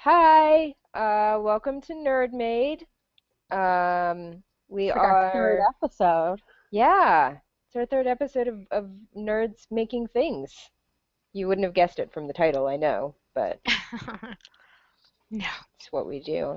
Hi, welcome to Nerd Made. We It's like our third are, episode. yeah, it's our third episode of Nerds Making Things. You wouldn't have guessed it from the title, I know, but No. it's what we do.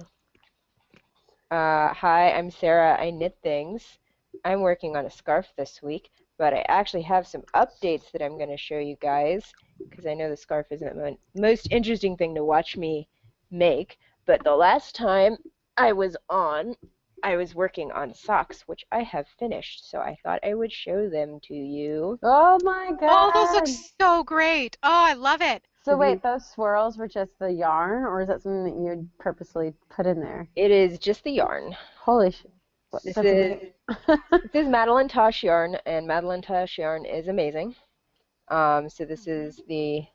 Hi, I'm Sarah. I knit things. I'm working on a scarf this week, but I actually have some updates that I'm going to show you guys because I know the scarf isn't the most interesting thing to watch me make. But the last time I was on, I was working on socks, which I have finished, so I thought I would show them to you. Oh my Oh, those look God. so great. Oh, I love it. So So wait, the those swirls were just the yarn, or is that something that you purposely put in there? it is just the yarn. Holy shit. This That's is amazing. this is Madeline Tosh yarn, and Madeline Tosh yarn is amazing. So this Mhm. is the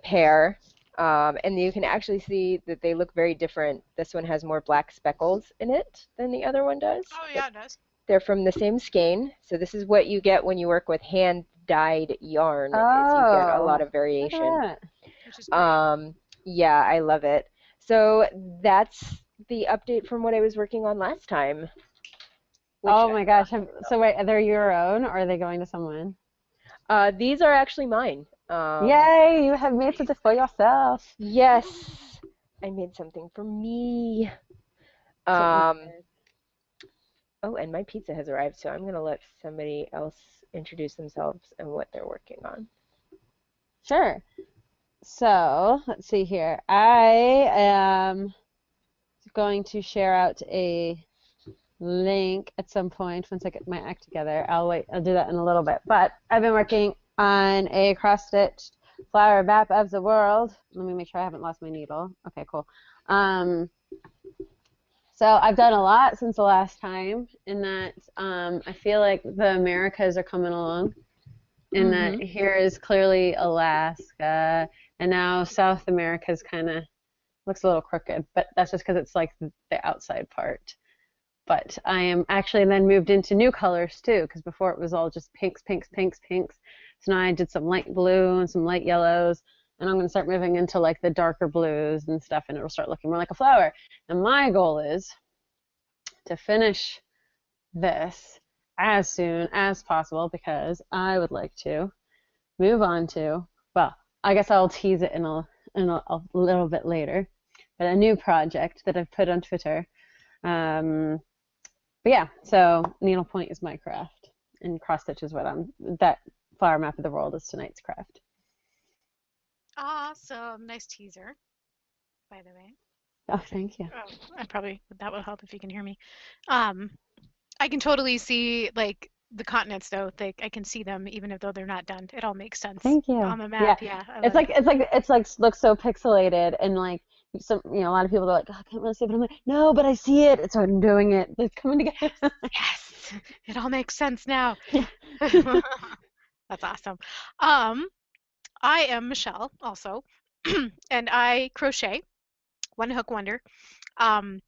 pair, and you can actually see that they look very different. This one has more black speckles in it than the other one does, Oh, but yeah, it does. they're from the same skein. So this is what you get when you work with hand-dyed yarn, is you get a lot Oh, of look variation. at that. Which is great. Um, yeah, I love it. So that's the update from what I was working on last time, which Oh my gosh. So wait, they're your own, or are they going to someone? these are actually mine. Yay, you have made Nice. something for yourself. Yes, I made something for me. So Um, weird. oh, and my pizza has arrived, so I'm gonna let somebody else introduce themselves and what they're working on. Sure. So let's see here. I am going to share out a link at some point once I get my act together. I'll do that in a little bit. But I've been working on a cross-stitched flower map of the world. Let me make sure I haven't lost my needle. Okay, cool. Um, so I've done a lot since the last time in that I feel like the Americas are coming along in that Mm-hmm. here is clearly Alaska and now South America's kind of looks a little crooked, but that's just because it's like the outside part. But I am actually then moved into new colors too, because before it was all just pinks, pinks, pinks, pinks. So now I did some light blue and some light yellows, and I'm going to start moving into like the darker blues and stuff, and it'll start looking more like a flower. And my goal is to finish this as soon as possible because I would like to move on to, well, I guess I'll tease it in a little bit later, but a new project that I've put on Twitter. Um, but yeah, so needlepoint is my craft, and cross stitch is that flower map of the world is tonight's craft. Awesome. Nice teaser, by the way. Oh, thank you. Oh, that will help if you can hear me. Um, I can totally see like the continents though. Like I can see them even if though they're not done. It all makes sense Thank you. on the Yeah, map. Yeah, I it's love like it. looks so pixelated and like a lot of people are like, oh, I can't really see it, but I'm like, no, but I see it. It's so I'm doing it. It's coming together. Yes, yes. It all makes sense now. Yeah. That's awesome. Um, I am Michelle also, and I crochet, one hook wonder. Um,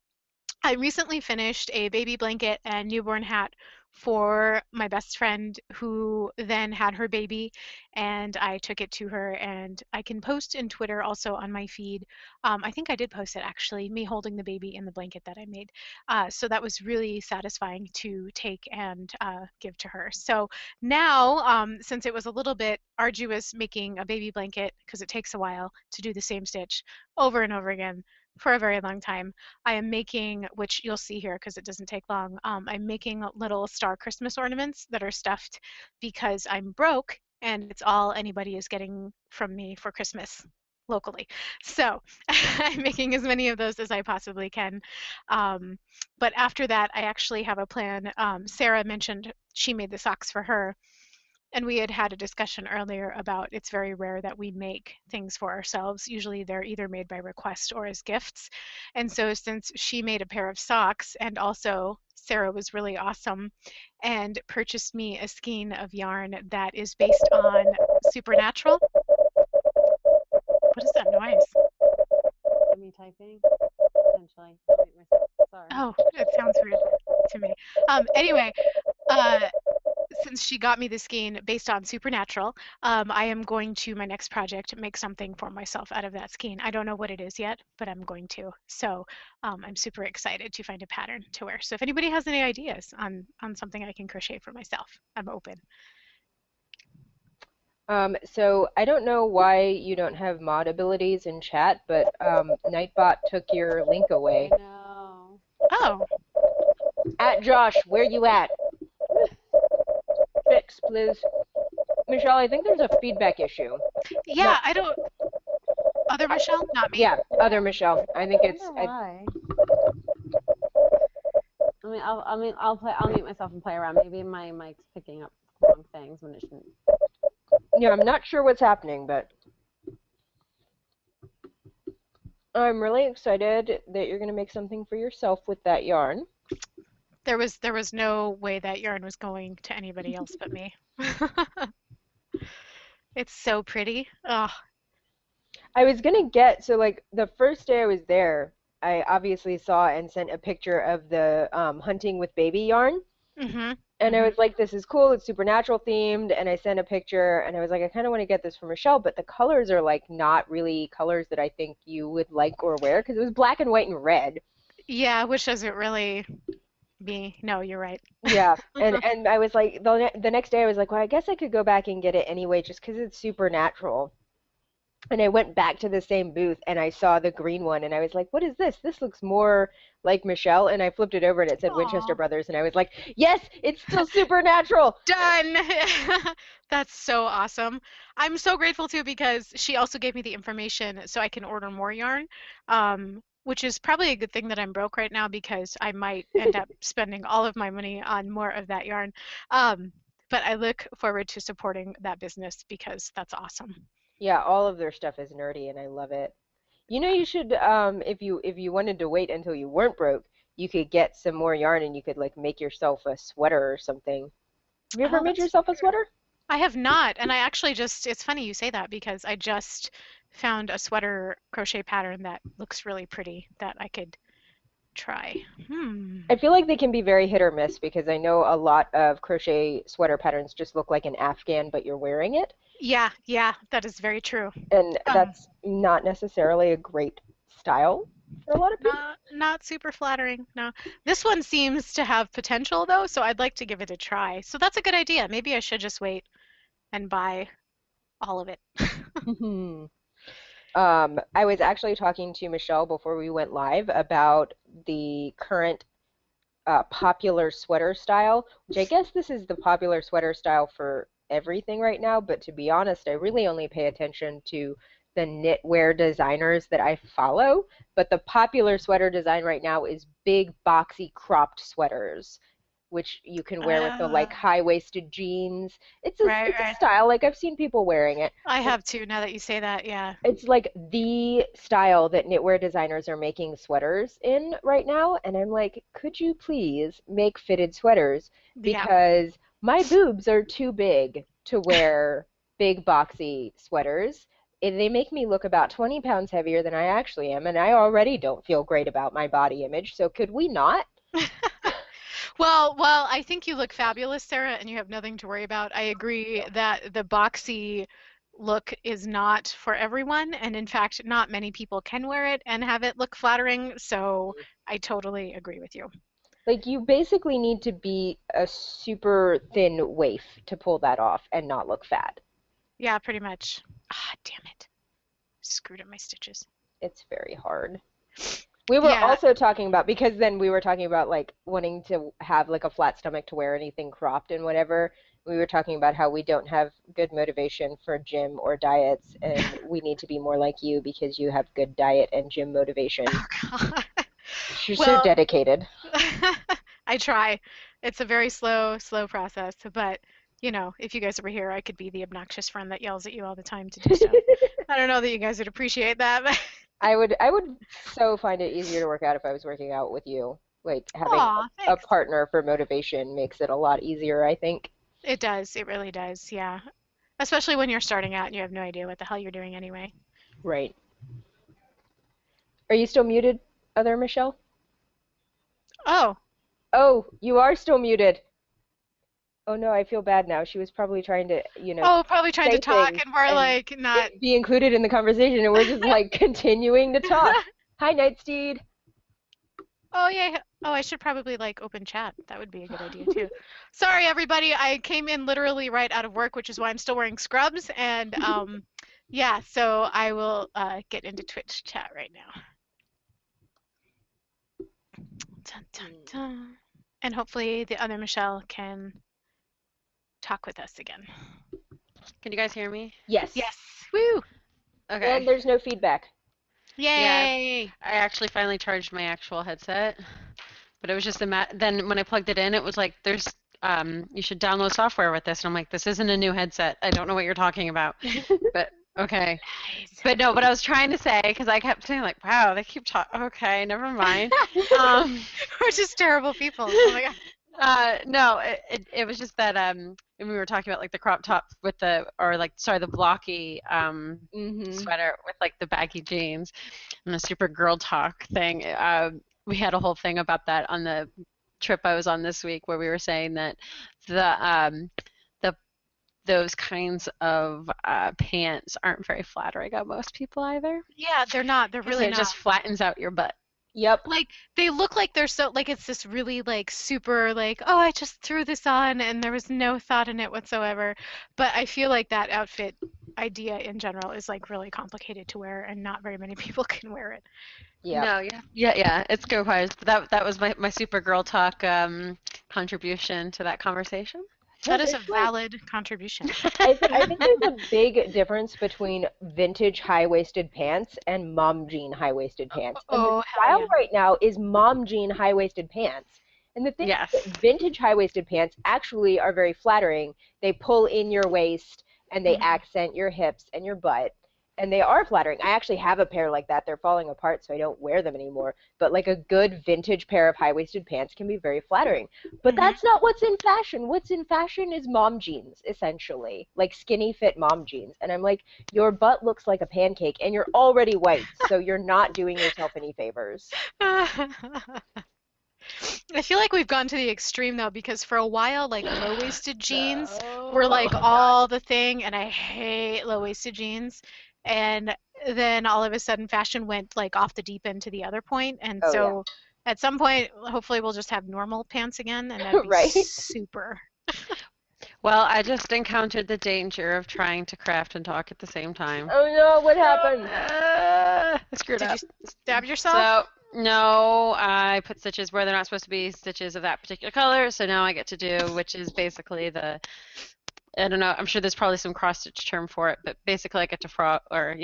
I recently finished a baby blanket and newborn hat for my best friend who then had her baby, and I took it to her. And I can post in Twitter also on my feed. I think I did post it actually, me holding the baby in the blanket that I made. So that was really satisfying to take and give to her. So now, since it was a little bit arduous making a baby blanket because it takes a while to do the same stitch over and over again for a very long time. I am making, which you'll see here because it doesn't take long, I'm making little star Christmas ornaments that are stuffed because I'm broke and it's all anybody is getting from me for Christmas locally. So I'm making as many of those as I possibly can. But after that, I actually have a plan. Sarah mentioned she made the socks for her. And we had had a discussion earlier about it's very rare that we make things for ourselves. Usually they're either made by request or as gifts. And so since she made a pair of socks and also Sarah was really awesome and purchased me a skein of yarn that is based on Supernatural. What is that noise? Me typing potentially. Shoot myself. Sorry. Oh, it sounds weird to me. Anyway, uh, since she got me the skein based on Supernatural, I am going to my next project make something for myself out of that skein. I don't know what it is yet, but I'm going to. So I'm super excited to find a pattern to wear. So if anybody has any ideas on something I can crochet for myself, I'm open. So I don't know why you don't have mod abilities in chat, but Nightbot took your link away. I know. Oh, At Josh, where you at? Fix, please. Michelle, I think there's a feedback issue. yeah, I don't. Other Michelle, not me. Yeah, other Michelle. I think I it's. wonder why. I'll mute myself and play around. Maybe my mic's picking up wrong things when it shouldn't. Yeah, I'm not sure what's happening, but I'm really excited that you're gonna make something for yourself with that yarn. There was no way that yarn was going to anybody else but me. It's so pretty. Oh, I was gonna get, so like the first day I was there, I obviously saw and sent a picture of the hunting with baby yarn. mm-hmm. And I was like, this is cool, it's supernatural themed, and I sent a picture, and I was like, I kind of want to get this for Michelle, but the colors are like not really colors that I think you would like or wear, because it was black and white and red. Yeah, which doesn't really be. No, you're right. Yeah, and I was like, the next day I was like, well, I guess I could go back and get it anyway, just because it's supernatural. And I went back to the same booth and I saw the green one and I was like, what is this? This looks more like Michelle. And I flipped it over and it said Winchester Aw. Brothers. And I was like, yes, it's still supernatural. Done. That's so awesome. I'm so grateful too because she also gave me the information so I can order more yarn. Which is probably a good thing that I'm broke right now because I might end up spending all of my money on more of that yarn. But I look forward to supporting that business because that's awesome. Yeah, all of their stuff is nerdy and I love it. You know, you should, if you wanted to wait until you weren't broke, you could get some more yarn and you could like make yourself a sweater or something. Have you ever Oh, made that's yourself a sweater? I have not, and I actually just, it's funny you say that because I just found a sweater crochet pattern that looks really pretty that I could try. I feel like they can be very hit or miss because I know a lot of crochet sweater patterns just look like an Afghan, but you're wearing it. Yeah, yeah, that is very true. And Um, that's not necessarily a great style for a lot of people. not super flattering, no. This one seems to have potential though, so I'd like to give it a try. So that's a good idea. Maybe I should just wait and buy all of it. I was actually talking to Michelle before we went live about the current popular sweater style, which I guess this is the popular sweater style for everything right now, but to be honest, I really only pay attention to the knitwear designers that I follow. But the popular sweater design right now is big, boxy, cropped sweaters, which you can wear with the like Uh, high-waisted jeans. It's a right, it's a right. style, like I've seen people wearing it. I have too, now that you say that, yeah. It's like the style that knitwear designers are making sweaters in right now. And I'm like, could you please make fitted sweaters? Yeah. Because my boobs are too big to wear big boxy sweaters. And they make me look about 20 pounds heavier than I actually am. And I already don't feel great about my body image. So could we not? Well, I think you look fabulous, Sarah, and you have nothing to worry about. I agree that the boxy look is not for everyone, and in fact, not many people can wear it and have it look flattering, so I totally agree with you. Like you basically need to be a super thin waif to pull that off and not look fat. Yeah, pretty much. Ah, damn it. Screwed up my stitches. It's very hard. We were Yeah. also talking about, because then we were talking about like wanting to have like a flat stomach to wear anything cropped and whatever. We were talking about how we don't have good motivation for gym or diets, and we need to be more like you because you have good diet and gym motivation. Oh, God. You're so Well, dedicated. I try. It's a very slow process, but if you guys were here, I could be the obnoxious friend that yells at you all the time to do stuff. I don't know that you guys would appreciate that, but I would so find it easier to work out if I was working out with you. Like having aw, a thanks. partner for motivation makes it a lot easier, I think. It does. It really does. Yeah. Especially when you're starting out and you have no idea what the hell you're doing anyway. Right. Are you still muted, other Michelle? Oh, Oh, you are still muted. Oh no, I feel bad now. She was probably trying to, Oh, probably trying to say talk, things and we're and like not. be included in the conversation, and we're just like continuing to talk. Hi, Nightsteed. Oh yeah. Oh, I should probably like open chat. That would be a good idea too. Sorry, everybody. I came in literally right out of work, which is why I'm still wearing scrubs. And yeah, so I will get into Twitch chat right now. Dun, dun, dun. And hopefully the other Michelle can talk with us again. Can you guys hear me? Yes. Yes. Woo! And Okay. there's no feedback. Yay! I actually finally charged my actual headset, but it was just then when I plugged it in, it was like there's you should download software with this, and I'm like, this isn't a new headset. I don't know what you're talking about. But okay. Nice. But no, what I was trying to say, because I kept saying like, wow, they keep talking. Okay, never mind. Um, We're just terrible people. Oh my god. no, it was just that when we were talking about like the crop top with the blocky sweater with like the baggy jeans and the super girl talk thing. We had a whole thing about that on the trip I was on this week where we were saying that the those kinds of pants aren't very flattering on most people either. Yeah, they're not. They're 'Cause really it not. just flattens out your butt. Yep. Like they look like they're so like it's this really like super like oh I just threw this on and there was no thought in it whatsoever. But I feel like that outfit idea in general is like really complicated to wear and not very many people can wear it. Yep. No, yeah, it's go requires. But that was my super girl talk contribution to that conversation. That is a It's like- valid contribution. I think there's a big difference between vintage high-waisted pants and mom jean high-waisted pants. And Oh, the hell style yeah. right now is mom jean high-waisted pants. And the thing is Yes. that vintage high-waisted pants actually are very flattering. They pull in your waist and they Mhm. accent your hips and your butt. And they are flattering. I actually have a pair like that. They're falling apart, so I don't wear them anymore. But like a good vintage pair of high-waisted pants can be very flattering. But Mhm. that's not what's in fashion. What's in fashion is mom jeans, essentially. Like skinny fit mom jeans. And I'm like, your butt looks like a pancake and you're already white, so you're not doing yourself any favors. I feel like we've gone to the extreme though because for a while like low-waisted jeans were like all the thing and I hate low-waisted jeans and then all of a sudden fashion went like off the deep end to the other point and Oh, so at some point hopefully we'll just have normal pants again and that'd be Right. super. Well, I just encountered the danger of trying to craft and talk at the same time. Oh no, what happened? I screwed Did up. you stab yourself? So, no, I put stitches where they're not supposed to be stitches of that particular color, so now I get to do, which is basically I don't know, I'm sure there's probably some cross-stitch term for it, but basically I get to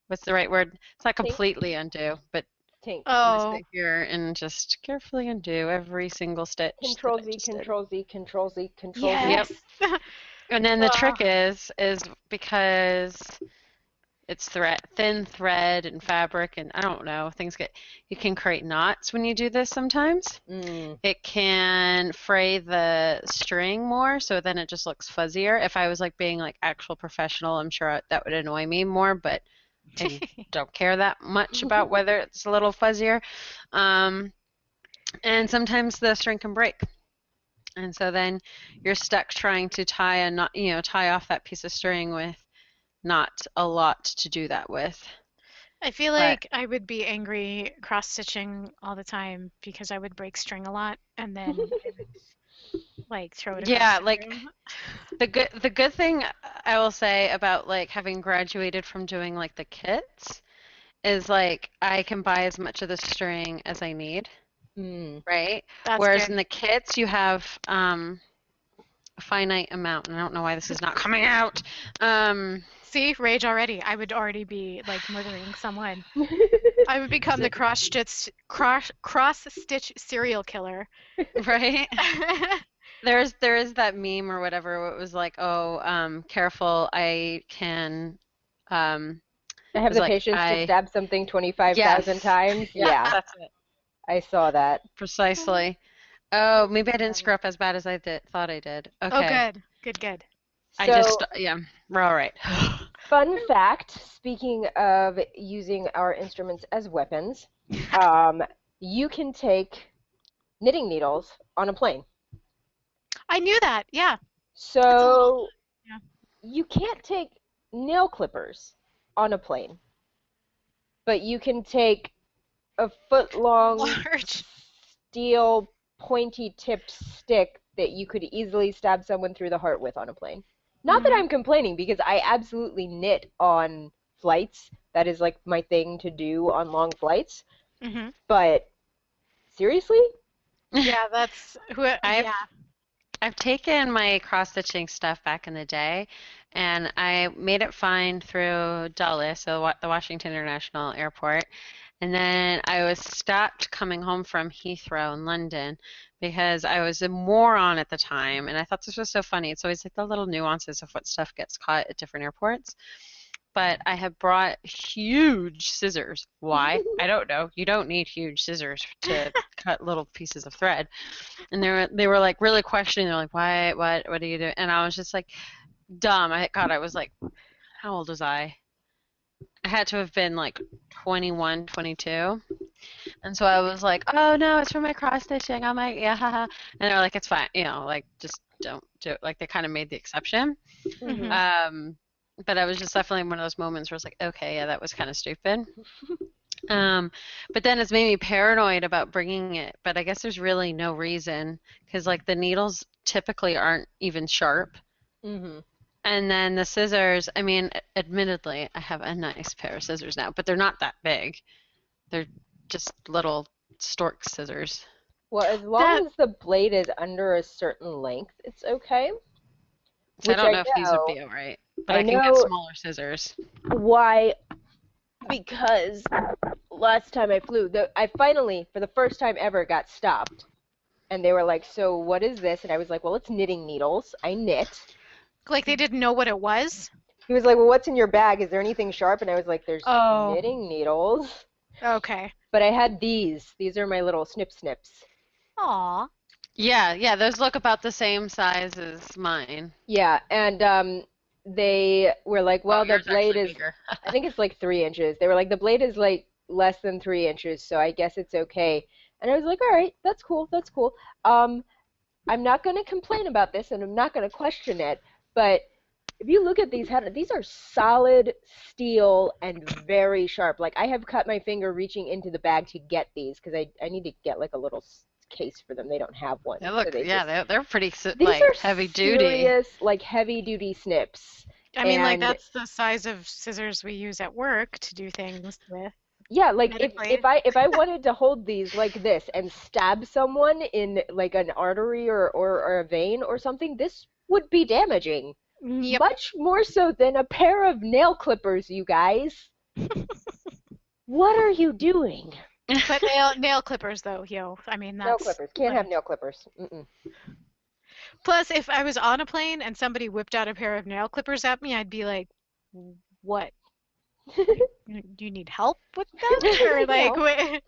what's the right word? It's not completely undo, but Tink. I'm gonna Oh, sit here and just carefully undo every single stitch that Control I Z, just did. Control Z, Control Z, Control Z. yes. And then the trick Ah. is because it's thin thread and fabric, and I don't know, you can create knots when you do this sometimes. Mm. It can fray the string more, so then it just looks fuzzier. If I was like being like actual professional, I'm sure that would annoy me more, but I don't care that much about whether it's a little fuzzier. And sometimes the string can break. And so then you're stuck trying to tie off that piece of string with not a lot to do that with. I feel But- like I would be angry cross-stitching all the time because I would break string a lot and then I would like throw it across Yeah, the like room. the good thing I will say about like having graduated from doing like the kits is like I can buy as much of the string as I need, Mm. right? That's Whereas good. in the kits you have a finite amount, and I don't know why this is not coming out. See, rage already. I would already be like murdering someone. I would become the cross-stitch serial killer. Right? There is that meme or whatever where it was like, oh, careful, I can I have was the like, patience to I- stab something 25,000 Yes. times. Yeah, that's it. I saw that. Precisely. Oh, maybe I didn't screw up as bad as I thought I did. Oh, Okay. good. So, We're all right. fun fact, speaking of using our instruments as weapons, you can take knitting needles on a plane. I knew that. Yeah. It's a little, So yeah. you can't take nail clippers on a plane, but you can take a foot long Large. steel pointy tipped stick that you could easily stab someone through the heart with on a plane. Not that Hmm. I'm complaining because I absolutely knit on flights. That is like my thing to do on long flights. Hmm. But seriously? Yeah, that's who. I've Yeah. I've taken my cross stitching stuff back in the day, and I made it fine through Dulles, so the Washington International Airport, and then I was stopped coming home from Heathrow in London because I was a moron at the time, and I thought this was so funny. It's always like the little nuances of what stuff gets caught at different airports. But I have brought huge scissors. Why? I don't know. You don't need huge scissors to cut little pieces of thread. And they were like really questioning. They're like, "Why? What are you doing?" And I was just like, dumb. I was like, how old was I? I had to have been like 21, 22. And so I was like, "Oh no, it's for my cross stitching." I'm like, "Yeah, haha." And they're like, "It's fine, like just don't do it." Like they kind of made the exception. Hmm. Um, but I was just definitely one of those moments where it's like, okay, yeah, that was kind of stupid. But then it's made me paranoid about bringing it. But I guess there's really no reason because like the needles typically aren't even sharp. Mm-hmm. And then the scissors, I mean, admittedly, I have a nice pair of scissors now, but they're not that big. They're just little stork scissors. Well, as That long as the blade is under a certain length, it's okay. So I Which don't know if these would be all right, but I I can get know smaller scissors. why, because last time I flew, I finally, for the first time ever, got stopped. And they were like, "So what is this?" And I was like, "Well, it's knitting needles. I knit." like they didn't know what it was. He was like, "Well, what's in your bag? Is there anything sharp?" And I was like, "There's Oh, knitting needles." okay. But I had these. These are my little snip snips. Aw. Yeah, those look about the same size as mine. Yeah, and they were like, Oh, "Well, the yours blade actually is, bigger. I think it's like 3 inches." They were like, "The blade is like less than 3 inches, so I guess it's okay." And I was like, "All right, that's cool, that's cool." Um, I'm not going to complain about this, and I'm not going to question it, but if you look at these are solid steel and very sharp. Like I have cut my finger reaching into the bag to get these because I need to get like a little case for them. They don't have one, They so look, they yeah, just they're pretty these like are heavy duty. serious like heavy duty snips. I mean, like And that's the size of scissors we use at work to do things with yeah, like if medically. if I if I wanted to hold these like this and stab someone in like an artery or a vein or something, this would be damaging. Yep. Much more so than a pair of nail clippers, you guys. What are you doing? But nail clippers though, I mean Nail that's clippers. Can't have like. nail clippers. Mm-mm. Plus, if I was on a plane and somebody whipped out a pair of nail clippers at me, I'd be like, "What? Do you need help with that?" Or like, No. what?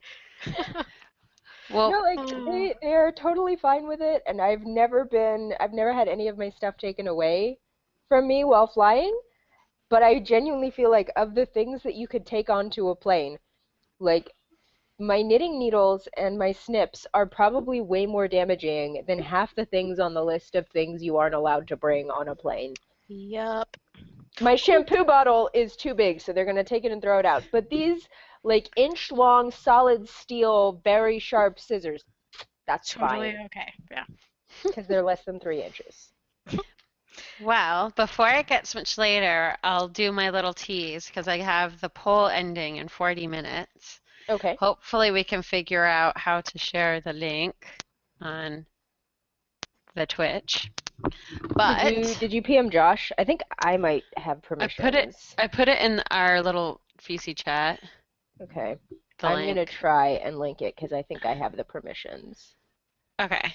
Well, No, like Oh. they're totally fine with it, and I've never had any of my stuff taken away from me while flying, but I genuinely feel like of the things that you could take onto a plane, like my knitting needles and my snips are probably way more damaging than half the things on the list of things you aren't allowed to bring on a plane. Yup. My shampoo bottle is too big, so they're going to take it and throw it out. But these, like, inch-long, solid steel, very sharp scissors, that's Totally fine, okay. Yeah. because they're less than 3 inches. well, before it gets much later, I'll do my little tease because I have the poll ending in 40 minutes. Okay. Hopefully, we can figure out how to share the link on the Twitch. But Did you PM Josh? I think I might have I put it permissions. I put it in our little VC chat, Okay. the I'm going to link. try and link it because I think I have the permissions. Okay.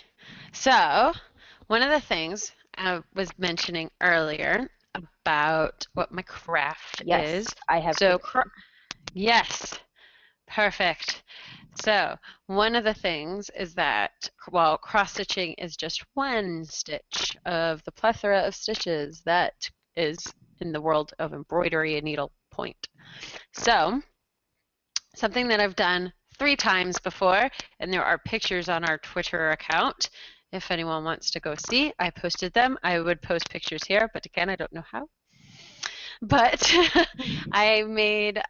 So, one of the things I was mentioning earlier about what my craft Yes, is. I have So, permission. yes, perfect. So, one of the things is that, well, cross stitching is just one stitch of the plethora of stitches that is in the world of embroidery and needlepoint. So, something that I've done 3 times before, and there are pictures on our Twitter account if anyone wants to go see. I posted them. I would post pictures here, but again, I don't know how. But I made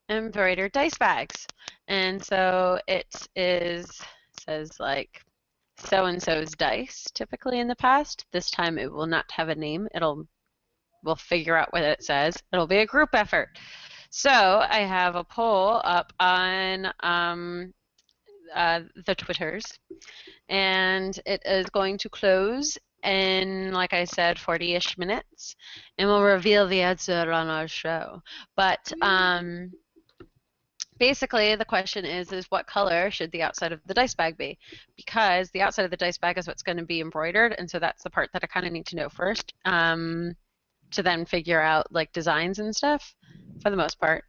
embroidered dice bags. And so it says like so-and-so's dice typically in the past. This time it will not have a name. We'll figure out what it says. It'll be a group effort. So I have a poll up on the Twitters, and it is going to close in, like I said, 40-ish minutes, and we'll reveal the answer on our show. But basically, the question is what color should the outside of the dice bag be? Because the outside of the dice bag is what's going to be embroidered, and so that's the part that I kind of need to know first to then figure out like designs and stuff for the most part.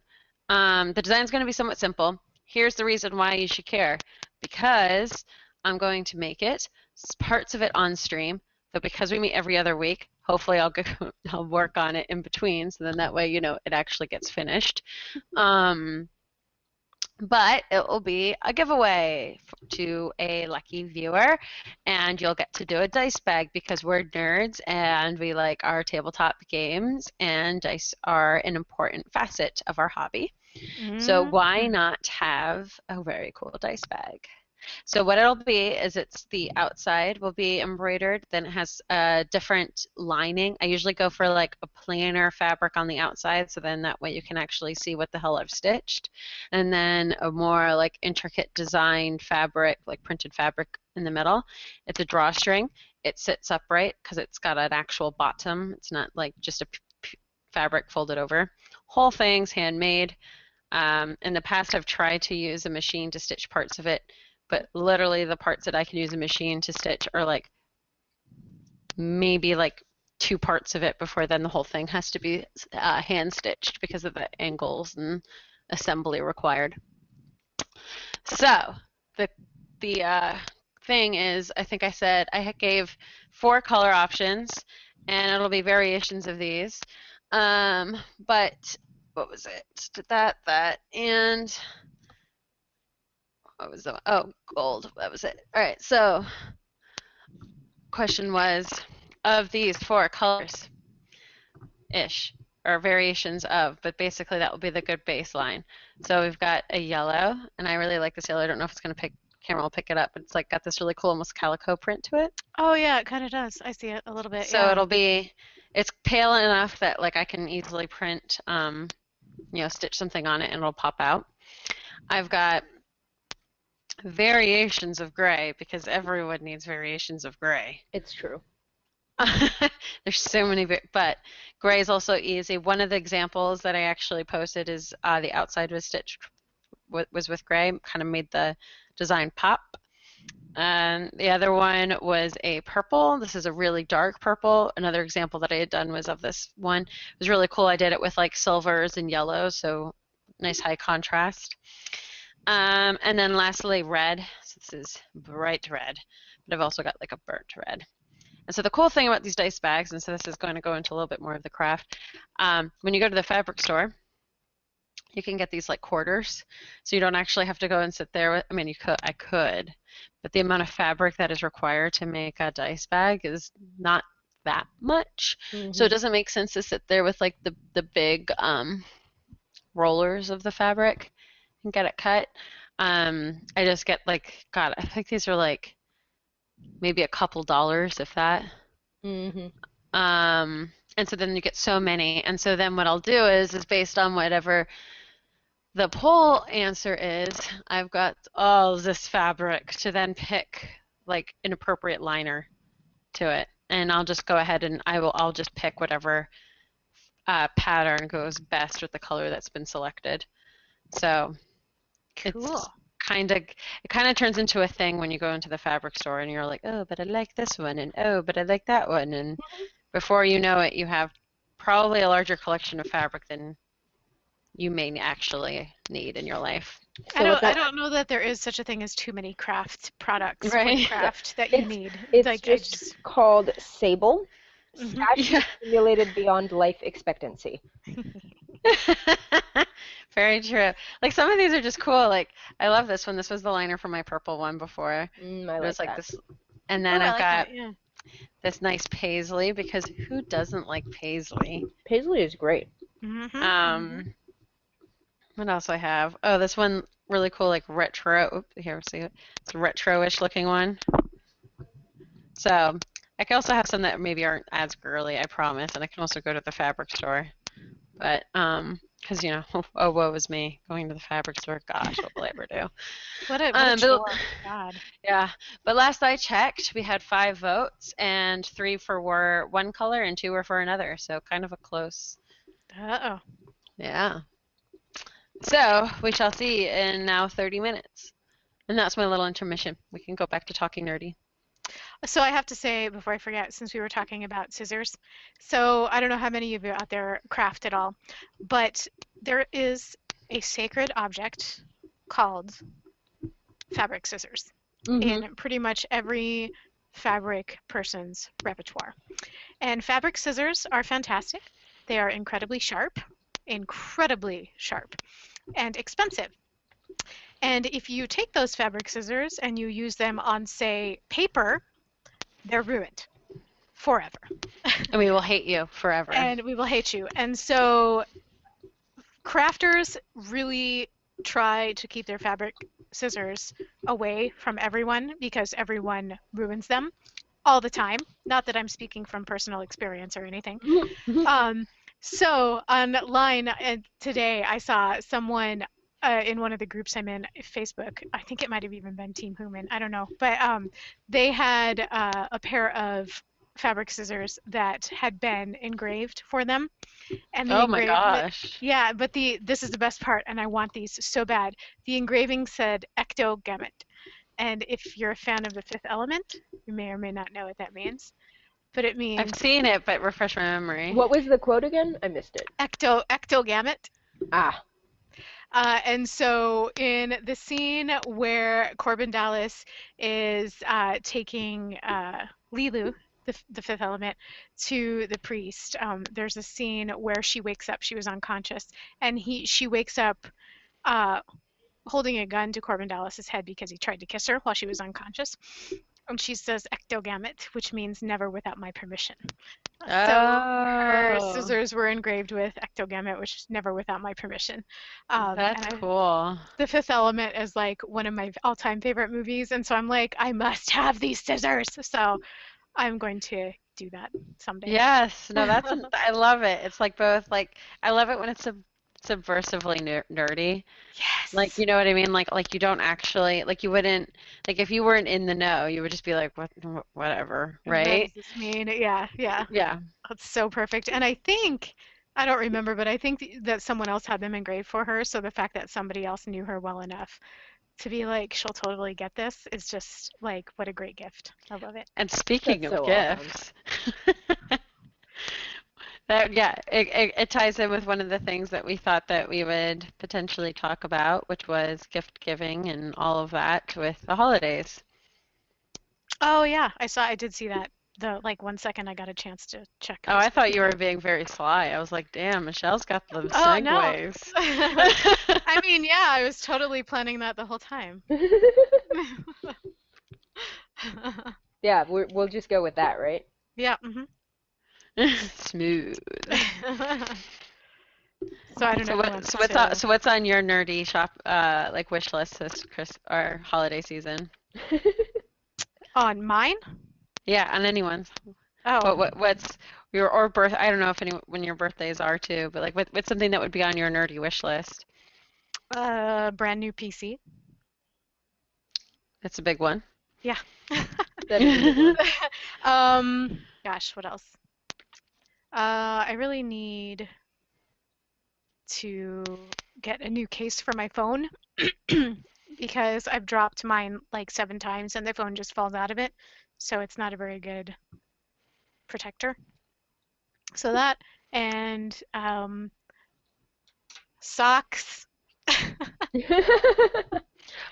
The design is going to be somewhat simple. Here's the reason why you should care. Because I'm going to make it, parts of it on stream, but because we meet every other week, hopefully I'll work on it in between, so then that way, you know, it actually gets finished. But it will be a giveaway to a lucky viewer, and you'll get to do a dice bag because we're nerds and we like our tabletop games, and dice are an important facet of our hobby. So why not have a very cool dice bag? So what it'll be is the outside will be embroidered, then it has a different lining. I usually go for like a plainer fabric on the outside, so then that way you can actually see what the hell I've stitched. And then a more like intricate designed fabric, like printed fabric in the middle. It's a drawstring. It sits upright because it's got an actual bottom. It's not like just a fabric folded over. Whole thing's handmade. In the past, I've tried to use a machine to stitch parts of it, but literally the parts that I can use a machine to stitch are like maybe like 2 parts of it before then the whole thing has to be hand stitched because of the angles and assembly required. So the thing is, I think I said I gave 4 color options, and it'll be variations of these. But what was it? Did that, and what was the, oh, gold, that was it. All right, so question was, of these 4 colors ish, or variations of, but basically that will be the good baseline. So we've got a yellow, and I really like this yellow. I don't know if it's going to camera will pick it up, but it's like got this really cool almost calico print to it. Oh yeah, it kind of does. I see it a little bit. So yeah. it'll be, it's pale enough that like I can easily print, you know, stitch something on it and it'll pop out. I've got variations of gray because everyone needs variations of gray. It's true. There's so many, but gray is also easy. One of the examples that I actually posted is the outside was stitched was with gray, kind of made the design pop. And the other one was a purple. This is a really dark purple. Another example that I had done was of this one. It was really cool. I did it with like silvers and yellows, so nice high contrast. And then lastly, red. So this is bright red, but I've also got like a burnt red. And so the cool thing about these dice bags, and so this is going to go into a little bit more of the craft, when you go to the fabric store, you can get these like quarters, so you don't actually have to go and sit there with, I mean, I could, but the amount of fabric that is required to make a dice bag is not that much. Mm-hmm. So it doesn't make sense to sit there with like the big rollers of the fabric and get it cut. I just get like, God, I think these are like maybe a couple dollars, if that. Mm-hmm. And so then you get so many, and so then what I'll do is based on whatever the poll answer is, I've got all this fabric to then pick like an appropriate liner to it, and I'll just go ahead and I'll just pick whatever pattern goes best with the color that's been selected. So cool. It kind of turns into a thing when you go into the fabric store and you're like, oh, but I like this one, and oh, but I like that one, and before you know it, you have probably a larger collection of fabric than you may actually need in your life. So I don't know that there is such a thing as too many craft products, right? Craft that you need. It's like just called Sable. Stash accumulated beyond life expectancy. Very true. Like some of these are just cool. Like I love this one. This was the liner for my purple one before. I It like was like that. this, and Oh, then I I've like got that. Yeah. this nice paisley because who doesn't like paisley? Paisley is great. Mm-hmm. Um, what else I have? Oh, this one really cool, like retro. Here, see it? It's a retro-ish looking one. So I can also have some that maybe aren't as girly, I promise, and I can also go to the fabric store. But because oh woe is me going to the fabric store. Gosh, what will I ever do? What a But chore. God. yeah, but last I checked, we had 5 votes, and 3 were one color and 2 were for another. So kind of a close. Uh-oh. Yeah. So we shall see in now 30 minutes. And that's my little intermission. We can go back to talking nerdy. So I have to say before I forget, since we were talking about scissors, so I don't know how many of you out there craft at all, but there is a sacred object called fabric scissors in pretty much every fabric person's repertoire. And fabric scissors are fantastic. They are incredibly sharp, and expensive. And if you take those fabric scissors and you use them on, say, paper, they're ruined forever. And we will hate you forever. And we will hate you. And so crafters really try to keep their fabric scissors away from everyone because everyone ruins them all the time. Not that I'm speaking from personal experience or anything. So online today I saw someone in one of the groups I'm in, Facebook, I think it might have even been Team Human, I don't know, but they had a pair of fabric scissors that had been engraved for them. And oh my gosh. Yeah, but this is the best part, and I want these so bad. The engraving said ectogamete. And if you're a fan of The Fifth Element, you may or may not know what that means. But it means I've seen it, but refresh my memory. What was the quote again? I missed it. ectogamete. Ah. And so in the scene where Corbin Dallas is taking Lilu, the Fifth Element, to the priest, there's a scene where she wakes up. She was unconscious, and she wakes up holding a gun to Corbin Dallas's head because he tried to kiss her while she was unconscious. And she says ectogamete, which means never without my permission. So her scissors were engraved with ectogamete, which is never without my permission. That's cool. The Fifth Element is like one of my all-time favorite movies, and so I'm like, I must have these scissors. So I'm going to do that someday. Yes, no, I love it. It's like both, like, I love it when it's subversively nerdy. Yes. Like, you know what I mean? Like you don't actually, like you wouldn't, like if you weren't in the know, you would just be like, whatever, right? What does this mean? Yeah. Yeah. That's so perfect. And I don't remember, but I think that someone else had them engraved for her. So the fact that somebody else knew her well enough to be like, she'll totally get this is just like, what a great gift. I love it. And speaking That's of so gifts, it ties in with one of the things that we thought that we would potentially talk about, which was gift giving and all of that with the holidays. Oh yeah, I did see that. The 1 second I got a chance to check. Oh, I thought you were being very sly. I was like, damn, Michelle's got the Oh no. segues. I mean, yeah, I was totally planning that the whole time. Yeah, we'll just go with that, right? Yeah. Smooth. So I don't know. So what's on your nerdy shop wish list this holiday season? On mine? Yeah, on anyone's. Oh. What's your birth? I don't know when your birthdays are too, but what's something that would be on your nerdy wish list? Brand new PC. That's a big one. Yeah. That is a big one. Gosh, what else? I really need to get a new case for my phone because I've dropped mine 7 times and the phone just falls out of it. So it's not a very good protector. So that and socks.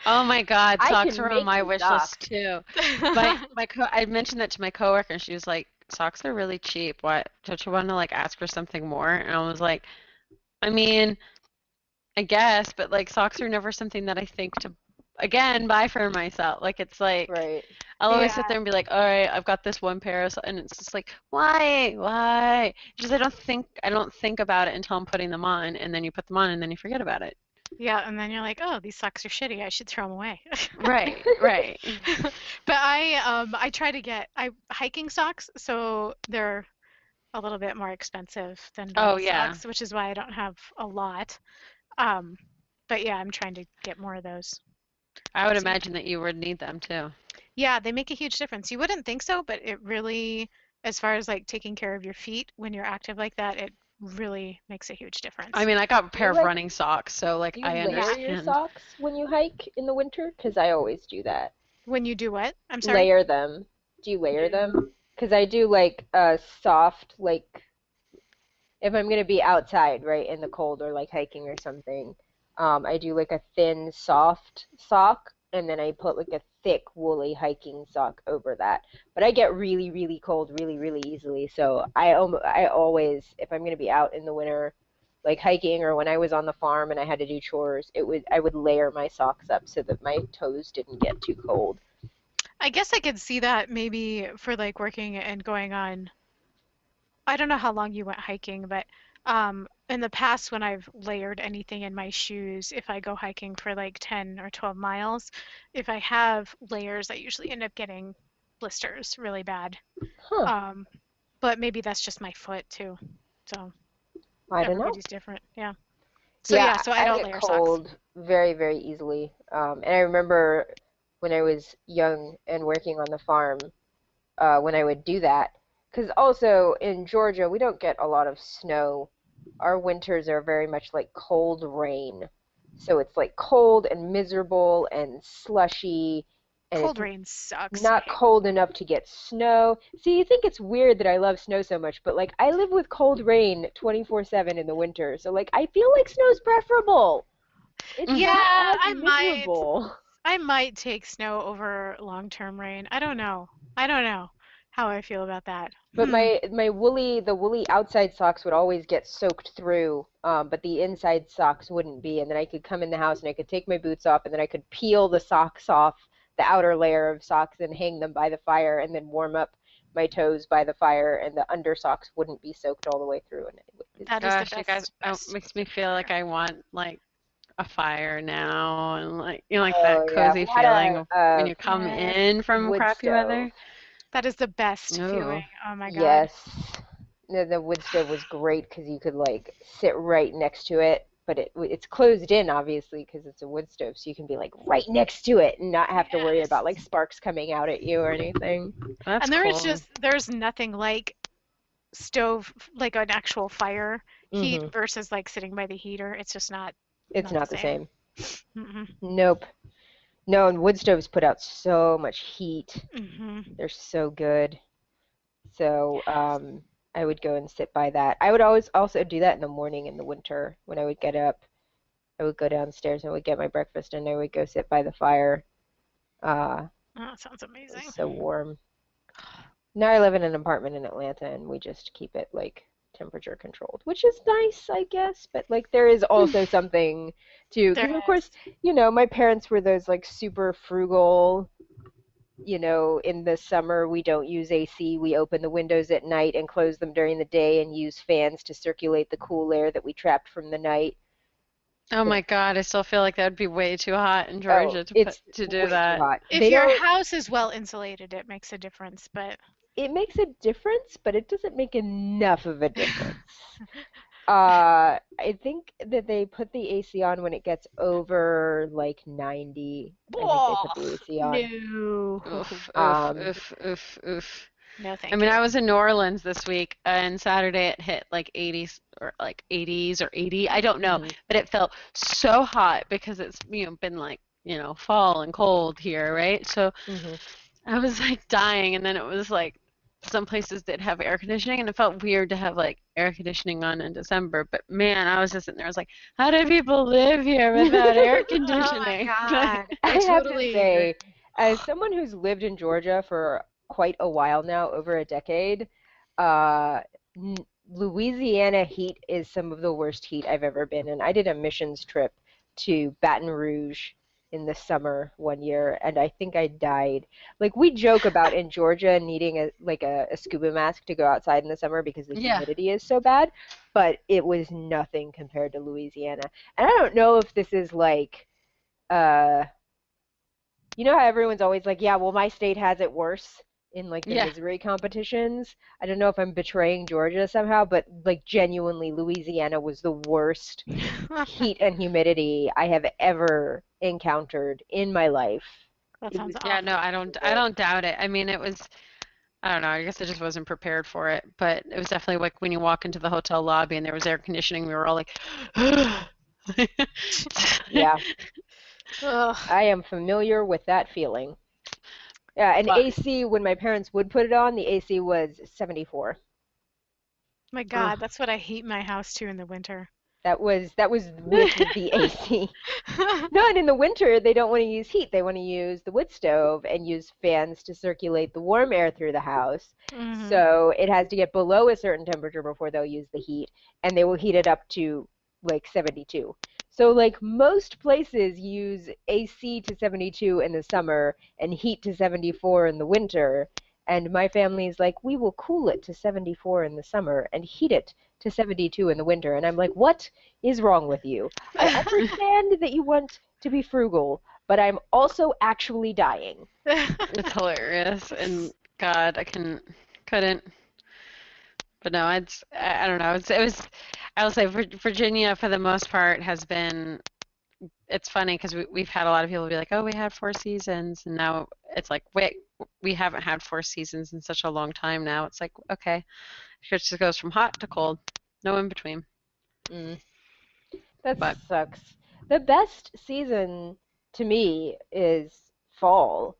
Oh my God, I socks can are on make my you wish socks. list too. I mentioned that to my coworker, and she was like, "Socks are really cheap. What? Don't you want to ask for something more?" And I was like, I mean, I guess, but like socks are never something that I think to, again, buy for myself. Like it's like Right. I'll always sit Yeah. there and be like, all right, I've got this one pair of, and it's just like, why? Just I don't think about it until I'm putting them on, and then you put them on, and then you forget about it. Yeah, and then you're like, oh, these socks are shitty. I should throw them away. Right, right. But I try to get hiking socks, so they're a little bit more expensive than Oh normal yeah. socks, which is why I don't have a lot. Um, but yeah, I'm trying to get more of those. I would So imagine that you would need them too. yeah, they make a huge difference. You wouldn't think so, but it really, as far as like taking care of your feet when you're active like that, it really makes a huge I difference. mean, I got a Do pair you of like running socks, so like do you I layer your understand. socks when you hike in the winter? Because I always do that. When you do what? I'm sorry. Layer them. Do you layer No. them? Because I do like a soft, like if I'm gonna be outside, right, in the cold or like hiking or something, I do like a thin, soft sock, and then I put like a thick, woolly hiking sock over that. But I get really, really cold really, really easily, so I always, if I'm gonna be out in the winter, like hiking or when I was on the farm and I had to do chores, I would layer my socks up so that my toes didn't get too cold. I guess I could see that maybe for like working and going on. I don't know how long you went hiking, but in the past when I've layered anything in my shoes, if I go hiking for like 10 or 12 miles, if I have layers, I usually end up getting blisters really bad. Huh? Um, but maybe that's just my foot too. So I don't know. everybody's different. Yeah. So yeah, Yeah, so I I don't get layer socks. cold very, very easily. And I remember when I was young and working on the farm, when I would do that. Because also in Georgia, we don't get a lot of snow. Our winters are very much like cold rain. So it's like cold and miserable and slushy, and it's Cold rain sucks. I not hate cold enough to get snow. See, you think it's weird that I love snow so much, but like I live with cold rain 24/7 in the winter. So like I feel like snow's preferable. It's Yeah, not as I might. miserable. I might take snow over long-term rain. I don't know. I don't know how I feel about that. But the woolly outside socks would always get soaked through, but the inside socks wouldn't be. And then I could come in the house and I could take my boots off, and then I could peel the socks off the outer layer of socks and hang them by the fire, and then warm up my toes by the fire, and the under socks wouldn't be soaked all the way through. And it's That is the Gosh, you guys, best makes me feel like feeling I want like a fire now, and like like oh that yeah, cozy we had feeling of when you come ever. Yes. in from wood crappy stove. weather. That is the best feeling. No. Oh my God. Yes, the wood stove was great because you could like sit right next to it, but it's closed in obviously because it's a wood stove, so you can be like right next to it and not have to worry about Yes. like sparks coming out at you or anything. That's And there is cool. just there's nothing like stove like an actual fire heat Hmm. versus like sitting by the heater. It's just It's not the not the same. same. Mm-mm. Nope. No, and wood stoves put out so much heat. Hmm. They're so good. So, I would go and sit by that. I would always also do that in the morning in the winter when I would get up. I would go downstairs and I would get my breakfast and I would go sit by the fire. Uh, Oh, that sounds it was amazing. so warm. Now I live in an apartment in Atlanta and we just keep it like temperature controlled, which is nice, I guess. But like there is also something to, There because of is. course, my parents were those like super frugal, in the summer we don't use AC. We open the windows at night and close them during the day and use fans to circulate the cool air that we trapped from the night. Oh But my God, I still feel like that would be way too hot in oh, Georgia it's to do way too that. hot. If They your don't, house is well insulated, it makes a difference, but it makes a difference, but it doesn't make enough of a difference. I think that they put the AC on when it gets over like 90. I think they oh, put the AC on. no. Oof, oof, Um, oof, oof, oof. No, I thank mean, you. I was in New Orleans this week, and Saturday it hit like 80s or like 80s or 80. I don't know, mhm, but it felt so hot because it's been like fall and cold here, right? So mhm. I was like dying, and then it was like some places did have air conditioning, and it felt weird to have like air conditioning on in December. But man, I was just sitting there. I was like, how do people live here without air Oh my conditioning? God. I I have to totally agree. say, as someone who's lived in Georgia for quite a while now, over a decade, uh, n Louisiana heat is some of the worst heat I've ever been in. I did a missions trip to Baton Rouge in the summer one year, and I think I died. Like we joke about in Georgia needing a scuba mask to go outside in the summer because the Yeah. humidity is so bad, but it was nothing compared to Louisiana. And I don't know if this is like uh you know how everyone's always like, yeah, well, my state has it worse in like the Yeah. misery competitions. I don't know if I'm betraying Georgia somehow, but like genuinely, Louisiana was the worst heat and humidity I have ever encountered in my life. That It sounds was Yeah, awful. no, I don't doubt it. I mean, it was, I don't know, I guess I just wasn't prepared for it, but it was definitely like when you walk into the hotel lobby and there was air conditioning, we were all like, yeah, Ugh. I am familiar with that feeling. Yeah, and But AC when my parents would put it on, the AC was 74. My ugh. God, that's what I heat my house to in the winter. That was with the AC. No, and in the winter, they don't want to use heat. They want to use the wood stove and use fans to circulate the warm air through the house. Hmm. So it has to get below a certain temperature before they'll use the heat, and they will heat it up to like 72. So like most places use AC to 72 in the summer and heat to 74 in the winter. And my family's like, we will cool it to 74 in the summer and heat it to 72 in the winter. And I'm like, what is wrong with you? I understand that you want to be frugal, but I'm also actually dying. It's hilarious. And God, couldn't. But no, I don't know. It was, I will say Virginia for the most part has been, it's funny because we've had a lot of people be like, oh, we had 4 seasons. And now it's like, wait, we haven't had 4 seasons in such a long time now. It's like, okay, it just goes from hot to cold, no in between. Mm, that But sucks. The best season to me is fall.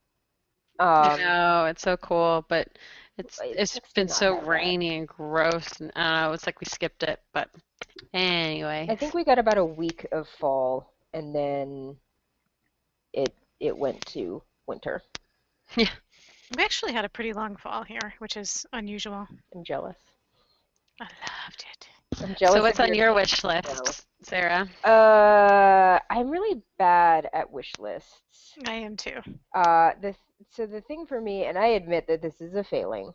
I Um, know it's so cool, but it it's sucks to been not so have that. rainy and gross, and I don't know. It's like we skipped it, but I anyways, think we got about a week of fall, and then it went to winter. yeah. We actually had a pretty long fall here, which is unusual. I'm jealous. I loved it. I'm So jealous of what's on your your kids, wish though. list, Sarah? I'm really bad at wish lists. I am too. So the thing for me, and I admit that this is a failing.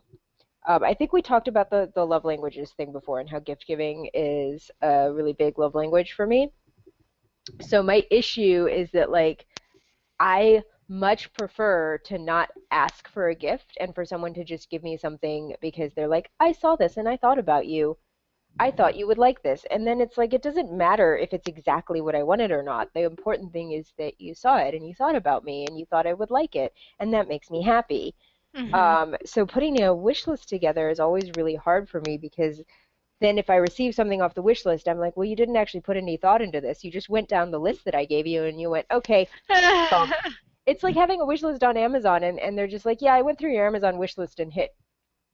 I think we talked about the love languages thing before and how gift giving is a really big love language for me. So my issue is that like I much prefer to not ask for a gift and for someone to just give me something because they're like, I saw this and I thought about you. I thought you would like this. And then it's like, it doesn't matter if it's exactly what I wanted or not. The important thing is that you saw it and you thought about me and you thought I would like it. And that makes me happy. Hmm. So putting a wish list together is always really hard for me because then if I receive something off the wish list, I'm like, well, you didn't actually put any thought into this. You just went down the list that I gave you and you went, okay, bump. It's like having a wish list on Amazon and they're just like, yeah, I went through your Amazon wish list and hit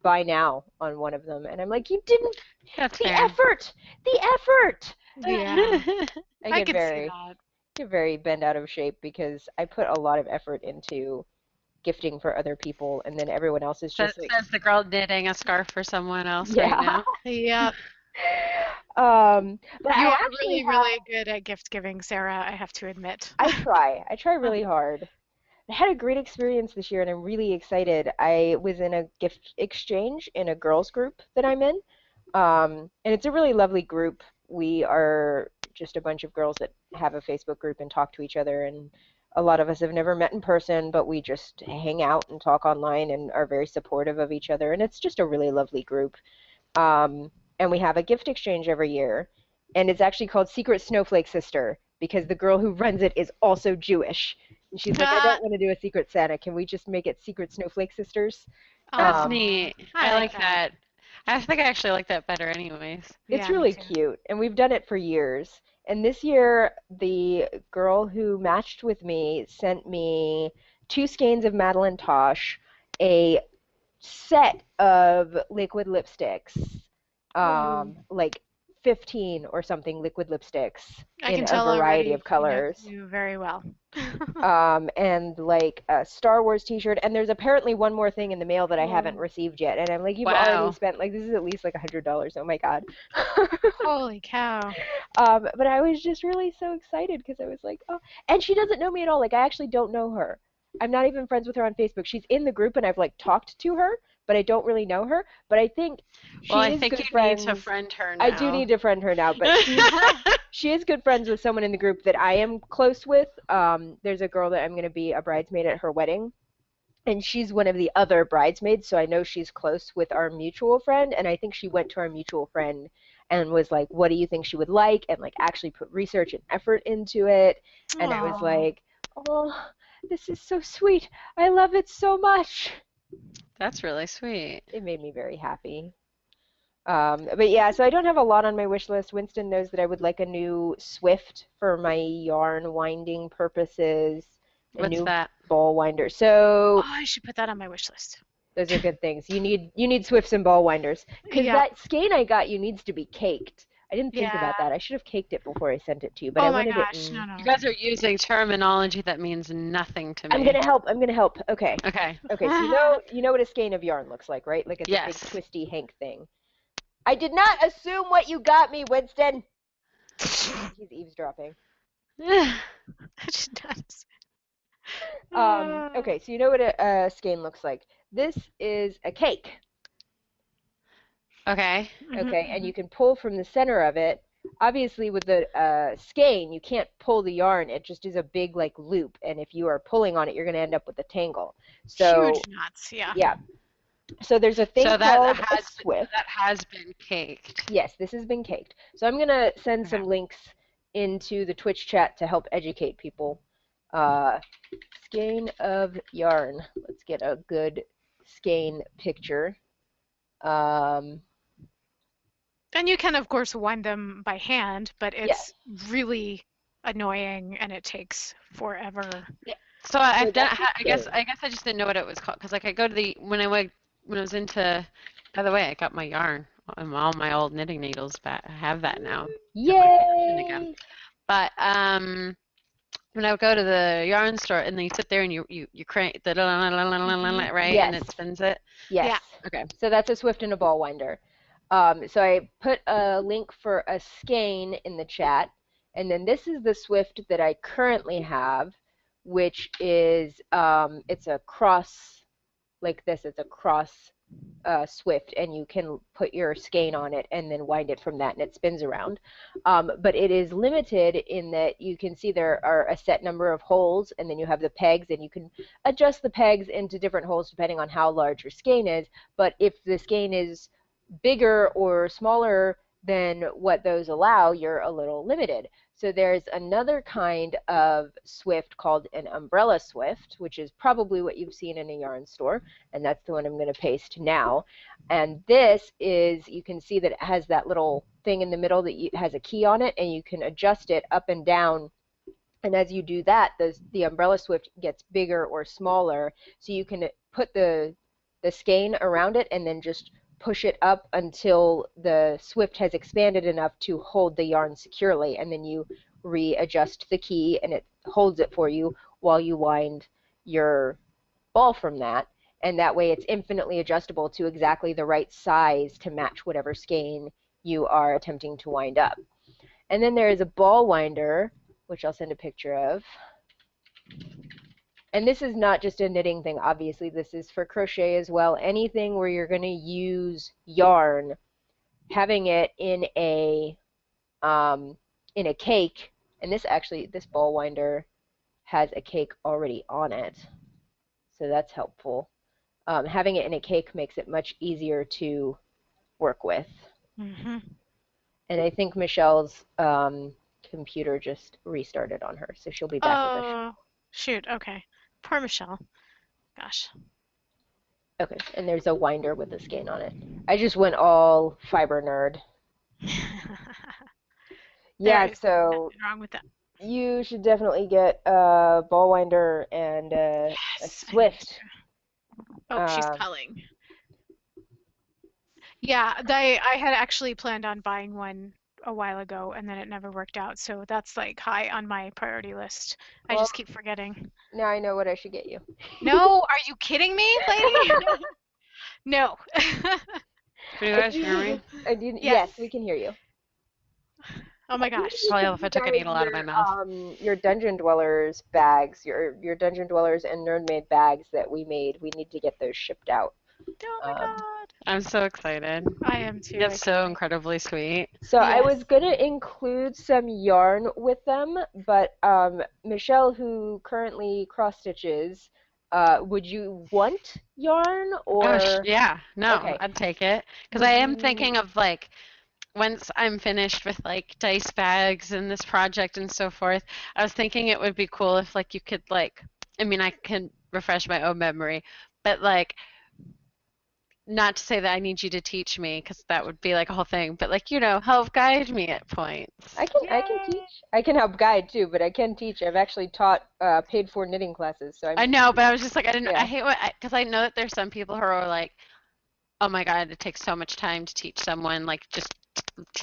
buy now on one of them. And I'm like, you didn't, That's the fair. effort, the effort. Yeah, I I get could see very, that. get very bent out of shape because I put a lot of effort into gifting for other people and then everyone else is Says just like, says the girl knitting a scarf for someone else right yeah. now. Yeah, But you I are actually really, have, really good at gift giving, Sarah, I have to admit. I try really hard. I had a great experience this year and I'm really excited. I was in a gift exchange in a girls group that I'm in. And it's a really lovely group. We are just a bunch of girls that have a Facebook group and talk to each other. And a lot of us have never met in person, but we just hang out and talk online and are very supportive of each other. And it's just a really lovely group. And we have a gift exchange every year. And it's actually called Secret Snowflake Sister because the girl who runs it is also Jewish. And she's like, I don't want to do a Secret Santa. Can we just make it Secret Snowflake Sisters? That's Aw, Um, neat. I I like like that. that. I think I actually like that better anyways. It's Yeah, me really too. cute, and we've done it for years. And this year, the girl who matched with me sent me two skeins of Madeline Tosh, a set of liquid lipsticks, Ooh. like 15 or something liquid lipsticks I in can a tell variety of already she knows colors. you very well. And like a Star Wars t-shirt, and there's apparently one more thing in the mail that I haven't Oh, received yet, and I'm like, you've already Wow. spent, like, this is at least like $100. Oh my God. holy cow. But I was just really so excited because I was like, oh, and she doesn't know me at all. Like, I actually don't know her. I'm not even friends with her on Facebook. She's in the group, and I've like talked to her, but I don't really know her. But I think Well, she I is think good you need to friends. friend her I do now. need to friend her now, but she is good friends with someone in the group that I am close with. There's a girl that I'm going to be a bridesmaid at her wedding, and she's one of the other bridesmaids, so I know she's close with our mutual friend, and I think she went to our mutual friend and was like, what do you think she would like, and like actually put research and effort into it. And I was Aw. like, oh, this is so sweet. I love it so much. That's really sweet. It made me very happy. But yeah, so I don't have a lot on my wish list. Winston knows that I would like a new Swift for my yarn winding purposes, a What's new that? ball winder. So Oh, I should put that on my wish list. those are good things. You need Swifts and ball winders because Yeah, that skein I got you needs to be caked. I didn't think yeah. about that. I should have caked it before I sent it to you, but I Oh my wanted it gosh, no, in. no. You guys are using terminology that means nothing to I'm me. gonna help. I'm gonna help. Okay. Okay. Okay. So you know what a skein of yarn looks like, right? Like it's a big Yes. twisty hank thing. I did not assume what you got me, Winston. He's eavesdropping. I should not. Okay, so you know what a skein looks like. This is a cake, Okay. okay, and you can pull from the center of it. Obviously, with the skein, you can't pull the yarn. It just is a big like loop, and if you are pulling on it, you're going to end up with a tangle. So Huge nuts, yeah. yeah, so there's a thing So called a that Swift. has been caked. Yes, this has been caked. So I'm going to send Okay. some links into the Twitch chat to help educate people. Uh, Skein of yarn. Let's get a good skein picture. Um, And you can, of course, wind them by hand, but yes. it's really annoying and it takes forever. So I've done. that's the I guess thing. I just didn't know what it was called because like I go to the when I was into. By the way, I got my yarn and all my old knitting needles back. I have that now. Again. Yay! But when I would go to the yarn store and then you sit there and you crank the right and it Yes. spins it. Yes. Yeah. Okay. So that's a Swift and a ball winder. So I put a link for a skein in the chat, and then this is the Swift that I currently have, which is it's a cross like this. It's a cross Swift, and you can put your skein on it and then wind it from that, and it spins around. But it is limited in that you can see there are a set number of holes, and then you have the pegs, and you can adjust the pegs into different holes depending on how large your skein is. But if the skein is bigger or smaller than what those allow, you're a little limited. So there's another kind of Swift called an umbrella Swift, which is probably what you've seen in a yarn store, and that's the one I'm going to paste now. And this is, you can see that it has that little thing in the middle that has a key on it, and you can adjust it up and down. And as you do that, the umbrella Swift gets bigger or smaller, so you can put the skein around it and then just push it up until the Swift has expanded enough to hold the yarn securely, and then you readjust the key and it holds it for you while you wind your ball from that. And that way it's infinitely adjustable to exactly the right size to match whatever skein you are attempting to wind up. And then there is a ball winder, which I'll send a picture of. And this is not just a knitting thing, obviously. This is for crochet as well. Anything where you're going to use yarn, having it in a cake, and this ball winder has a cake already on it, so that's helpful. Having it in a cake makes it much easier to work with. Mm-hmm. And I think Michelle's computer just restarted on her, so she'll be back with us. Oh, shoot. Okay. Poor Michelle. Gosh. Okay, and there's a winder with a skein on it. I just went all fiber nerd. Yeah, There is so nothing wrong with that. you should definitely get a ball winder and a Yes, I need Swift. to. Oh, she's Um, culling. Yeah, I had actually planned on buying one a while ago, and then it never worked out. So that's like high on my priority list. I Well, just keep forgetting. now I know what I should get you. No, are you kidding me, lady? No. Can you I guys do hear need me? Yes. yes, we can hear you. Oh my I do gosh. need Probably to if I you took a guys needle out of my mouth. your Dungeon Dwellers bags, your Dungeon Dwellers and Nerd Made bags that we made. We need to get those shipped out. Oh my Um, God. I'm so excited. I am too. I That's can't so wait. incredibly sweet. so I Yes. was gonna include some yarn with them, but Michelle, who currently cross stitches, would you want yarn Oh, or yeah. No, okay? I'd take it. Because I Would am you? thinking of like, once I'm finished with like dice bags and this project and so forth, I was thinking it would be cool if like you could like, I mean, I can refresh my own memory, but like, not to say that I need you to teach me because that would be like a whole thing, but like, help guide me at points. I can Yay. teach. I can help guide too, but I can teach. I've actually taught paid for knitting classes, so I I'm know, but I was just like, I yeah. hate because I know that there's some people who are like, oh my God, it takes so much time to teach someone, like just,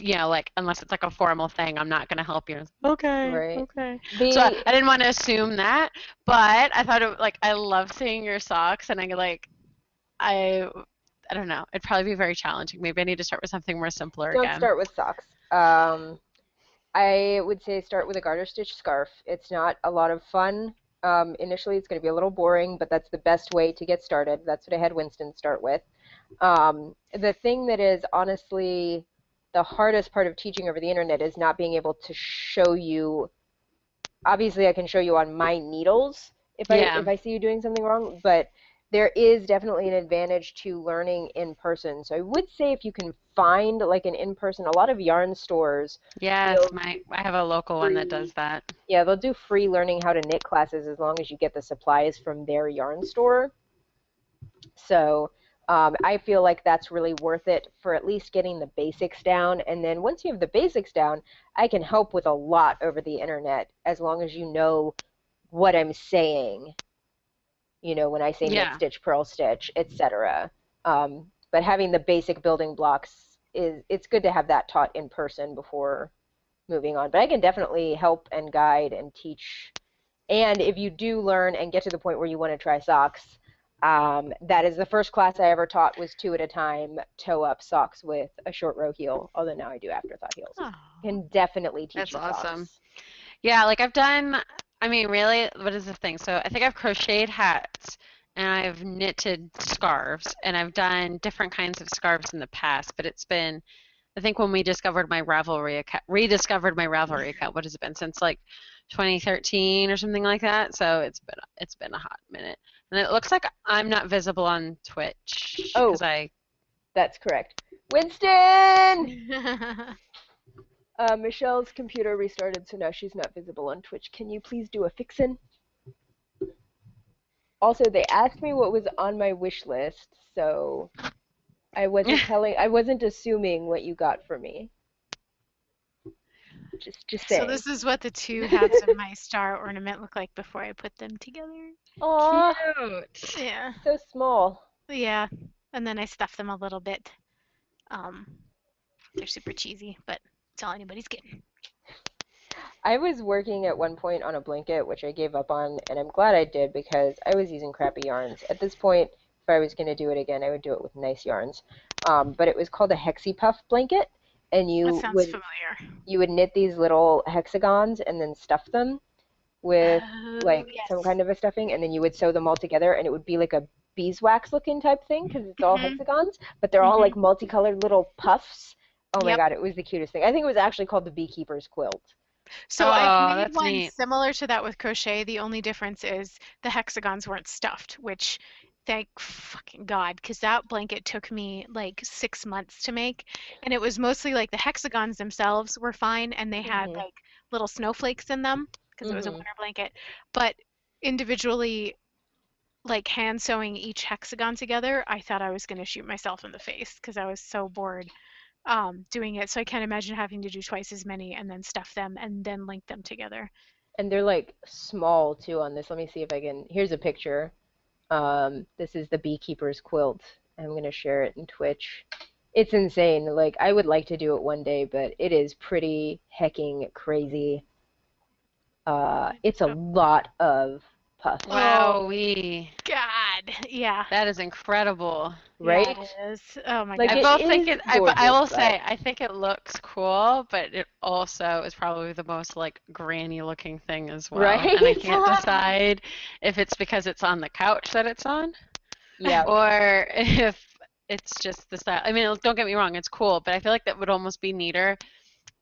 like unless it's like a formal thing, I'm not going to help you. Okay, Right. okay. So I, The I didn't want to assume that, but I thought like, I love seeing your socks and I, I don't know, it'd probably be very challenging. Maybe I need to start with something more simpler don't again. start with socks. I would say start with a garter stitch scarf. It's not a lot of fun. Initially, it's going to be a little boring, but that's the best way to get started. That's what I had Winston start with. The thing that is honestly the hardest part of teaching over the internet is not being able to show you. Obviously, I can show you on my needles Yeah. if I see you doing something wrong, but there is definitely an advantage to learning in person. So I would say if you can find like an in-person, a lot of yarn stores Yes, will I have a local one that free does that. yeah, they'll do free learning how to knit classes as long as you get the supplies from their yarn store. So I feel like that's really worth it for at least getting the basics down. And then once you have the basics down, I can help with a lot over the internet as long as you know what I'm saying, when I say knit Yeah. stitch, purl stitch, etc. But having the basic building blocks it's good to have that taught in person before moving on. But I can definitely help and guide and teach. And if you do learn and get to the point where you want to try socks, that is the first class I ever taught was 2 at a time toe up socks with a short row heel. Although now I do afterthought heels. Oh. Can definitely teach That's you awesome. socks. Yeah, like I've done, I mean, really, what is the thing? So I think I've crocheted hats and I've knitted scarves and I've done different kinds of scarves in the past, but it's been, I think when we discovered my Ravelry account, rediscovered my Ravelry account, what has it been since like 2013 or something like that? So it's been a hot minute. And it looks like I'm not visible on Twitch Oh, because I that's correct. Winston! Michelle's computer restarted, so now she's not visible on Twitch. Can you please do a fixin'? Also, they asked me what was on my wish list, so I wasn't assuming what you got for me. Just saying. So this is what the 2 halves of my star ornament look like before I put them together. Aw, cute. Yeah. so small. Yeah. And then I stuff them a little bit. They're super cheesy, but it's all anybody's getting. I was working at one point on a blanket, which I gave up on, and I'm glad I did because I was using crappy yarns. At this point, if I was going to do it again, I would do it with nice yarns. But it was called a Hexie Puff blanket, and That sounds familiar. you would knit these little hexagons and then stuff them with like some Yes. kind of a stuffing, and then you would sew them all together, and it would be like a beeswax looking type thing because it's all hexagons, but they're all like multicolored little puffs. Oh my God, it was the cutest thing. I think it was actually called the Beekeeper's Quilt. So I've made that's one neat. similar to that with crochet. The only difference is the hexagons weren't stuffed, which thank fucking God, because that blanket took me like 6 months to make. And it was mostly like the hexagons themselves were fine and they had like little snowflakes in them because it was a winter blanket. But individually, like hand sewing each hexagon together, I thought I was going to shoot myself in the face because I was so bored doing it. So I can't imagine having to do twice as many and then stuff them and then link them together. And they're like small too on this. Let me see if I can. Here's a picture. This is the Beekeeper's Quilt. I'm going to share it in Twitch. It's insane. Like, I would like to do it one day, but it is pretty hecking crazy. It's a Oh, lot of puffs, oh Wowee. God. Yeah. That is incredible. Yeah, right? it is. Oh my Like, I gosh. it both think is it, I gorgeous, will but say, I think it looks cool, but it also is probably the most like granny looking thing as well. right? And I can't decide if it's because it's on the couch that it's on Yeah. or if it's just the style. I mean, don't get me wrong, it's cool, but I feel like that would almost be neater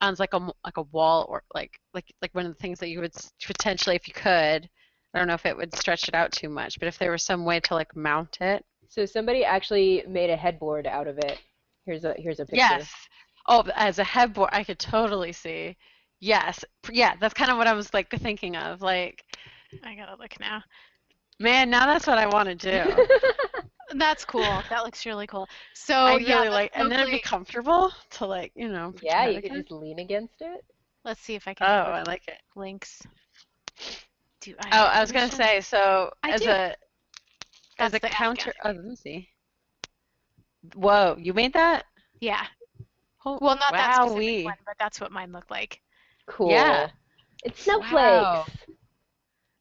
on like like a wall or like one of the things that you would potentially, if you could, I don't know if it would stretch it out too much, but if there was some way to like mount it. So somebody actually made a headboard out of it. Here's a picture. Yes. Oh, as a headboard, I could totally see. Yes. Yeah, that's kind of what I was like thinking of. Like, I gotta look now. man, now that's what I want to do. That's cool. That looks really cool. I So yeah, really that's like, and then it'd be totally. comfortable to like, put your Yeah, head you could against. just lean against it. Let's see if I Oh, can put I like it. links. Do I Oh, have I was gonna permission? say, so I as do. a That's the Ask counter, oh, Catherine. let me see. Whoa, you made that? Yeah. Oh, Well, not that specific wowee. one, but that's what mine looked like. Yeah. Cool. It's snowflakes. Wow.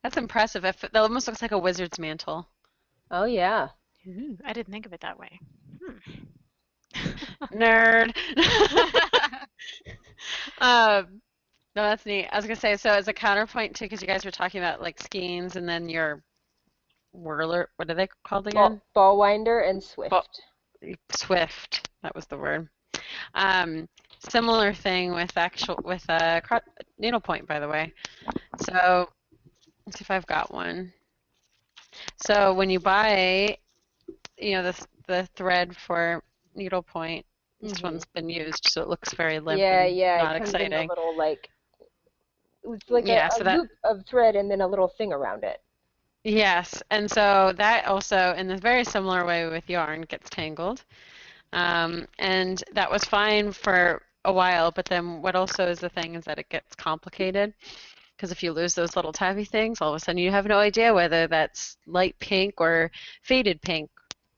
That's impressive. That almost looks like a wizard's mantle. Oh yeah. Ooh, I didn't think of it that way. Nerd. Um, no, that's neat. I was gonna say, so as a counterpoint to, because you guys were talking about like skeins and then your whirler, what are they called again? Ball winder and Ball, Swift. Swift. That was the word. Similar thing with needlepoint, by the way. So let's see if I've got one. So when you buy, the thread for needlepoint, this one's been used, so it looks very limp Yeah, and yeah. not It comes in a exciting. little like it's like Yeah, a so that loop of thread and then a little thing around it. yes, and so that also, in a very similar way with yarn, gets tangled. And that was fine for a while, but then what also is the thing is that it gets complicated. Because if you lose those little tabby things, all of a sudden you have no idea whether that's light pink or faded pink,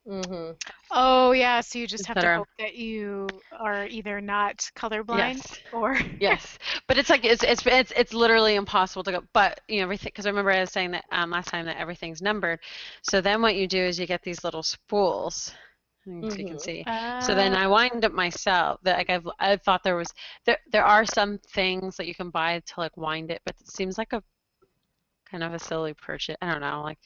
Mm-hmm. Oh yeah, so you just have to etc. hope that you are either not colorblind Yes. or Yes, but it's like it's literally impossible to go. But everything, because I remember I was saying that last time that everything's numbered. So then what you do is you get these little spools, so you can see. So then I wind up myself. That like I've thought there are some things that you can buy to like wind it, but it seems like a kind of a silly purchase. I don't know, like.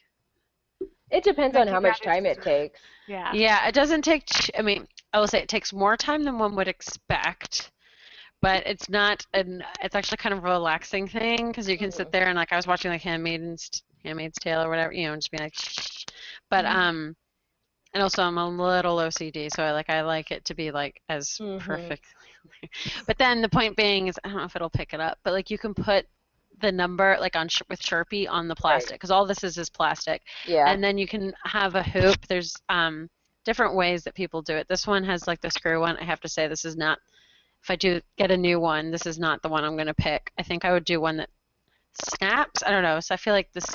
It depends like on how you'd much rather time it just takes. yeah. Yeah, it doesn't take. I mean, I will say it takes more time than one would expect. But it's not it's actually kind of a relaxing thing because you can sit there and like I was watching like Handmaid's Tale or whatever, just be like shh. But and also I'm a little OCD, so I like it to be like as perfect. But then the point being is I don't know if it'll pick it up, but like you can put the number like on with Sharpie on the plastic because all this is plastic. Yeah. And then you can have a hoop. There's different ways that people do it. This one has like the screw one. I have to say this is not. If I do get a new one, this is not the one I'm going to pick. I think I would do one that snaps. I don't know. So I feel like this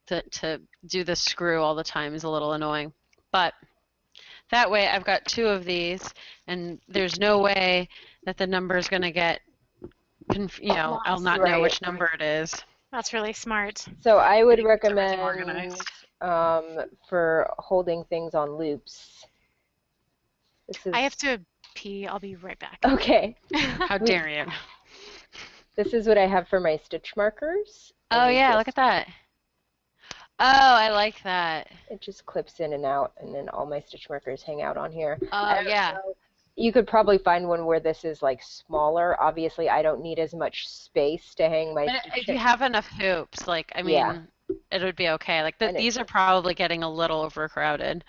to do the screw all the time is a little annoying. But that way I've got two of these, and there's no way that the number is going to get, I'll not know which number it is. That's really smart. So I would Getting everything recommend organized. for holding things on loops. This is I have to pee. I'll be right back. okay. How dare you? This is what I have for my stitch markers. Oh And yeah, look at that. Oh, I like that. it just clips in and out, and then all my stitch markers hang out on here. Oh yeah. You could probably find one where this is like smaller. Obviously, I don't need as much space to hang my But if stitch. you have enough hoops, like I mean, Yeah. it would be okay. Like And these are probably getting a little overcrowded.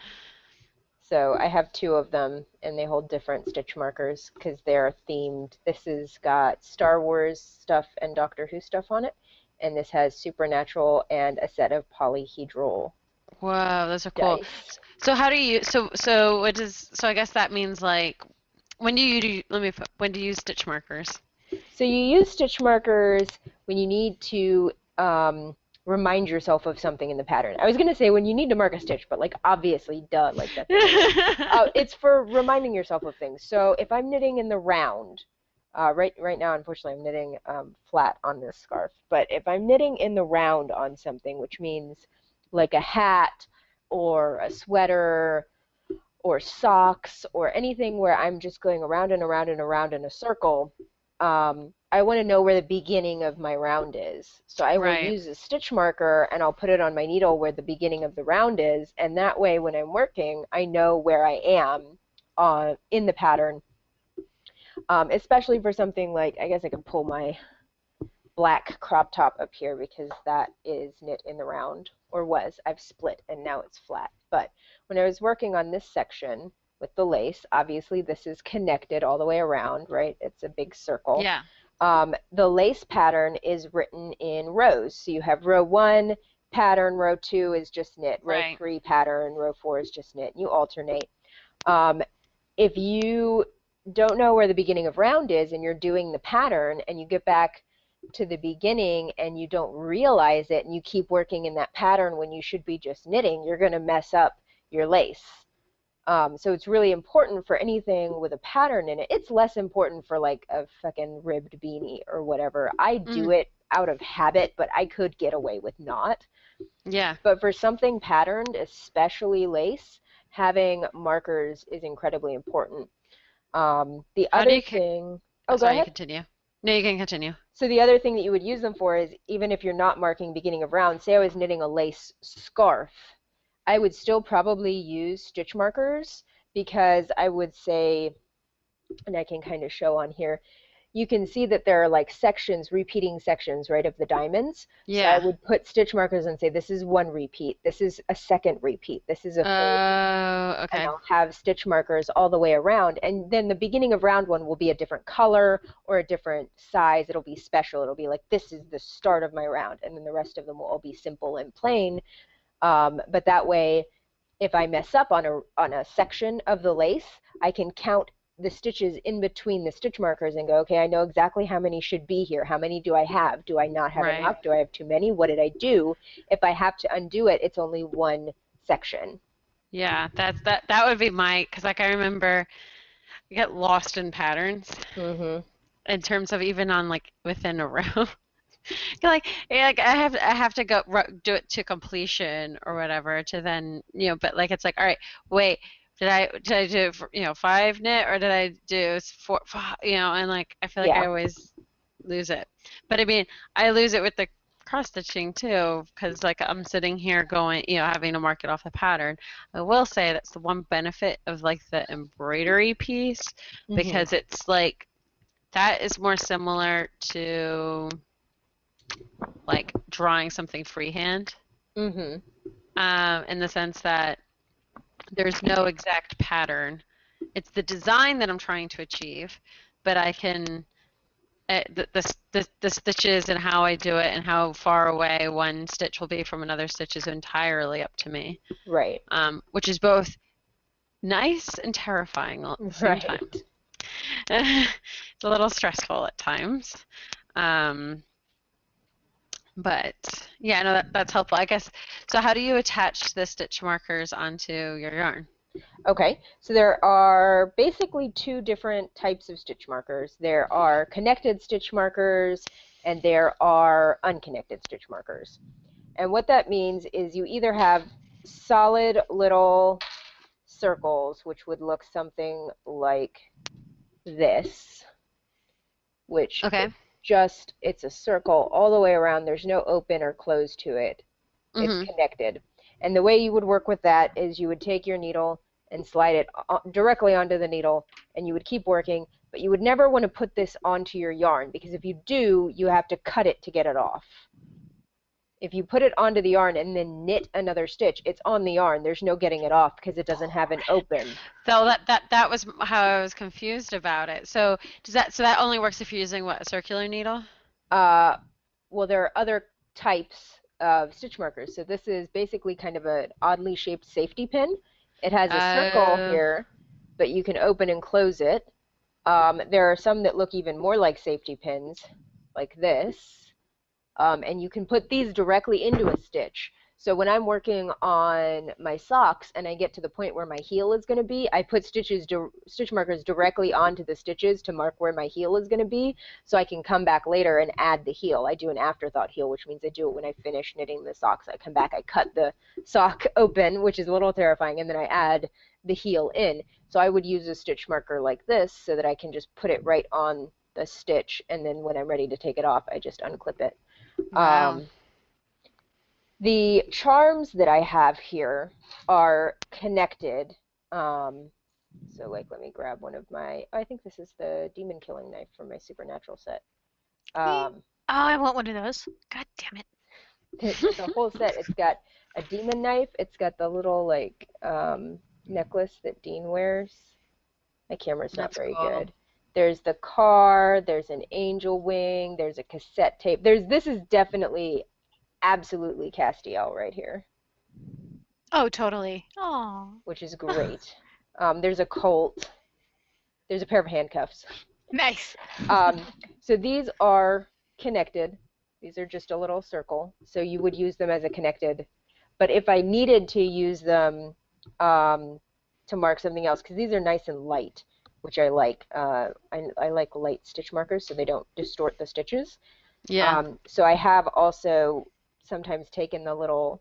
So I have two of them, and they hold different stitch markers because they're themed. This has got Star Wars stuff and Doctor Who stuff on it, and this has Supernatural and a set of polyhedral Whoa, those are cool. dice. So how do you so what is so I guess that means like when do you when do you use stitch markers? So you use stitch markers when you need to remind yourself of something in the pattern. I was going to say when you need to mark a stitch, but like obviously, duh, like that's it's for reminding yourself of things. So if I'm knitting in the round, right now, unfortunately, I'm knitting flat on this scarf, but if I'm knitting in the round on something, which means like a hat or a sweater or socks or anything where I'm just going around and around and around in a circle, I want to know where the beginning of my round is. So I will Right. use a stitch marker and I'll put it on my needle where the beginning of the round is, and that way when I'm working, I know where I am in the pattern, especially for something like, I guess I could pull my black crop top up here because that is knit in the round, or was. I've split and now it's flat. But when I was working on this section with the lace, obviously this is connected all the way around, right? It's a big circle. Yeah. The lace pattern is written in rows. So you have row 1 pattern, row 2 is just knit, row Right. 3 pattern, row 4 is just knit. You alternate. If you don't know where the beginning of round is and you're doing the pattern and you get back to the beginning and you don't realize it and you keep working in that pattern when you should be just knitting, you're going to mess up your lace. So it's really important for anything with a pattern in it. It's less important for like a fucking ribbed beanie or whatever. I do it out of habit, but I could get away with not. Yeah. But for something patterned, especially lace, having markers is incredibly important. The How do other you thing, Oh, go sorry, you ahead. continue. No, you can continue. So the other thing that you would use them for is, even if you're not marking beginning of round, say I was knitting a lace scarf, I would still probably use stitch markers, because I would say, and I can kind of show on here, you can see that there are like sections, repeating sections, right, of the diamonds. Yeah. So I would put stitch markers and say, this is one repeat, this is a second repeat, this is a third. Okay. And I'll have stitch markers all the way around. And then the beginning of round one will be a different color or a different size. It'll be special. It'll be like, this is the start of my round. And then the rest of them will all be simple and plain. But that way, if I mess up on a section of the lace, I can count the stitches in between the stitch markers and go, okay, I know exactly how many should be here. How many do I have? Do I not have Right. enough? Do I have too many? What did I do? If I have to undo it, it's only one section. Yeah, that would be because like I remember I get lost in patterns Mm-hmm. in terms of even on like within a row. Like I have to go do it to completion or whatever to then, but like it's like, all right, wait, did I do 5 knit or did I do 4, and like I feel like Yeah. I always lose it. But I mean, I lose it with the cross stitching too, because like I'm sitting here going, having to mark it off the pattern. I will say that's the one benefit of like the embroidery piece, because it's like that is more similar to like drawing something freehand, Mm-hmm. in the sense that there's no exact pattern. It's the design that I'm trying to achieve, but I can the stitches and how I do it and how far away one stitch will be from another stitch is entirely up to me. Right. Which is both nice and terrifying at the same time. It's a little stressful at times. But yeah, no, that's helpful, I guess. So how do you attach the stitch markers onto your yarn? Okay, so there are basically 2 different types of stitch markers. There are connected stitch markers and there are unconnected stitch markers. And what that means is you either have solid little circles, which would look something like this, which Okay. it's a circle all the way around. There's no open or close to it. Mm-hmm. It's connected. And the way you would work with that is you would take your needle and slide it directly onto the needle, and you would keep working, but you would never want to put this onto your yarn, because if you do, you have to cut it to get it off. If you put it onto the yarn and then knit another stitch, it's on the yarn. There's no getting it off because it doesn't have an open. So that was how I was confused about it. So that only works if you're using what, a circular needle? Well, there are other types of stitch markers. So this is basically kind of an oddly shaped safety pin. It has a circle here, but you can open and close it. There are some that look even more like safety pins, like this. and you can put these directly into a stitch. So when I'm working on my socks and I get to the point where my heel is going to be, I put stitch markers directly onto the stitches to mark where my heel is going to be, so I can come back later and add the heel. I do an afterthought heel, which means I do it when I finish knitting the socks. I come back, I cut the sock open, which is a little terrifying, and then I add the heel in. So I would use a stitch marker like this so that I can just put it right on the stitch, and then when I'm ready to take it off, I just unclip it. Wow. The charms that I have here are connected. So like, let me grab one of my, I think this is the demon killing knife from my Supernatural set. Oh, I want one of those. God damn it. The whole set, it's got a demon knife, it's got the little like necklace that Dean wears. My camera's not That's very cool. good. There's the car, there's an angel wing, there's a cassette tape. This is definitely absolutely Castiel right here, Oh, totally. Oh, which is great. There's a Colt. There's a pair of handcuffs. nice. So these are connected. These are just a little circle. So you would use them as a connected. But if I needed to use them to mark something else, because these are nice and light, which I like. I like light stitch markers so they don't distort the stitches. Yeah. So I have also sometimes taken the little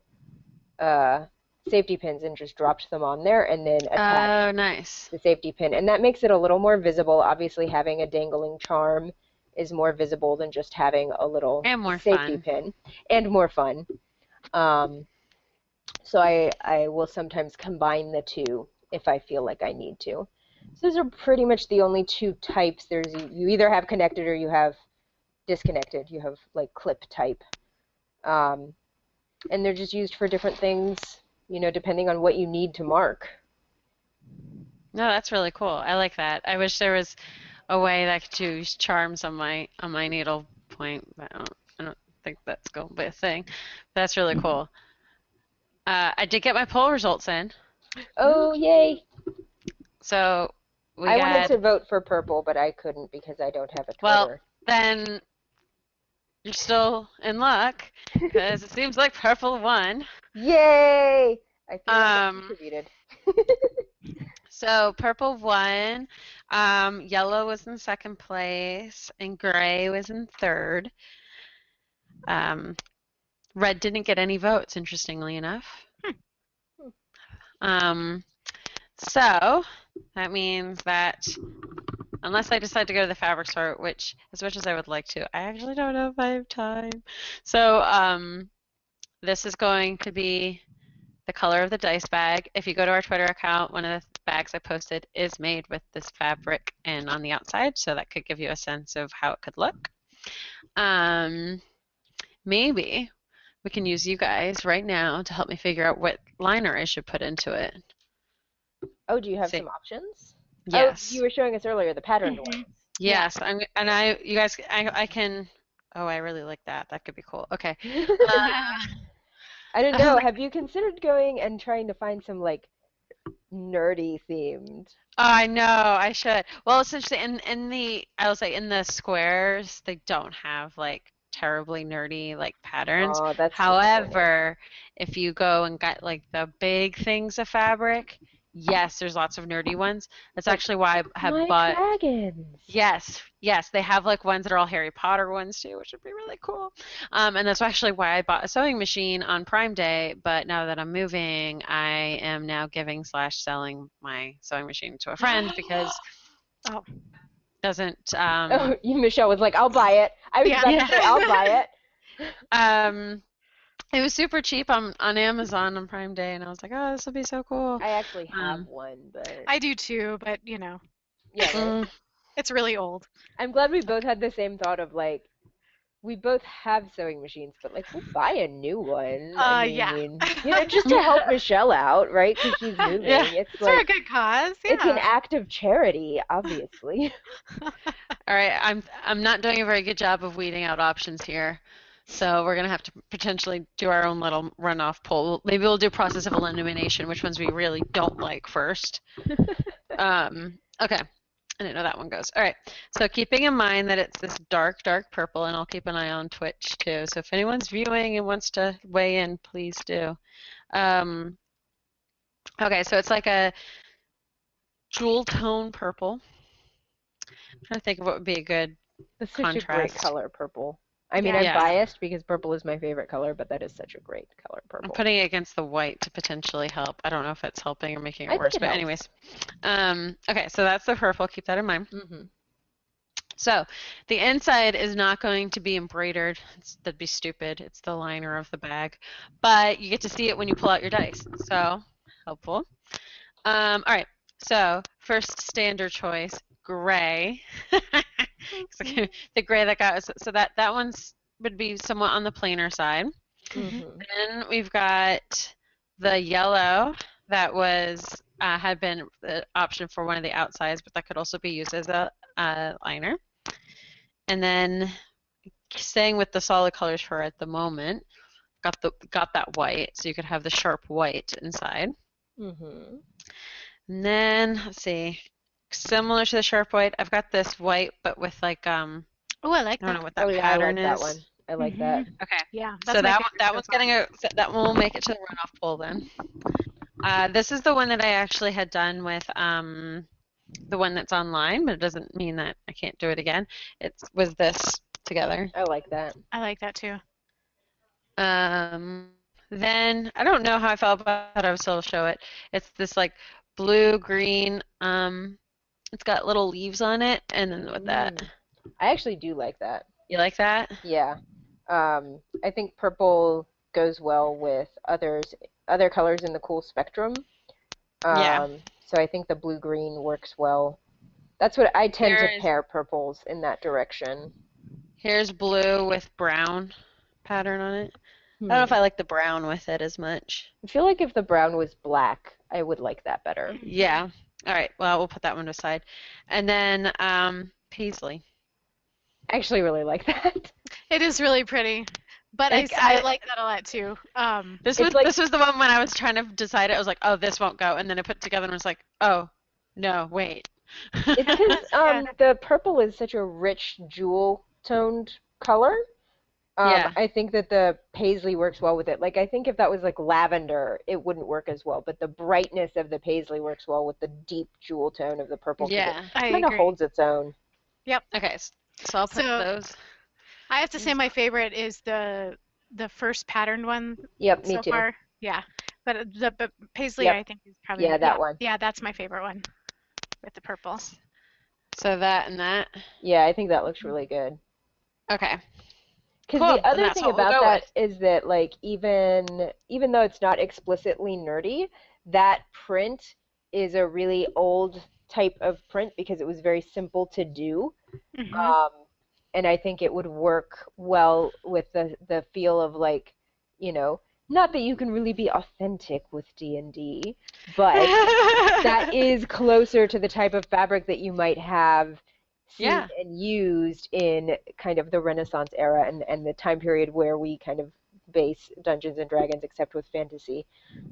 safety pins and just dropped them on there and then attached Oh, nice. the safety pin. And that makes it a little more visible. Obviously, having a dangling charm is more visible than just having a little And more safety fun. pin. And more fun. So I will sometimes combine the two if I feel like I need to. So those are pretty much the only two types. You either have connected or you have disconnected. You have like clip type. And they're just used for different things, depending on what you need to mark. No, that's really cool. I like that. I wish there was a way that I could use charms on my needle point, but I don't think that's going to be a thing. That's really cool. I did get my poll results in. Oh, yay! So we I got, wanted to vote for purple, but I couldn't because I don't have a Twitter. well, then you're still in luck because it seems like purple won. Yay! I feel like I Um, contributed. So purple won, yellow was in second place, and gray was in third. Red didn't get any votes, interestingly enough. So that means that unless I decide to go to the fabric store, which as much as I would like to, I actually don't know if I have time. So this is going to be the color of the dice bag. If you go to our Twitter account, one of the bags I posted is made with this fabric and on the outside, so that could give you a sense of how it could look. Maybe we can use you guys right now to help me figure out what liner I should put into it. Oh, do you have See. some options? Yes. Oh, you were showing us earlier the patterned Mhm. ones. Yes, you guys, I can. Oh, I really like that. That could be cool. Okay. I don't know. Have you considered going and trying to find some like nerdy themed? I know, I should. Well, essentially, I will say in the squares, they don't have like terribly nerdy like patterns. Oh, that's However, if you go and get like the big things of fabric, yes, there's lots of nerdy ones. That's actually why I have My bought. dragons. Yes, they have like ones that are all Harry Potter ones too, which would be really cool. And that's actually why I bought a sewing machine on Prime Day. But now that I'm moving, I am now giving/selling my sewing machine to a friend because Oh. doesn't. Oh, Michelle was like, "I'll buy it." I was Yeah. about to say, "I'll buy it." It was super cheap on Amazon on Prime Day, and I was like, oh, this will be so cool. I actually have one, but I do too, but yeah. Right. it's really old. I'm glad we both had the same thought of like, we both have sewing machines, but like, we'll buy a new one. I Yeah. mean, just to help Michelle out, right? Because she's moving. Yeah. It's It's for a like good cause. Yeah. it's an act of charity, obviously. All right, I'm not doing a very good job of weeding out options here. So we're going to have to potentially do our own little runoff poll. Maybe we'll do process of elimination, which ones we really don't like first. Okay. I didn't know that one goes. All right. So keeping in mind that it's this dark, dark purple, and I'll keep an eye on Twitch too. So if anyone's viewing and wants to weigh in, please do. Okay, so it's like a jewel tone purple. I'm trying to think of what would be a good It's such a great contrast. color, purple. I mean, Yeah. I'm Yeah. biased because purple is my favorite color, but that is such a great color, I'm purple. putting it against the white to potentially help. I don't know if it's helping or making I it think worse, it but helps. anyways. Okay, so that's the purple. Keep that in mind. Mm-hmm. So the inside is not going to be embroidered. That'd be stupid. It's the liner of the bag. But you get to see it when you pull out your dice. So helpful. All right. So first standard choice, gray. The gray that got so that one's would be somewhat on the plainer side. Mm-hmm. Then we've got the yellow that was had been the option for one of the outsides, but that could also be used as a liner. And then staying with the solid colors for at the moment, got that white, so you could have the sharp white inside. Mm-hmm. And then let's see, similar to the sharp white, I've got this white, but with like Oh, I like I don't that. know what that Oh yeah, I pattern like that is. one. I like that. Okay. Yeah, So that's my that favorite that so one's far. getting that one will make it to the runoff poll then. This is the one that I actually had done with the one that's online, but it doesn't mean that I can't do it again. It was this together. I like that. I like that too. Then I don't know how I felt about it. I would still show it. It's this like blue green. It's got little leaves on it, and then with that, I actually do like that. you like that? Yeah. I think purple goes well with other colors in the cool spectrum. Yeah. So I think the blue-green works well. That's what I tend to Here's- pair purples in that direction. Here's blue with brown pattern on it. I don't know if I like the brown with it as much. I feel like if the brown was black, I would like that better. Yeah. All right. Well, we'll put that one aside. And then Paisley. I actually really like that. It is really pretty, but Like, I like that a lot too. This It's was like- this was the one when I was trying to decide it. I was like, oh, this won't go, and then I put it together and was like, oh, no, wait. It's because Yeah. the purple is such a rich jewel-toned color. Yeah. I think that the paisley works well with it. Like, I think if that was like lavender, it wouldn't work as well. But the brightness of the paisley works well with the deep jewel tone of the purple. 'cause Yeah. It I kind of agree. holds its own. Okay. So I'll put So- those. I have to say my favorite is the first patterned one Yep, me so too. far. Yeah, but the paisley Yep. I think is probably Yeah, that one. Yeah, that's my favorite one with the purple. So that and that. Yeah, I think that looks really good. Okay. Because Cool, the other and that's thing what we'll about go that with. is that, like, even though it's not explicitly nerdy, that print is a really old type of print because it was very simple to do. Mhm. And I think it would work well with the feel of, like, not that you can really be authentic with D&D, but that is closer to the type of fabric that you might have seen Yeah. and used in kind of the Renaissance era and the time period where we kind of base Dungeons and Dragons, except with fantasy.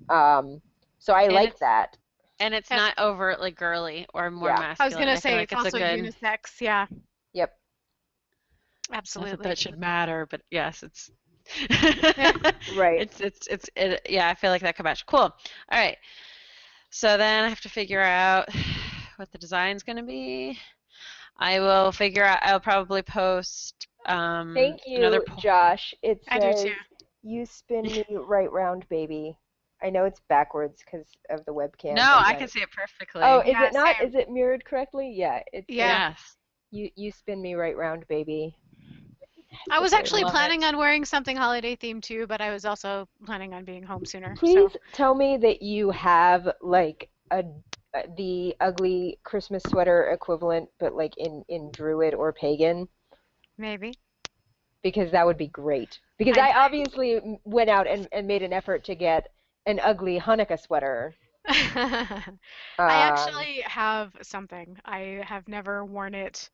So I And like it's- that. And it's not overtly girly or more Yeah. I masculine. was gonna feel say like it's a also good. unisex. Yeah, Yep. Not that absolutely. that should matter, but yes, it's. Right. Yeah, I feel like that could match. Cool. All right. So then I have to figure out what the design's going to be. I will figure out. I'll probably post. Thank you, Another Josh. It I do says, too. "You spin me right round, baby." I know it's backwards because of the webcam. No, but I yeah. can see it perfectly. Oh, is Yeah, it not? same. Is it mirrored correctly? Yeah. It's Yeah. Yes. you spin me right round, baby. I was Okay, actually love planning on wearing something holiday themed too, but I was also planning on being home sooner. Please So tell me that you have like the ugly Christmas sweater equivalent, but like in Druid or Pagan, maybe. because that would be great. Because I obviously went out and made an effort to get an ugly Hanukkah sweater. I actually have something. I have never worn it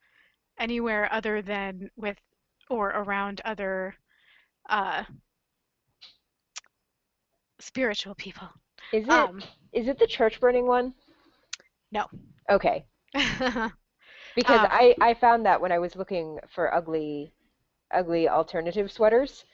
anywhere other than with or around other spiritual people. Is it the church burning one? No. Okay. Because Um, I found that when I was looking for ugly alternative sweaters,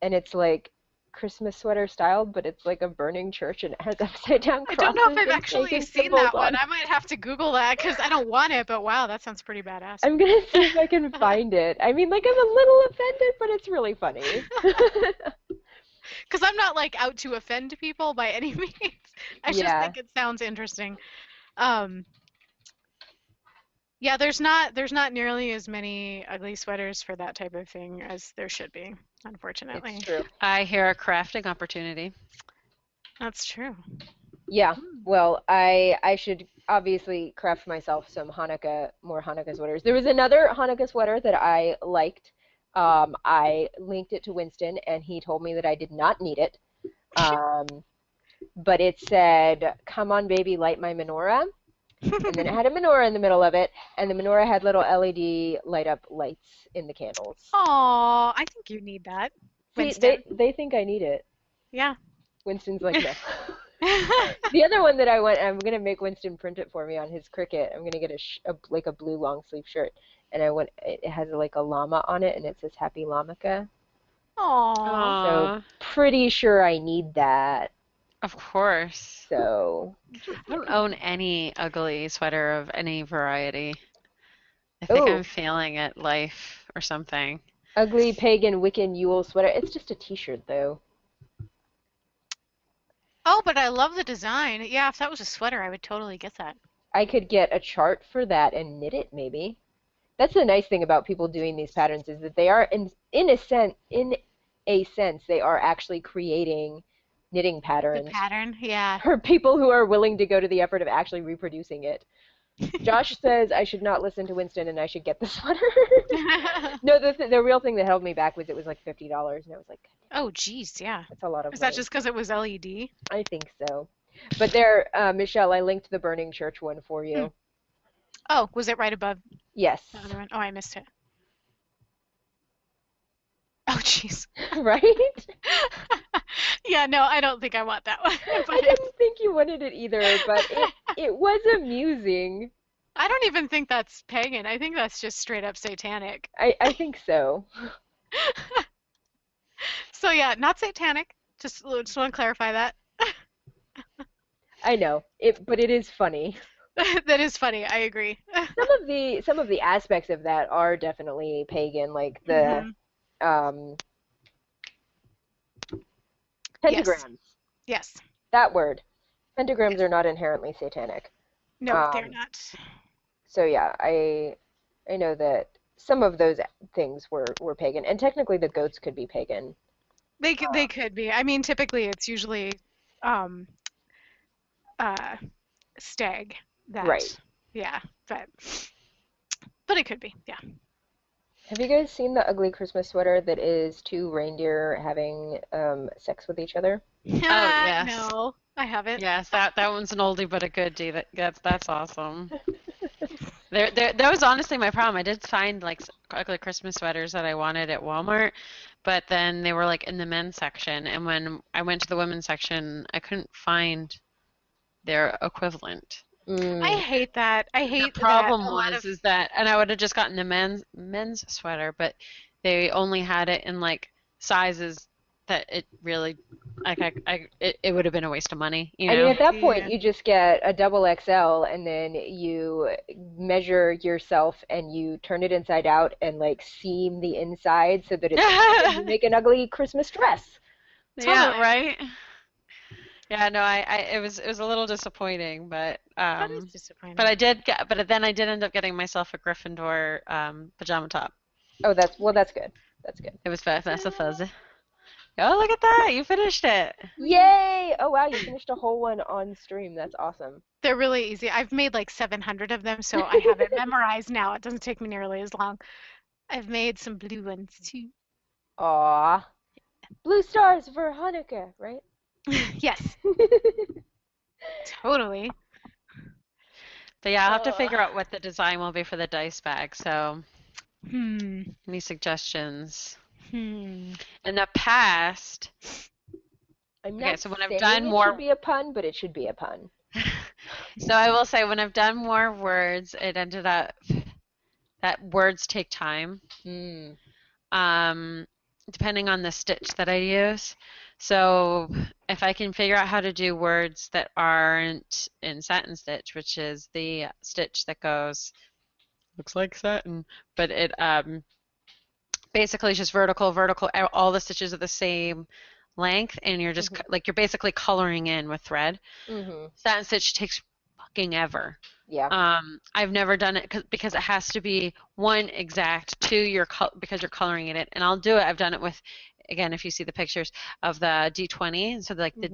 and it's like Christmas sweater styled, but it's like a burning church and it has upside down I don't know if crosses I've and actually pagan seen symbols that one. on. I might have to Google that because I don't want it, but wow, that sounds pretty badass. I'm gonna see if I can find it. I mean, like, I'm a little offended, but it's really funny. Because I'm not like out to offend people by any means. I just Yeah. think it sounds interesting. Um, yeah, there's not nearly as many ugly sweaters for that type of thing as there should be, unfortunately. It's true. I hear a crafting opportunity. That's true. Yeah. Well, I should obviously craft myself some more Hanukkah sweaters. There was another Hanukkah sweater that I liked. I linked it to Winston, and he told me that I did not need it. Um, but it said, "Come on, baby, light my menorah." And then it had a menorah in the middle of it, and the menorah had little LED light up lights in the candles. Aw, I think you need that, See, Winston. they think I need it. Yeah. Winston's like, no. The other one that I'm gonna make Winston print it for me on his Cricut. I'm gonna get like a blue long sleeve shirt, and it has like a llama on it, and it says Happy Lamaka. Aw. Aw, So pretty sure I need that. of course. So I don't own any ugly sweater of any variety. I think oh, I'm failing at life or something. ugly pagan Wiccan Yule sweater. It's just a T-shirt though. Oh, but I love the design. Yeah, if that was a sweater, I would totally get that. I could get a chart for that and knit it maybe. That's the nice thing about people doing these patterns is that they are in a sense they are actually creating knitting The patterns pattern, yeah. for people who are willing to go to the effort of actually reproducing it. Josh says I should not listen to Winston and I should get the sweater. No, the real thing that held me back was it was like $50 and I was like, Oh, geez, yeah. that's a lot of Is that money. just because it was LED? I think so. But there, Michelle, I linked the Burning Church one for you. Oh, was it right above Yes. the other one? Oh, I missed it. Oh, jeez. Right? Yeah, no, I don't think I want that one. I But didn't think you wanted it either, but it was amusing. I don't even think that's pagan. I think that's just straight up satanic. I think so. So yeah, not satanic. Just want to clarify that. I know. But it is funny. That is funny. I agree. Some of the aspects of that are definitely pagan, like the Mhm. pentagrams. Yes. That word. Pentagrams are not inherently satanic. No, they're Um, not. So yeah, I know that some of those things were pagan, and technically the goats could be pagan. They could be. I mean, typically it's usually um uh stag that. Right. Yeah, but it could be. Yeah. Have you guys seen the ugly Christmas sweater that is two reindeer having sex with each other? yes. No, I haven't. Yes, that one's an oldie but a goodie. That's awesome. That was honestly my problem. I did find like ugly Christmas sweaters that I wanted at Walmart, but then they were like in the men's section, and when I went to the women's section, I couldn't find their equivalent. I hate that. I The hate problem that a lot was of is that, and I would have just gotten the men's sweater, but they only had it in like sizes that it really it would have been a waste of money, you I mean, know. at that point, Yeah. you just get a double XL and then you measure yourself and you turn it inside out and like seam the inside so that it's you make an ugly Christmas dress. Yeah, Totally. right. Yeah, no, it was a little disappointing, but That is disappointing. but then I did end up getting myself a Gryffindor pajama top. Oh, that's good. That's good. It was that's a fuzz. Oh, look at that! You finished it. Yay! Oh wow, you finished a whole one on stream. That's awesome. They're really easy. I've made like 700 of them, so I have it memorized now. It doesn't take me nearly as long. I've made some blue ones too. Aw. Blue stars for Hanukkah, right? Yes, totally. But yeah, I'll have to figure out what the design will be for the dice bag. So, Hmm. any suggestions? Hmm. In the past, I'm Okay, not so when I've saying done it more- should be a pun, but it should be a pun. so I will say when I've done more words, it ended up that words take time. Mm. Depending on the stitch that I use. So if I can figure out how to do words that aren't in satin stitch, which is the stitch that goes, looks like satin, but it basically is just vertical, vertical, all the stitches are the same length, and you're just like, you're basically coloring in with thread. Mm-hmm. Satin stitch takes fucking ever. Yeah. I've never done it because it has to be one exact, two because you're coloring it in, and I'll do it. I've done it with, again, if you see the pictures of the D20, so like the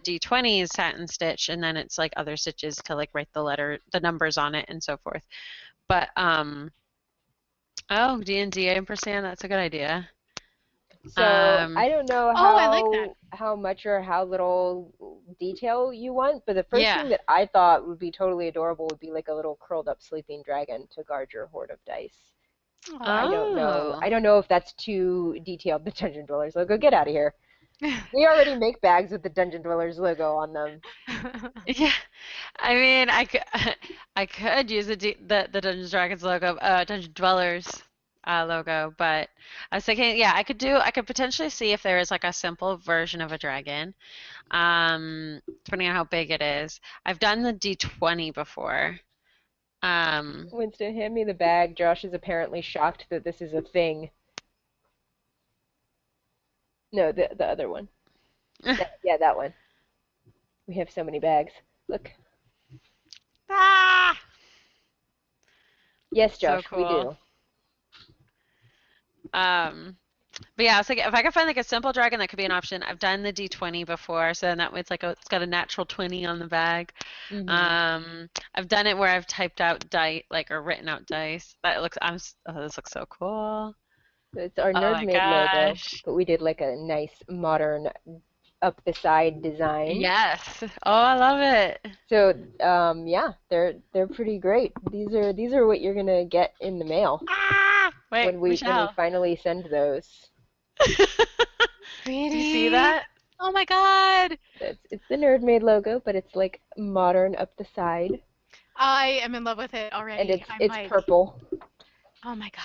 D20 is satin stitch, and then it's like other stitches to like write the numbers on it, and so forth. But oh, D&D ampersand, that's a good idea. So I don't know I like how much or how little detail you want, but the first Yeah. thing that I thought would be totally adorable would be like a little curled up sleeping dragon to guard your hoard of dice. I don't know. Oh. I don't know if that's too detailed. The Dungeon Dwellers logo. Get out of here. We already make bags with the Dungeon Dwellers logo on them. Yeah, I mean, I could use the Dungeons Dragons logo, Dungeon Dwellers logo, but I was thinking, yeah, I could potentially see if there is like a simple version of a dragon, depending on how big it is. I've done the D20 before. Winston, hand me the bag. Josh is apparently shocked that this is a thing. No, the other one. Yeah, that one. We have so many bags. Look. Ah! Yes, So Josh, we cool. do. But yeah, I was like, if I could find like a simple dragon, that could be an option. I've done the D20 before, so then that way it's got a natural 20 on the bag. I've done it where I've typed out dice, like, or written out dice. This looks so cool. It's our Oh my Nerd Made logo, gosh. but we did like a nice modern up the side design. Yes. Oh, I love it. So, yeah, they're pretty great. These are what you're gonna get in the mail Ah! Wait, when we Michelle. finally send those. Do you see that? Oh my god! It's the Nerd Made logo, but it's like modern up the side, I am in love with it already. and I'm it's like, purple. oh my god.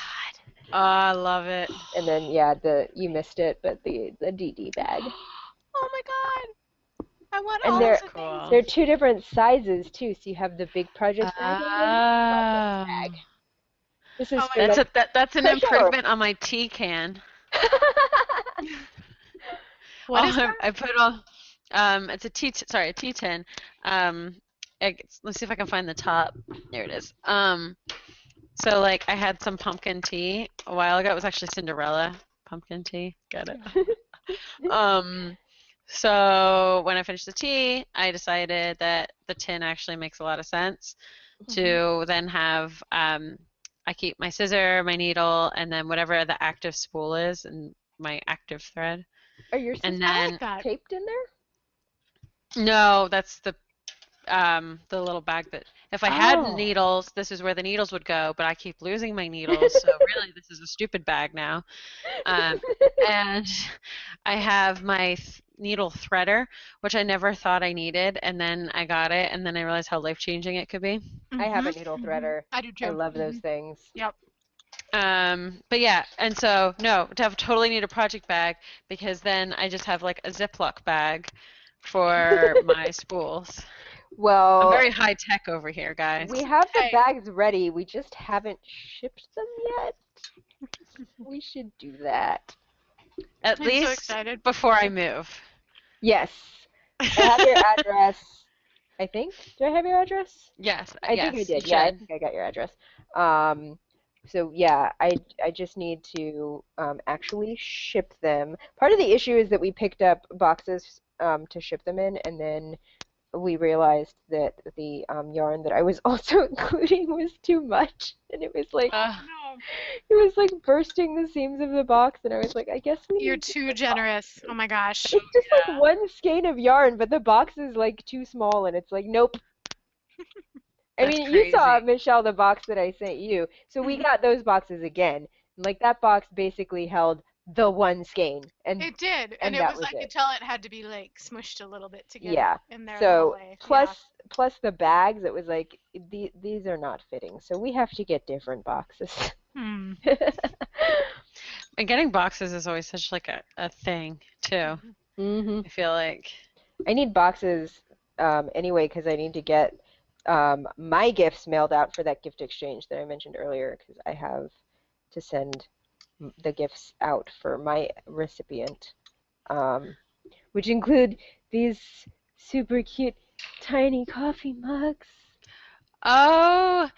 Oh, I love it. And then yeah, you missed it, but the DD bag. Oh my god. I want And all they're of the things. Cool. they're two different sizes too. So you have the big project bag and the project bag. This is Oh for my like, That's an Special. improvement on my tea can. What is that? I put all it's a T10. Let's see if I can find the top. There it is. So like I had some pumpkin tea a while ago. It was actually Cinderella pumpkin tea. Got it. So when I finished the tea, I decided that the tin actually makes a lot of sense to then have I keep my scissor, my needle, and then whatever the active spool is and my active thread. Are your And scissors I then like that. taped in there? no, that's the little bag that if I had Oh. needles, this is where the needles would go, but I keep losing my needles, so really this is a stupid bag now. And I have my needle threader, which I never thought I needed, and then I got it, and then I realized how life-changing it could be. I have a Mhm, needle mhm. threader. I do too. I love those things. Yep. But yeah, and so no, totally need a project bag because then I just have like a Ziploc bag for my spools. I'm Well, very high tech over here, guys. we have the Hey. bags ready. We just haven't shipped them yet. We should do that. At I'm least so excited. before I move. Yes. I have your address. I think. Do I have your address? Yes, I think I did. Yeah, I think I got your address. So yeah, I just need to actually ship them. Part of the issue is that we picked up boxes to ship them in, and then we realized that the yarn that I was also including was too much, and it was like No, bursting the seams of the box, and I was like, I guess we you're need to too ship generous. Oh my gosh. It's just like one skein of yarn, but the box is like too small, and it's like, nope. I That's mean, you saw, crazy. Michelle, the box that I sent you. So we got those boxes again. Like, that box basically held the one skein, and It did, and and it that was was I could it. tell it had to be like smushed a little bit to get Yeah. it in there the whole So way. Yeah. plus the bags, it was like these are not fitting, so we have to get different boxes. Hmm. And getting boxes is always such like a thing too. hmm I feel like. I need boxes anyway because I need to get my gifts mailed out for that gift exchange that I mentioned earlier because I have to send the gifts out for my recipient, which include these super cute tiny coffee mugs. Oh,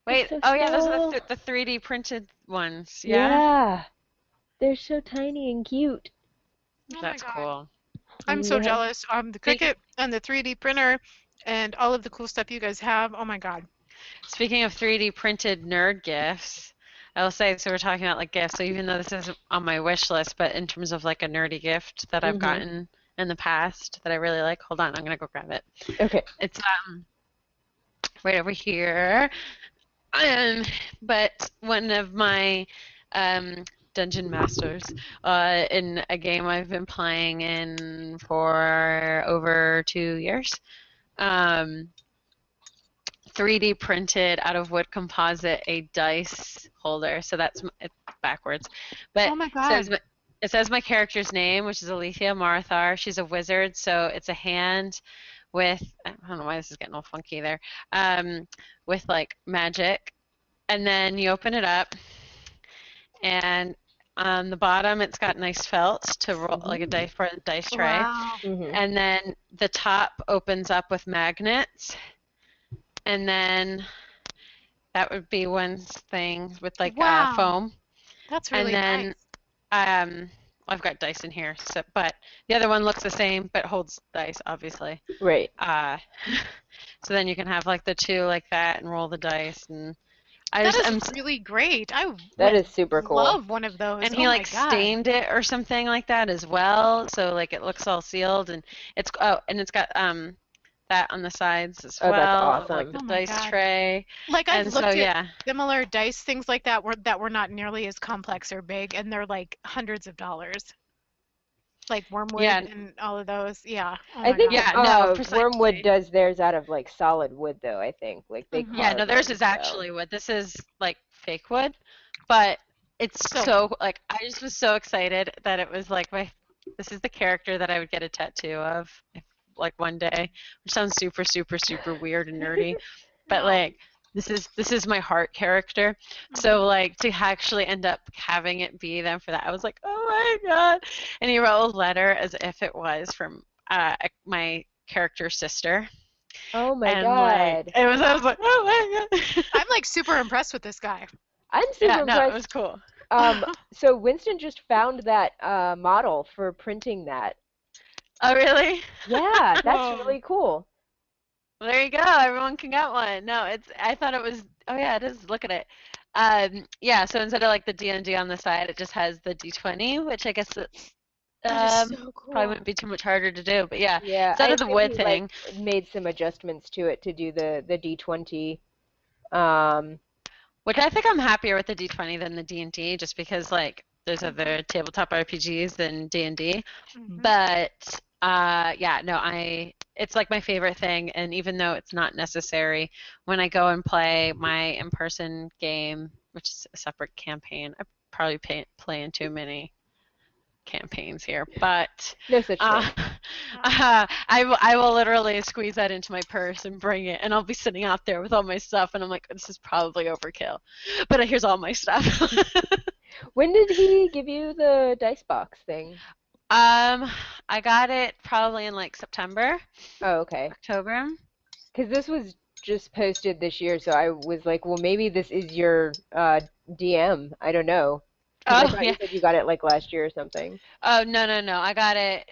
They're wait. so Oh yeah, those are small. the 3D printed ones. Yeah, Yeah, they're so tiny and cute. Oh my that's God. cool. I'm so Yeah. jealous. The Speak, Cricut and the 3D printer and all of the cool stuff you guys have. Oh my God. Speaking of 3D printed nerd gifts, I will say, so we're talking about like gifts. So even though this isn't on my wish list, but in terms of like a nerdy gift that I've hmm gotten in the past that I really like, hold on, I'm gonna go grab it. Okay. It's right over here. But one of my dungeon masters in a game I've been playing in for over 2 years. Um, 3D printed out of wood composite a dice holder. So that's it's backwards, but Oh my says God. it says my character's name, which is Alethea Marthar. She's a wizard, so it's a hand with I don't know why this is getting all funky there. With like magic, and then you open it up, and on the bottom it's got nice felt to roll like a dice for a dice tray, Wow. hmm and then the top opens up with magnets, and then that would be one thing with like Wow. foam, That's and really then nice. I've got dice in here, so but the other one looks the same but holds dice obviously. Right. Uh, so then you can have like the two like that and roll the dice, and That is I'm really great. I That would is super cool. love one of those. and Oh he my like God. stained it or something like that as well, so like it looks all sealed, and it's and it's got that on the sides as Oh, that's well of like awesome. the Oh my dice God. tray, Like I've and so looked at yeah. similar dice things like that were not nearly as complex or big, and they're like hundreds of dollars. Like Wormwood Yeah, and all of those. Yeah. Oh I my think God. yeah, no, Wormwood precisely. does theirs out of like solid wood though, I think. Like they hmm Yeah, carve no, theirs them, is so. actually wood. This is like fake wood, but it's So so cool. like I just was so excited that it was like this is the character that I would get a tattoo of if, like one day, which sounds super super super weird and nerdy, but No. like this is my heart character. hmm So like to actually end up having it be them for that, I was like, oh my God. And he wrote a letter as if it was from my character's sister. Oh my And like God. I was like, oh my God. I'm like super impressed with this guy. I'm super Yeah, no, it was impressed. cool. So Winston just found that model for printing that. Oh, really? Yeah, that's Whoa. really cool. Well, there you go. Everyone can get one. No, it's. I thought it was. Oh yeah, it is. Look at it. Yeah. So instead of like the D&D on the side, it just has the D20, which I guess it's That is so probably cool. wouldn't be too much harder to do. But yeah, Yeah, instead I of the assume wood he like thing, made some adjustments to it to do the D20. Um, which I think I'm happier with the D20 than the D&D, just because like there's hmm other tabletop RPGs than D&D. hmm But yeah, no, it's like my favorite thing, and even though it's not necessary, when I go and play my in-person game, which is a separate campaign, I probably play in too many campaigns here, but no such uh, thing. I will literally squeeze that into my purse and bring it, and I'll be sitting out there with all my stuff, and I'm like, this is probably overkill, but here's all my stuff. When did he give you the dice box thing? I got it probably in like September, Oh, okay. October. Because this was just posted this year, so I was like, well, maybe this is your DM. I don't know. Because I Oh thought you yeah. said you got it like last year or something. Oh no. I got it.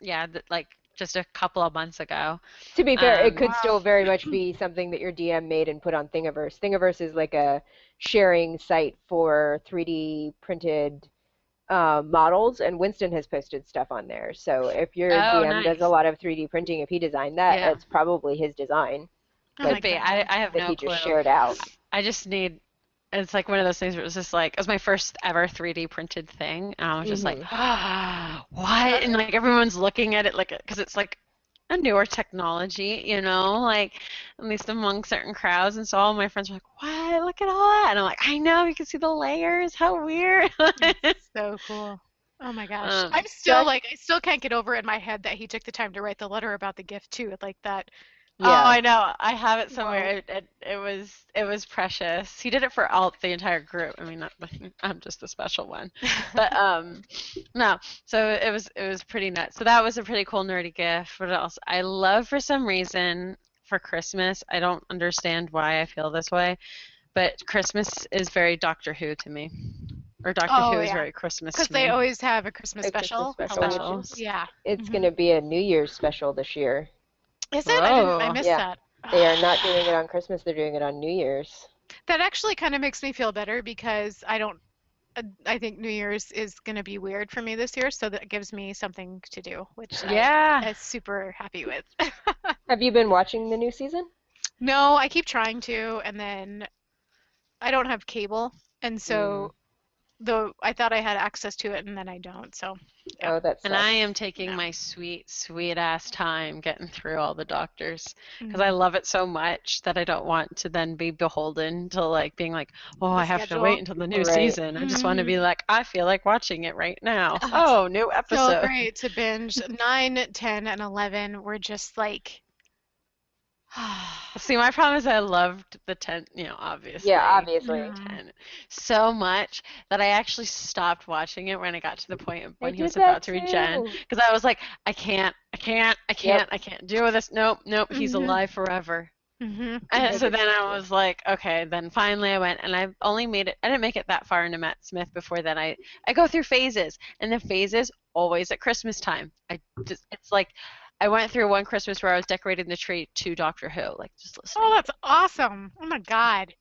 Yeah, like just a couple of months ago. To be fair, it Um, could still Wow. very much be something that your DM made and put on Thingiverse. Thingiverse is like a sharing site for 3D printed models, and Winston has posted stuff on there. So if your oh, DM does a nice. lot of 3D printing, if he designed that, Yeah, it's probably his design Oh that my could be. God. I have that no he just clue. shared out. I just need it's like one of those things where it was just like, it was my first ever 3D printed thing. And I was just like, Mhm. ah, what? And like everyone's looking at it like, because it's like a newer technology, like at least among certain crowds. And so all my friends were like, what? Look at all that. And I'm like, I know, you can see the layers. How weird. So cool. Oh my gosh. Um, I'm still Josh, like, I still can't get over in my head that he took the time to write the letter about the gift too. Like that. Oh, yeah. I know. I have it somewhere. Whoa. It was precious. He did it for all the entire group. I mean, not, I'm just a special one, but no. So it was pretty nuts. So that was a pretty cool nerdy gift. What else? I love for some reason for Christmas. I don't understand why I feel this way, but Christmas is very Doctor Who to me, or Doctor Who Oh is yeah. very Christmas Because to they me. always have a Christmas A Christmas special. special, which Specials. is Yeah. it's Hmm. gonna be a New Year's special this year. Is it? I Oh, missed Yeah, that. they are not doing it on Christmas. They're doing it on New Year's. That actually kind of makes me feel better because I don't, I think New Year's is going to be weird for me this year, so that gives me something to do, which I yeah. am super happy with. Have you been watching the new season? No, I keep trying to, and then I don't have cable, and Mm. so though I thought I had access to it, and then I don't. So yeah. Oh, that And I sucks. am taking No. my sweet, sweet ass time getting through all the doctors because I Mhm. love it so much that I don't want to then be beholden to like being like, oh, The I have to wait schedule. until the new Right. season. I just want to Hmm. be like, I feel like watching it right now. Oh, it's Oh, new so episode. great to binge. 9, 10, and 11 were just like, See, my problem is I loved the 10, Yeah, obviously obviously. 10 so much that I actually stopped watching it when I got to the point of I when he did was that about to regen too. because I was like, I Yep. can't deal this. Nope, nope, he's hmm alive forever. hmm And I so did then that I too. was like, okay, then finally I went and I only made it, I didn't make it that far into Matt Smith before then. I go through phases and the phases always at Christmas time. It's like, I went through one Christmas where I was decorating the tree to Doctor Who, like just Oh, listening. that's awesome. Oh my God.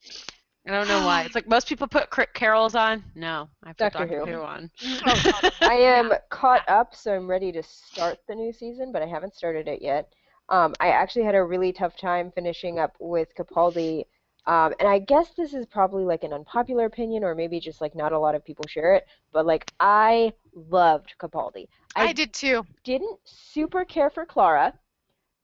I don't know why. It's like most people put carols on. No, I put Doctor Doctor Who. Who on. Oh, totally. I Yeah. am caught up, so I'm ready to start the new season, but I haven't started it yet. I actually had a really tough time finishing up with Capaldi, and I guess this is probably like an unpopular opinion, or maybe just like not a lot of people share it, but like I loved Capaldi. I I did too. didn't super care for Clara,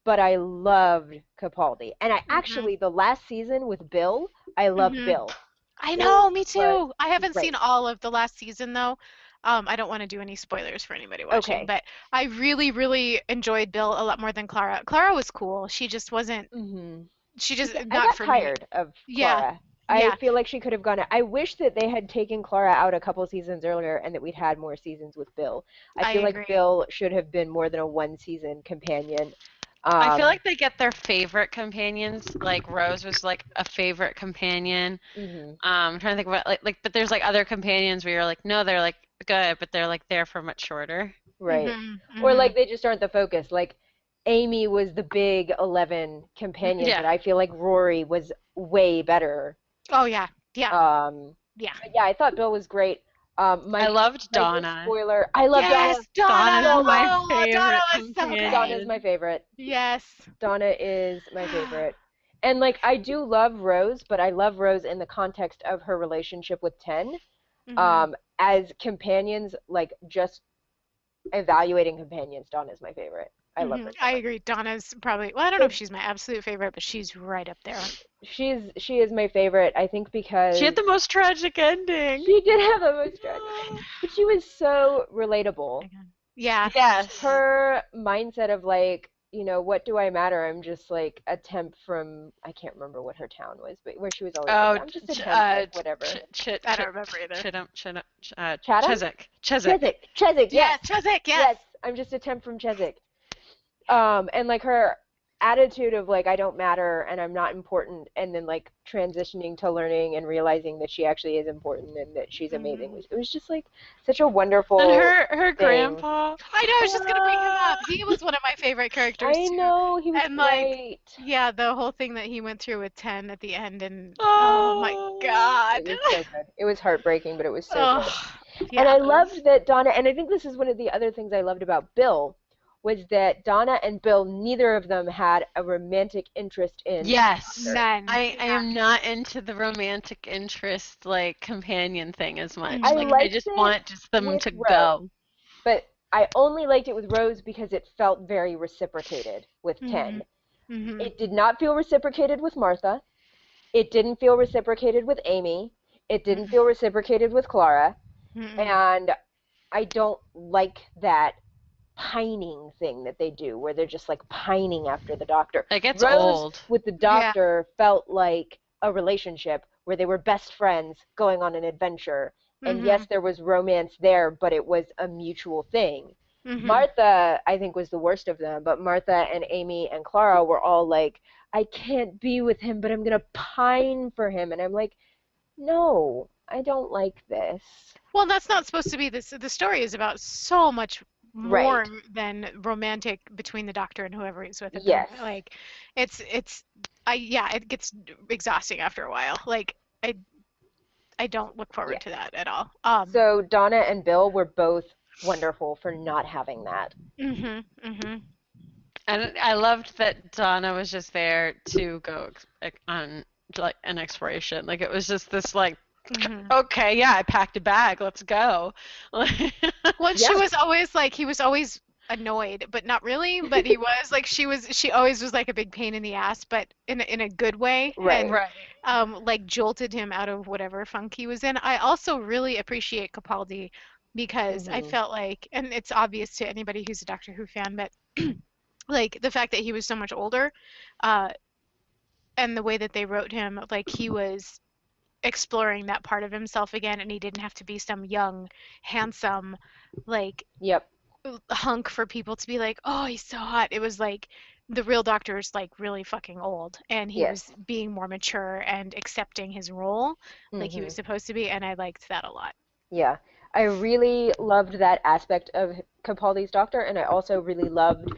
but I loved Capaldi. And I Hmm actually, the last season with Bill, I loved hmm Bill. I Bill know, me was too. I haven't seen great. all of the last season though. I don't want to do any spoilers for anybody watching, Okay. but I really, really enjoyed Bill a lot more than Clara. Clara was cool. She just wasn't, hmm she just, I not got for me. tired of Yeah, Clara. I yeah, feel like she could have gone. I wish that they had taken Clara out a couple seasons earlier and that we'd had more seasons with Bill. I I feel like agree. Bill should have been more than a one season companion. I feel Um, like they get their favorite companions. Like Rose was like a favorite companion. mhm, I'm trying to think about but there's like other companions where you're like, no, they're like good, but they're like there for much shorter. right. Hmm Or hmm like they just aren't the focus. Like Amy was the big 11 companion, Yeah, but I feel like Rory was way better. Oh yeah, yeah, Um, yeah. but yeah, I thought Bill was great. I loved My big Donna. spoiler, I love Donna Yes, Donna. Donna's so much. my Oh, Donna favorite was so Donna great. is my companion. favorite. Yes. Donna is my favorite. And like I do love Rose, but I love Rose in the context of her relationship with Ten. hmm As companions, like just evaluating companions, Donna is my favorite. I love her so I much. agree. Donna's probably, well, I don't know if It's she's my absolute favorite, but she's right up there. she is my favorite, I think She had because the most tragic ending. she did have the most tragic, but she was so relatable. Again. Yeah. Yes. Her mindset of like, what do I matter? I'm just like a temp from I can't remember what her town was, but where she was always like, Oh, I'm just a temp, like whatever. I don't remember either. Chatham? Chiswick. Chiswick. Chiswick, yes. Yes, Chiswick, yes. Yes, I'm just a temp from Chiswick. And like her attitude of like I don't matter and I'm not important, and then like transitioning to learning and realizing that she actually is important and that she's amazing. hmm It was just like such a And wonderful her thing. grandpa. I know, I was just gonna bring him up. Ah. He was one of my favorite characters I too. know, he was And like, great. yeah, the whole thing that he went through with 10 at the end and oh my Oh. God. It was so good. It was heartbreaking, but it was so good. Oh, And yeah, I it was. loved that Donna, and I think this is one of the other things I loved about Bill, was that Donna and Bill, neither of them had a romantic interest in Yes. Doctor. None. I am not into the romantic interest like companion thing as much. I Like I liked just it want just them with to Rose, go. but I only liked it with Rose because it felt very reciprocated with Ten. Mm-hmm. It did not feel reciprocated with Martha. It didn't feel reciprocated with Amy. It didn't feel reciprocated with Clara. Mm-mm. And I don't like that pining thing that they do, where they're just like pining after the Doctor. It gets Rose old. with the Doctor felt like a relationship where they were best friends going on an adventure. And yes, there was romance there, but it was a mutual thing. Martha, I think, was the worst of them, but Martha and Amy and Clara were all like, I can't be with him, but I'm going to pine for him. And I'm like, no, I don't like this. Well, that's not supposed to be this. The story is about so much more Right. than romantic between the Doctor and whoever he's with. Yes. Like, it gets exhausting after a while. Like, I don't look forward to that at all. So Donna and Bill were both wonderful for not having that. And I loved that Donna was just there to go on like an exploration. Like it was just this like, okay, yeah, I packed a bag, let's go. Well, she was always like, he was always annoyed, but not really. But he was like, she always was like a big pain in the ass, but in a good way. Right. And, like jolted him out of whatever funk he was in. I also really appreciate Capaldi because I felt like, and it's obvious to anybody who's a Doctor Who fan, but like the fact that he was so much older, and the way that they wrote him, like he was exploring that part of himself again, and he didn't have to be some young, handsome, like hunk for people to be like, oh, he's so hot. It was like the real Doctor's like really fucking old, and he was being more mature and accepting his role like he was supposed to be, and I liked that a lot. Yeah. I really loved that aspect of Capaldi's Doctor, and I also really loved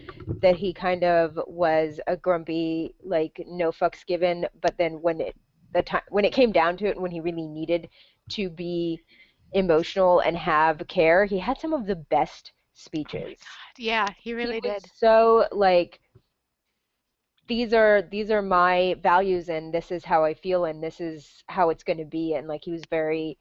that he kind of was a grumpy, like no fucks given, but then when it came down to it, when he really needed to be emotional and have care, he had some of the best speeches. Oh my God. Yeah, he really did. So like, these are my values, and this is how I feel, and this is how it's going to be, and like he was very,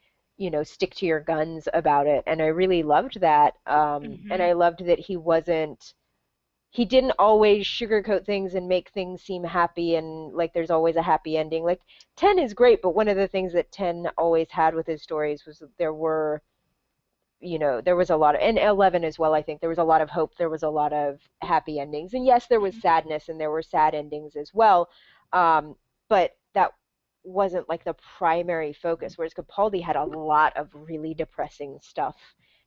stick to your guns about it, and I really loved that. And I loved that he didn't always sugarcoat things and make things seem happy and like there's always a happy ending. Like 10 is great, but one of the things that 10 always had with his stories was that there was a lot of, and 11 as well, I think there was a lot of hope, there was a lot of happy endings, and yes, there was sadness and there were sad endings as well, but that wasn't like the primary focus, whereas Capaldi had a lot of really depressing stuff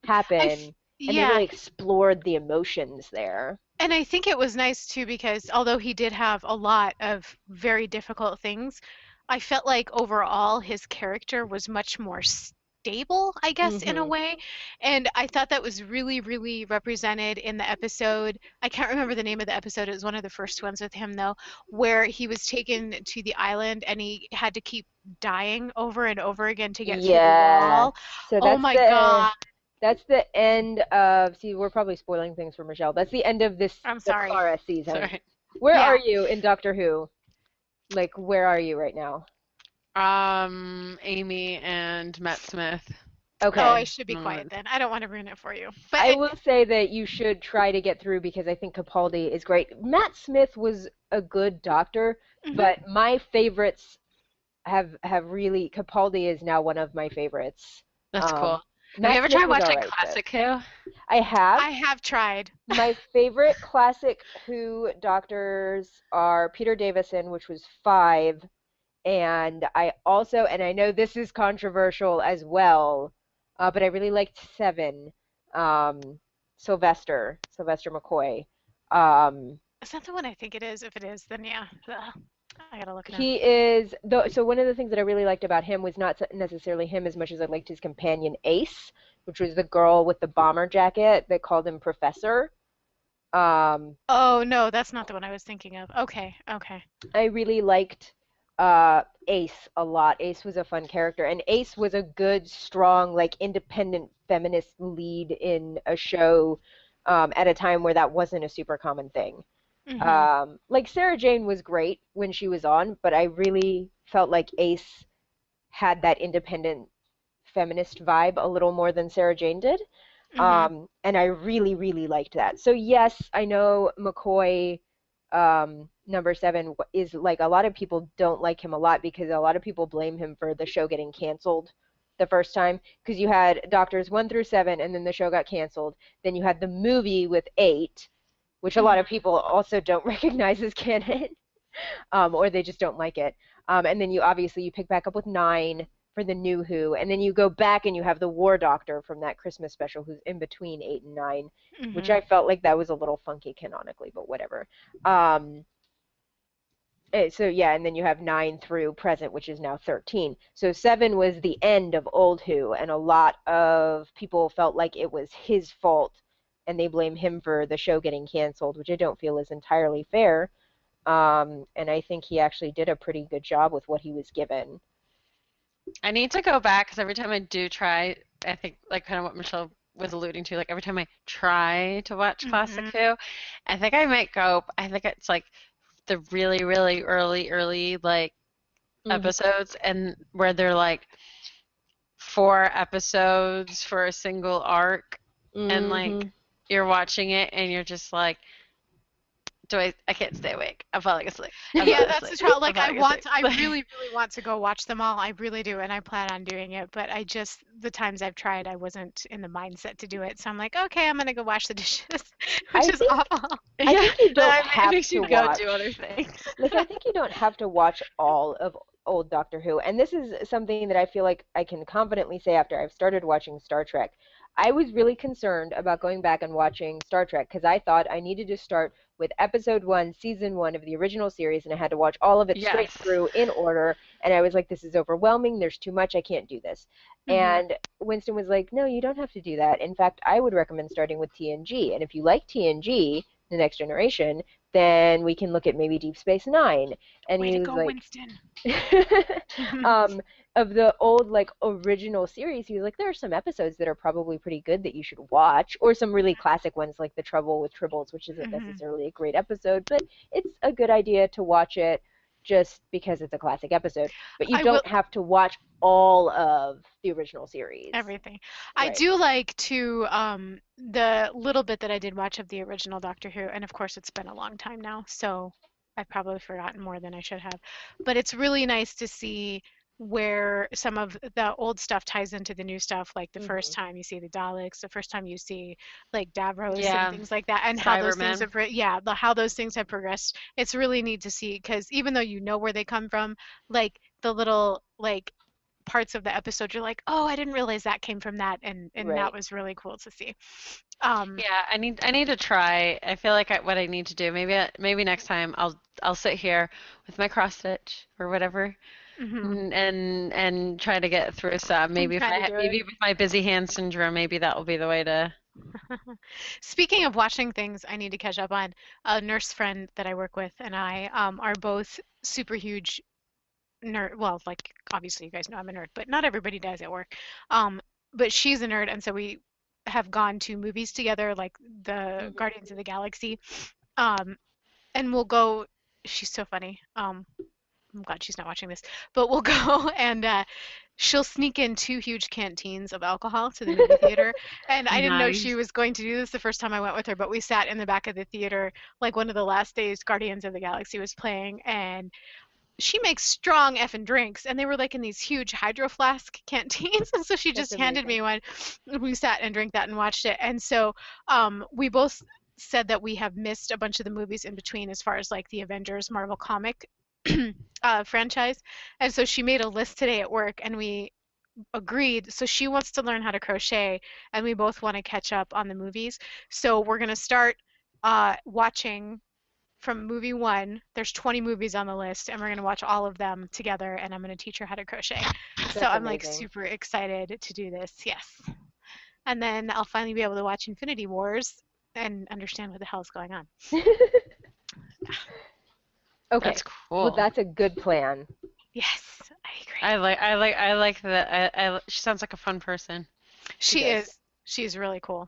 happen, and they really explored the emotions there. And I think it was nice too because although he did have a lot of very difficult things, I felt like overall his character was much more stable, I guess, in a way. And I thought that was really, really represented in the episode. I can't remember the name of the episode. It was one of the first ones with him, though, where he was taken to the island and he had to keep dying over and over again to get through the wall. So oh my God. That's the end of, see, we're probably spoiling things for Michelle. That's the end of this I'm sorry. the Clara season. Sorry. Where are you in Doctor Who? Like, where are you right now? Amy and Matt Smith. Okay. Oh, I should be quiet then. I don't want to ruin it for you. But I will say that you should try to get through because I think Capaldi is great. Matt Smith was a good Doctor, but my favorites have really, Capaldi is now one of my favorites. That's cool. Matt Have you ever Smith tried was watching alright, Classic Who? I have. I have tried. My favorite classic Who Doctors are Peter Davison, which was 5, and I also, and I know this is controversial as well, but I really liked 7, Sylvester McCoy. Is that the one I think it is? If it is, then yeah. I gotta look it up. He is, so one of the things that I really liked about him was not necessarily him as much as I liked his companion Ace, which was the girl with the bomber jacket that called him Professor. Oh, no, that's not the one I was thinking of. Okay. I really liked Ace a lot. Ace was a fun character, and Ace was a good, strong, like independent feminist lead in a show at a time where that wasn't a super common thing. Like Sarah Jane was great when she was on, but I really felt like Ace had that independent feminist vibe a little more than Sarah Jane did. And I really, really liked that. So yes, I know McCoy, number 7 is like, a lot of people don't like him a lot because a lot of people blame him for the show getting canceled the first time, because you had Doctors 1 through 7 and then the show got canceled. Then you had the movie with 8, which a lot of people also don't recognize as canon, or they just don't like it. And then you pick back up with 9 for the new Who, and then you go back and you have the War Doctor from that Christmas special who's in between 8 and 9, which I felt like that was a little funky canonically, but whatever. So yeah, and then you have 9 through present, which is now 13. So 7 was the end of old Who, and a lot of people felt like it was his fault, and they blame him for the show getting canceled, which I don't feel is entirely fair. And I think he actually did a pretty good job with what he was given. I need to go back because every time I do try, I think like kind of what Michelle was alluding to, like every time I try to watch Classic Who, I think I might go, I think it's like the really, really early like episodes, and where they're like 4 episodes for a single arc, and like you're watching it and you're just like, I can't stay awake. I'm falling asleep. Yeah, that's the trouble. Like, I really, really want to go watch them all. I really do, and I plan on doing it. But the times I've tried, I wasn't in the mindset to do it. So I'm like, okay, I'm gonna go wash the dishes, which is awful. I think you don't have to go do other things. Like, I think you don't have to watch all of old Doctor Who. And this is something that I feel like I can confidently say after I've started watching Star Trek. I was really concerned about going back and watching Star Trek because I thought I needed to start with episode 1, season 1 of the original series, and I had to watch all of it straight through in order. And I was like, this is overwhelming. There's too much. I can't do this. And Winston was like, no, you don't have to do that. In fact, I would recommend starting with TNG. And if you like TNG, The Next Generation, then we can look at maybe Deep Space Nine. And Way he to was go, like, Winston. Of the old like original series, he was like, there are some episodes that are probably pretty good that you should watch, or some really classic ones like The Trouble with Tribbles, which isn't necessarily a great episode, but it's a good idea to watch it just because it's a classic episode. But you don't have to watch all of the original series. Everything. I do like to the little bit that I did watch of the original Doctor Who, and of course it's been a long time now, so I've probably forgotten more than I should have. But it's really nice to see where some of the old stuff ties into the new stuff, like the first time you see the Daleks, the first time you see like Davros and things like that, and how those things have how those things have progressed. It's really neat to see, because even though you know where they come from, like the little like parts of the episode you're like, oh, I didn't realize that came from that, and that was really cool to see. Yeah, I need to try. I feel like what I need to do, maybe next time I'll sit here with my cross stitch or whatever, and try to get through some. Maybe with my busy hand syndrome, maybe that will be the way to. Speaking of watching things I need to catch up on, a nurse friend that I work with and I are both super huge nerd. Well, like obviously you guys know I'm a nerd, but not everybody does at work. But she's a nerd, and so we have gone to movies together, like the Guardians of the Galaxy. And we'll go. She's so funny. I'm glad she's not watching this, but we'll go and she'll sneak in 2 huge canteens of alcohol to the movie theater. And I didn't know she was going to do this the first time I went with her, but we sat in the back of the theater like one of the last days Guardians of the Galaxy was playing, and she makes strong effing drinks, and they were like in these huge hydro flask canteens, and so she just handed me one. We sat and drank that and watched it. And so we both said that we have missed a bunch of the movies in between as far as like the Avengers Marvel comic franchise, and so she made a list today at work, and we agreed. So she wants to learn how to crochet, and we both want to catch up on the movies, so we're going to start watching from movie 1. There's 20 movies on the list, and we're going to watch all of them together, and I'm going to teach her how to crochet. So I'm like super excited to do this. Yes. And then I'll finally be able to watch Infinity Wars and understand what the hell is going on. Okay. That's cool. Well, that's a good plan. Yes, I agree. I like that. She sounds like a fun person. She is. She's really cool.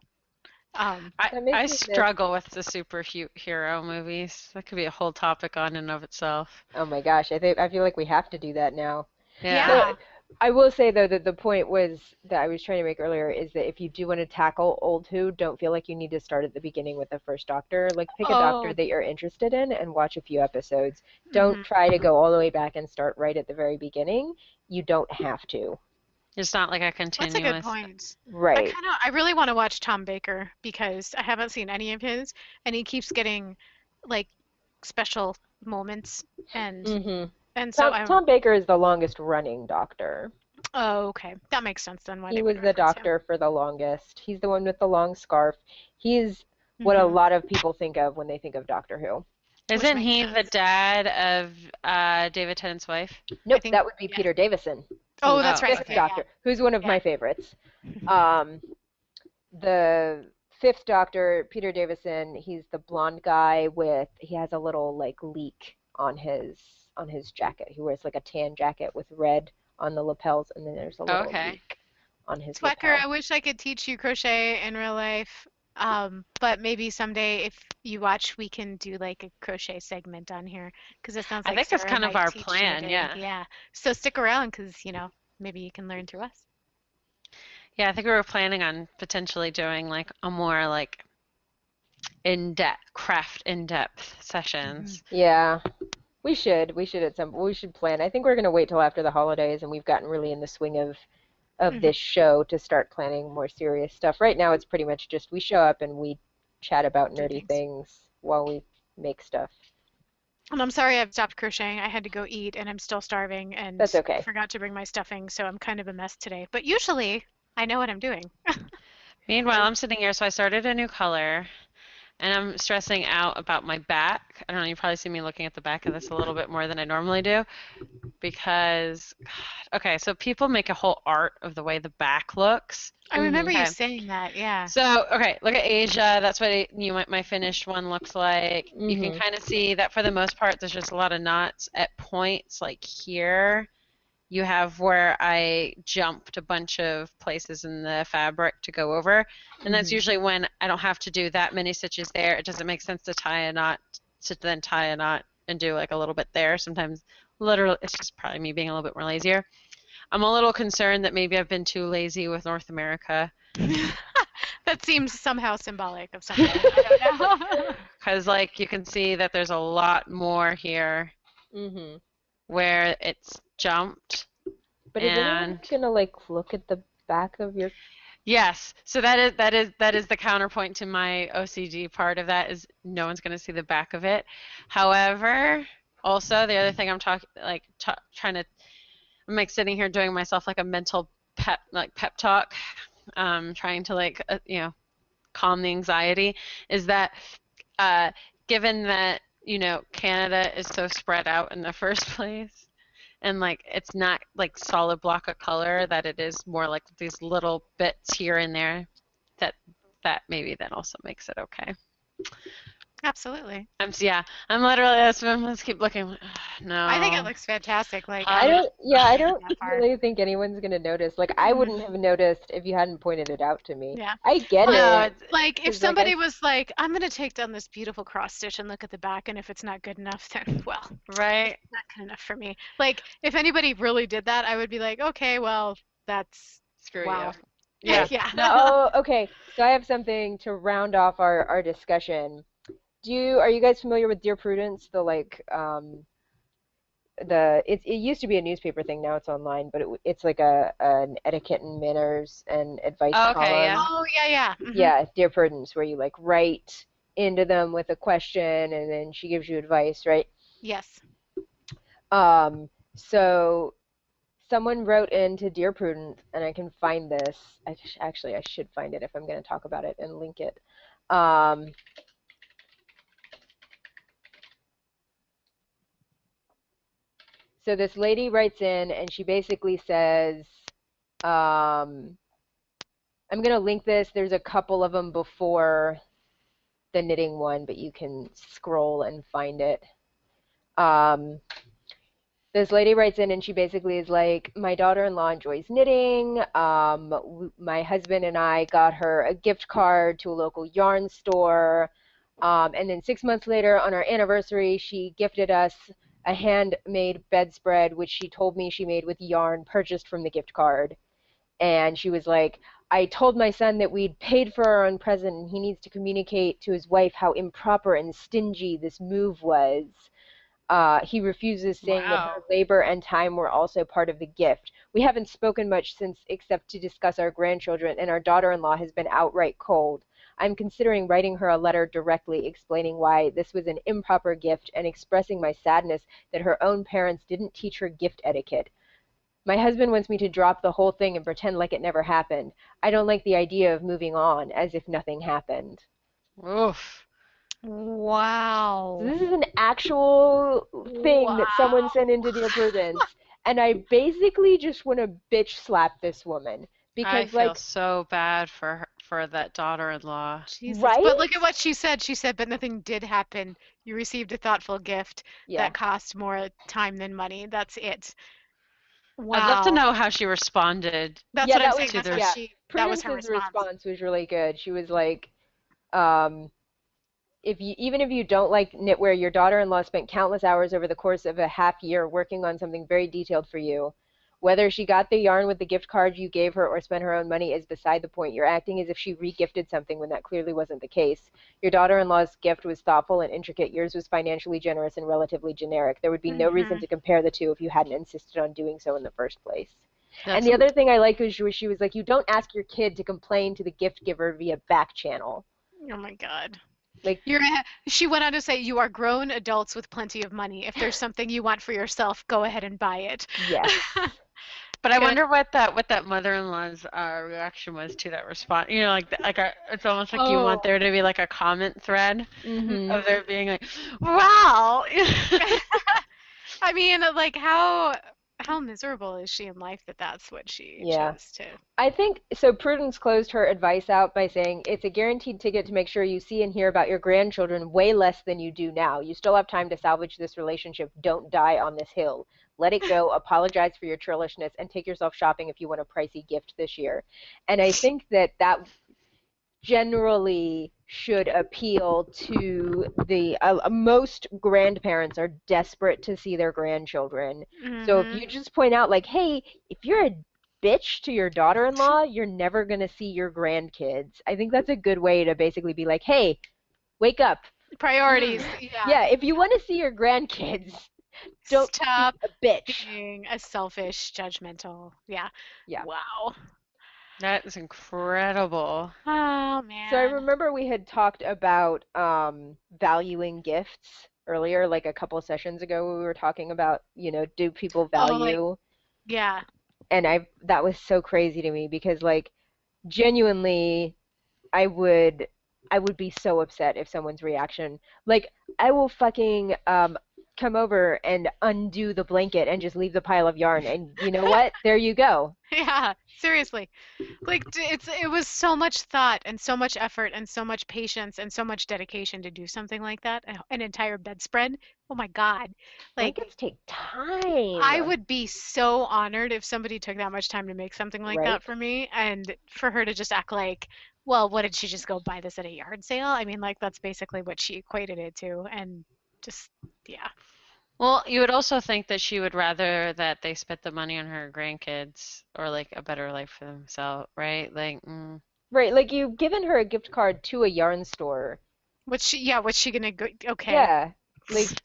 I, That makes I me miss. struggle with the superhero movies. That could be a whole topic on and of itself. Oh my gosh, I feel like we have to do that now. Yeah. So Yeah. I will say though that the point was that I was trying to make earlier is that if you do want to tackle old Who, don't feel like you need to start at the beginning with the first Doctor. Like pick a Doctor Oh. that you're interested in and watch a few episodes. Don't Hmm. try to go all the way back and start right at the very beginning. You don't have to. It's not like a That's a good continuous. point. Right. I really want to watch Tom Baker because I haven't seen any of his, and he keeps getting like special moments, and hmm and so Tom I'm. Tom Baker is the longest running Doctor. Oh, okay, that makes sense then why He they would was the reference him. Doctor for the longest. He's the one with the long scarf. He's what a Hmm. lot of people think of when they think of Doctor Who. Which Isn't makes he the sense. dad of David Tennant's wife? I Nope, think. that would be Yeah. Peter Davison, Oh, who's that's the Oh, right. fifth Okay, okay. yeah. Doctor, who's one of Yeah. my favorites. Um, the fifth Doctor, Peter Davison, he's the blonde guy with he has a little like leak on his jacket. He wears like a tan jacket with red on the lapels, and then there's a little Okay. leak on his Swecker, lapel. I wish I could teach you crochet in real life. But maybe someday if you watch, we can do like a crochet segment on here because it sounds I like think that's Sarah kind of might our teach you a plan, day. yeah. Yeah. So stick around because, maybe you can learn through us. Yeah, I think we were planning on potentially doing like a more like in-depth Hmm. sessions. Yeah, we should at some we should plan. I think we're gonna wait till after the holidays and we've gotten really in the swing of Hmm. this show to start planning more serious stuff. Right now it's pretty much just we show up and we chat about Do nerdy things. things while we make stuff. And I'm sorry I've stopped crocheting. I had to go eat and I'm still starving and That's okay. forgot to bring my stuffing, so I'm kind of a mess today. But usually I know what I'm doing. Meanwhile, I'm sitting here, so I started a new color, and I'm stressing out about my back. I don't know, you probably see me looking at the back of this a little bit more than I normally do because, God, okay, so people make a whole art of the way the back looks. I remember you Okay. saying that, yeah. So, okay, look at Asia. That's what my finished one looks like. You can Mm-hmm. kind of see that for the most part, there's just a lot of knots at points like here. You have where I jumped a bunch of places in the fabric to go over, and that's Mm-hmm. usually when I don't have to do that many stitches there. It doesn't make sense to tie a knot, to then tie a knot and do like a little bit there. Sometimes, literally, it's just probably me being a little bit more lazier. I'm a little concerned that maybe I've been too lazy with North America. That seems somehow symbolic of something. I don't know. Because, like, you can see that there's a lot more here Mm-hmm. where it's jumped. But is anyone And gonna like look at the back of your yes, so that is the counterpoint to my OCD part of that is no one's going to see the back of it. However, also the other thing I'm trying to I'm like sitting here doing myself like a mental pep talk, trying to calm the anxiety is that given that Canada is so spread out in the first place and like it's not like solid block of color that it is more like these little bits here and there that maybe then also makes it okay. Absolutely. I'm literally let's keep looking. I think it No. looks fantastic. Like, I I don't yeah, I didn't don't think that far. really think anyone's gonna notice. Like I Mhm. wouldn't have noticed if you hadn't pointed it out to me. Yeah. I get Like, No, it. like if 'Cause, like somebody was like, I'm gonna take down this beautiful cross stitch and look at the back, and if it's not good enough, then well, right? not good enough for me. Like, if anybody really did that, I would be like, okay, well, that's Screw wow. you. Yeah. Yeah. No, oh, okay. So I have something to round off our discussion. Are you guys familiar with Dear Prudence? It used to be a newspaper thing, now it's online, but it's like an etiquette and manners and advice Oh, okay, yeah. column. Oh, yeah, yeah. Mhm. Yeah, Dear Prudence, where you like write into them with a question and then she gives you advice, right? Yes. So someone wrote into Dear Prudence, and I can find this. Actually, I should find it if I'm going to talk about it and link it. Um, so this lady writes in, and she basically says, I'm going to link this. There's a couple of them before the knitting one, but you can scroll and find it. Um, this lady writes in and she basically is like, my daughter-in-law enjoys knitting. My husband and I got her a gift card to a local yarn store. And then 6 months later, on our anniversary, she gifted us a handmade bedspread, which she told me she made with yarn purchased from the gift card. And she was like, I told my son that we'd paid for our own present and he needs to communicate to his wife how improper and stingy this move was. He refuses, saying that her Wow. labor and time were also part of the gift. We haven't spoken much since except to discuss our grandchildren, and our daughter-in-law has been outright cold. I'm considering writing her a letter directly explaining why this was an improper gift and expressing my sadness that her own parents didn't teach her gift etiquette. My husband wants me to drop the whole thing and pretend like it never happened. I don't like the idea of moving on as if nothing happened. Oof. So Wow. this is an actual thing that someone Wow. sent into Dear Prudence, and I basically just want to bitch slap this woman I because, feel like, so bad for her, for that daughter-in-law. Jesus. right? But look at what she said. She said, but nothing did happen. You received a thoughtful gift Yeah. that cost more time than money. That's it. I'd love to Wow. know how she responded That's Yeah, what I'm that saying. was to That's their. what yeah. that was her Prudence's response. response was really good. She was like, um, even if you don't like knitwear, your daughter-in-law spent countless hours over the course of a half year working on something very detailed for you. Whether she got the yarn with the gift card you gave her or spent her own money is beside the point. You're acting as if she re-gifted something when that clearly wasn't the case. Your daughter-in-law's gift was thoughtful and intricate. Yours was financially generous and relatively generic. There would be no reason Hmm. to compare the two if you hadn't insisted on doing so in the first place. And That's the other thing I liked was she was like, you don't ask your kid to complain to the gift giver via back channel. Oh my God. Like, She went on to say, you are grown adults with plenty of money. If there's something you want for yourself, go ahead and buy it. yes. But I Good. wonder what that mother-in-law's reaction was to that response. You know, it's almost like you want Oh. there to be like a comment thread Mm-hmm. of there being like, wow. I mean, like how miserable is she in life that that's what she Yeah. chose to. I think so. Prudence closed her advice out by saying it's a guaranteed ticket to make sure you see and hear about your grandchildren way less than you do now. You still have time to salvage this relationship. Don't die on this hill. Let it go, apologize for your churlishness, and take yourself shopping if you want a pricey gift this year. And I think that generally should appeal to the most grandparents are desperate to see their grandchildren. So if Hmm. you just point out like, hey, if you're a bitch to your daughter-in-law, you're never going to see your grandkids. I think that's a good way to basically be like, hey, wake up. Priorities. Yeah. Yeah, if you want to see your grandkids, don't Stop be a bitch. being a selfish, judgmental. Yeah. Yeah. Wow. That is incredible. Oh So I man. remember we had talked about valuing gifts earlier, like a couple sessions ago. We were talking about, do people Oh, like value? yeah. And that was so crazy to me because like genuinely I would I would be so upset if someone's reaction like I will fucking come over and undo the blanket and just leave the pile of yarn and you know what? There you go. Yeah. Seriously. Like it was so much thought and so much effort and so much patience and so much dedication to do something like that. An entire bedspread. Oh my God. Like Blankets take I time, would be so honored if somebody took that much time to make something like right? that for me and for her to just act like, well, what did she just go buy this at a yard sale? I mean, like that's basically what she equated it to and just yeah. Well, you would also think that she would rather that they spent the money on her grandkids or like a better life for themselves, right? Like, Right, like you've given her a gift card to a yarn store. What's she gonna go okay. Yeah.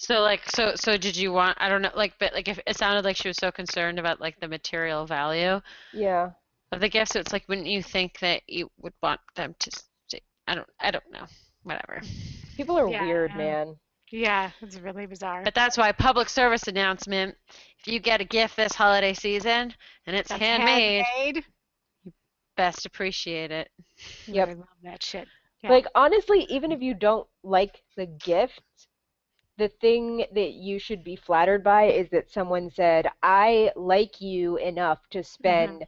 Like so did you want, I don't know, like, but like if it sounded like she was so concerned about like the material value yeah. of the gift, so it's like, wouldn't you think that you would want them to, I don't know, whatever. People are weird, Yeah. man. Yeah, it's really bizarre. But that's why public service announcement, if you get a gift this holiday season and it's That's handmade, handmade. best appreciate it. Yep. I love that shit. Yeah. Like honestly, even if you don't like the gift, the thing that you should be flattered by is that someone said, I like you enough to spend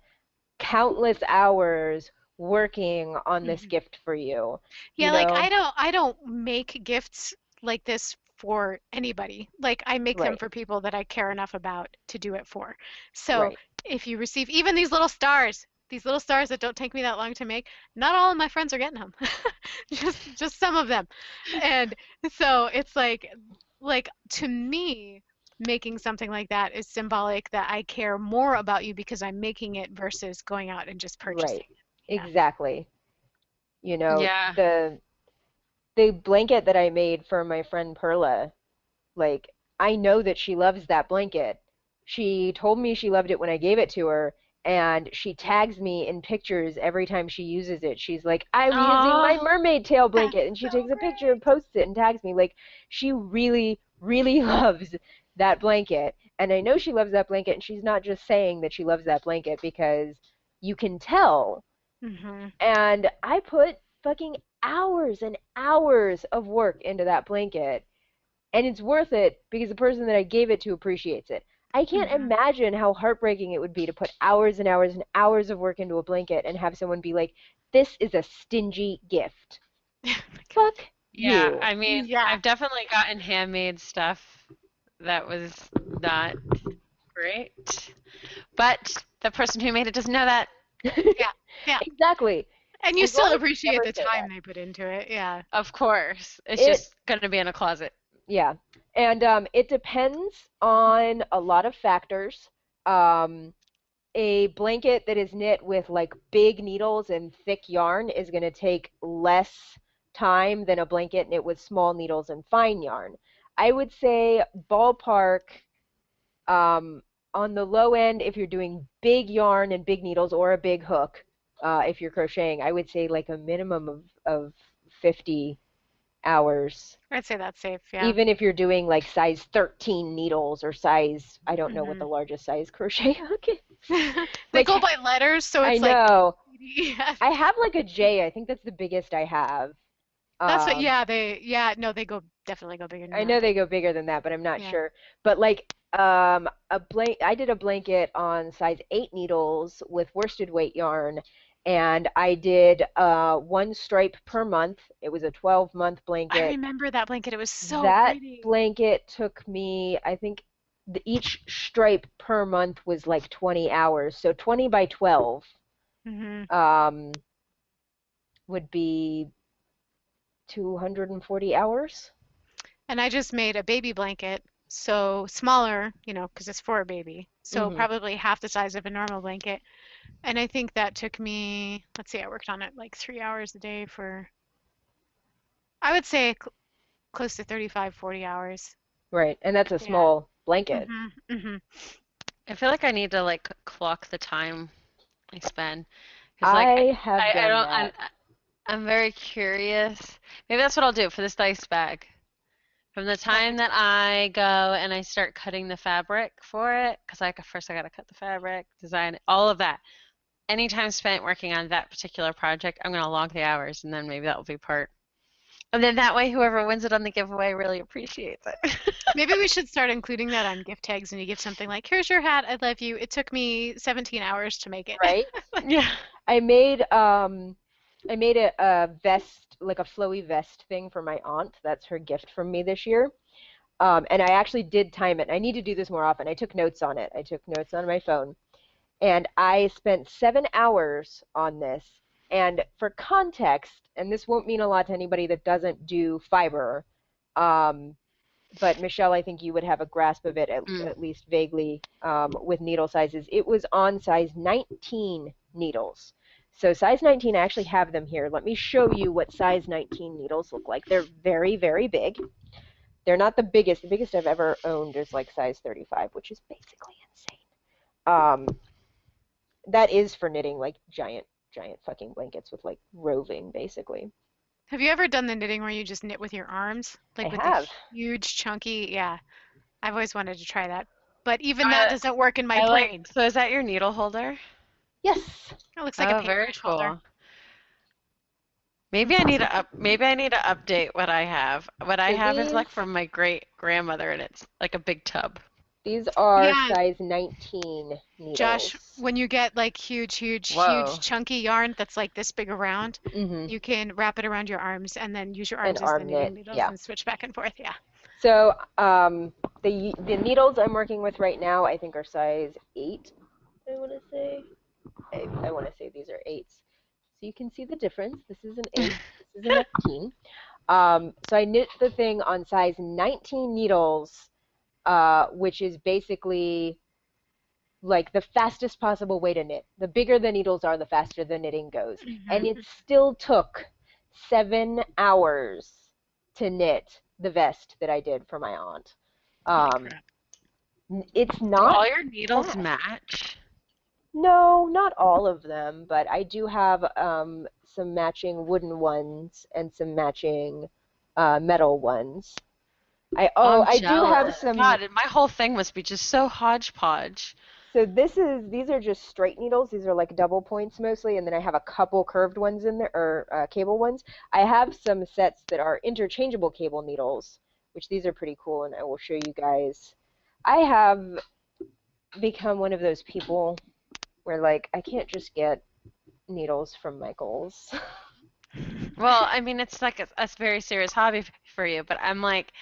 countless hours working on this Mhm. gift for you. Yeah, You like know? I don't make gifts like this for anybody. Like I make them Right. for people that I care enough about to do it for. So Right. if you receive even these little stars that don't take me that long to make, not all of my friends are getting them. Just some of them. And so it's like to me, making something like that is symbolic that I care more about you because I'm making it versus going out and just purchasing Right. it. Yeah. Exactly. You know, Yeah. the blanket that I made for my friend Perla, like I know that she loves that blanket. She told me she loved it when I gave it to her, and she tags me in pictures every time she uses it. She's like, "I'm using Oh, my mermaid tail That's blanket," and she so takes a picture and great. posts it and tags me. Like she really, really loves that blanket. And I know she loves that blanket, and she's not just saying that she loves that blanket because you can tell. Hmm. And I put fucking hours and hours of work into that blanket, and it's worth it because the person that I gave it to appreciates it. I can't Hmm. imagine how heartbreaking it would be to put hours and hours and hours of work into a blanket and have someone be like, "This is a stingy gift." Fuck yeah. you. I mean, Yeah. I've definitely gotten handmade stuff that was not great, but the person who made it doesn't know that. Yeah. Yeah. Exactly. And you As long still as you appreciate never the say time that. they put into it. Yeah. Of course, it's It, just gonna be in a closet. yeah. And it depends on a lot of factors. Um, a blanket that is knit with like big needles and thick yarn is going to take less time than a blanket knit with small needles and fine yarn. I would say ballpark um, on the low end, if you're doing big yarn and big needles or a big hook, if you're crocheting, I would say like a minimum of 50 hours. I'd say that's safe. Yeah. Even if you're doing like size 13 needles or size, I don't know what Hmm. the largest size crochet hook is. They Like, go by letters, so I it's like know. PDF. I have like a J. I think that's the biggest I have. That's what, Um, yeah, no, they go definitely go bigger than I that, know but they go bigger than that, but I'm not yeah. sure. But like I did a blanket on size 8 needles with worsted weight yarn, and I did one stripe per month. It was a 12-month I blanket. remember that blanket. It was so That pretty. blanket took me, I think each stripe per month was like 20 hours. So 20 by 12 Hmm. um, would be 240 hours. And I just made a baby blanket, so smaller, because it's for a baby. So Hmm. probably half the size of a normal blanket. And I think that took me, let's see, I worked on it like 3 hours a day for, I would say close to 35, 40 hours. Right, and that's a Yeah. small blanket. Hmm. Hmm. I feel like I need to like clock the time I spend because like I have I done don't that. I'm very curious. Maybe that's what I'll do for this dice bag. From the That time makes that I go and I start cutting the fabric for it, because like first I gotta cut the fabric, design it, all of that. Any time spent working on that particular project, I'm gonna log the hours, and then maybe that will be part. And then that way, whoever wins it on the giveaway really appreciates it. Maybe we should start including that on gift tags when you give something like, here's your hat, I love you. It took me 17 hours to make it. Right? Yeah. I made a vest, like a flowy vest thing for my aunt. That's her gift from me this year. And I actually did time it. I need to do this more often. I took notes on it. I took notes on my phone. And I spent 7 hours on this. And for context, and this won't mean a lot to anybody that doesn't do fiber, um, but Michelle, I think you would have a grasp of it Mm. at least vaguely with needle sizes. It was on size 19 needles. So size 19, I actually have them here. Let me show you what size 19 needles look like. They're very, very big. They're not the biggest. The biggest I've ever owned is like size 35, which is basically insane. That is for knitting like giant, giant fucking blankets with like roving, basically. Have you ever done the knitting where you just knit with your arms? I Like with the have. huge chunky, yeah. I've always wanted to try that. But even that I, doesn't work in my I like. brain. So is that your needle holder? Yes. It looks like a Oh, very paintbrush holder. cool. Maybe That's I need awesome. to maybe I need to update what I have. What I So have is like from my great grandmother, and it's like a big tub. these are Yeah, size 19 Josh, needles. when you get like huge, huge, huge Whoa. chunky yarn that's like this big around, Hmm. you can wrap it around your arms and then use your An arms as the arm knitting knit, needles yeah. and switch back and forth. Yeah. So the needles I'm working with right now, I think are size 8. I want to say. I want to say these are 8s. So you can see the difference. This is an 8. This is a 19. So I knit the thing on size 19 needles, which is basically like the fastest possible way to knit. The bigger the needles are, the faster the knitting goes. And it still took 7 hours to knit the vest that I did for my aunt. It's Do not all your needles fast. match? No, not all of them, but I do have some matching wooden ones and some matching metal ones. I'm I do have jealous. some. God, my whole thing must be just so hodgepodge. So these are just straight needles. These are like double points mostly, and then I have a couple curved ones in there, or cable ones. I have some sets that are interchangeable cable needles, which these are pretty cool, and I will show you guys. I have become one of those people where like I can't just get needles from Michaels. Well, I mean, it's like a very serious hobby for you, but I'm like,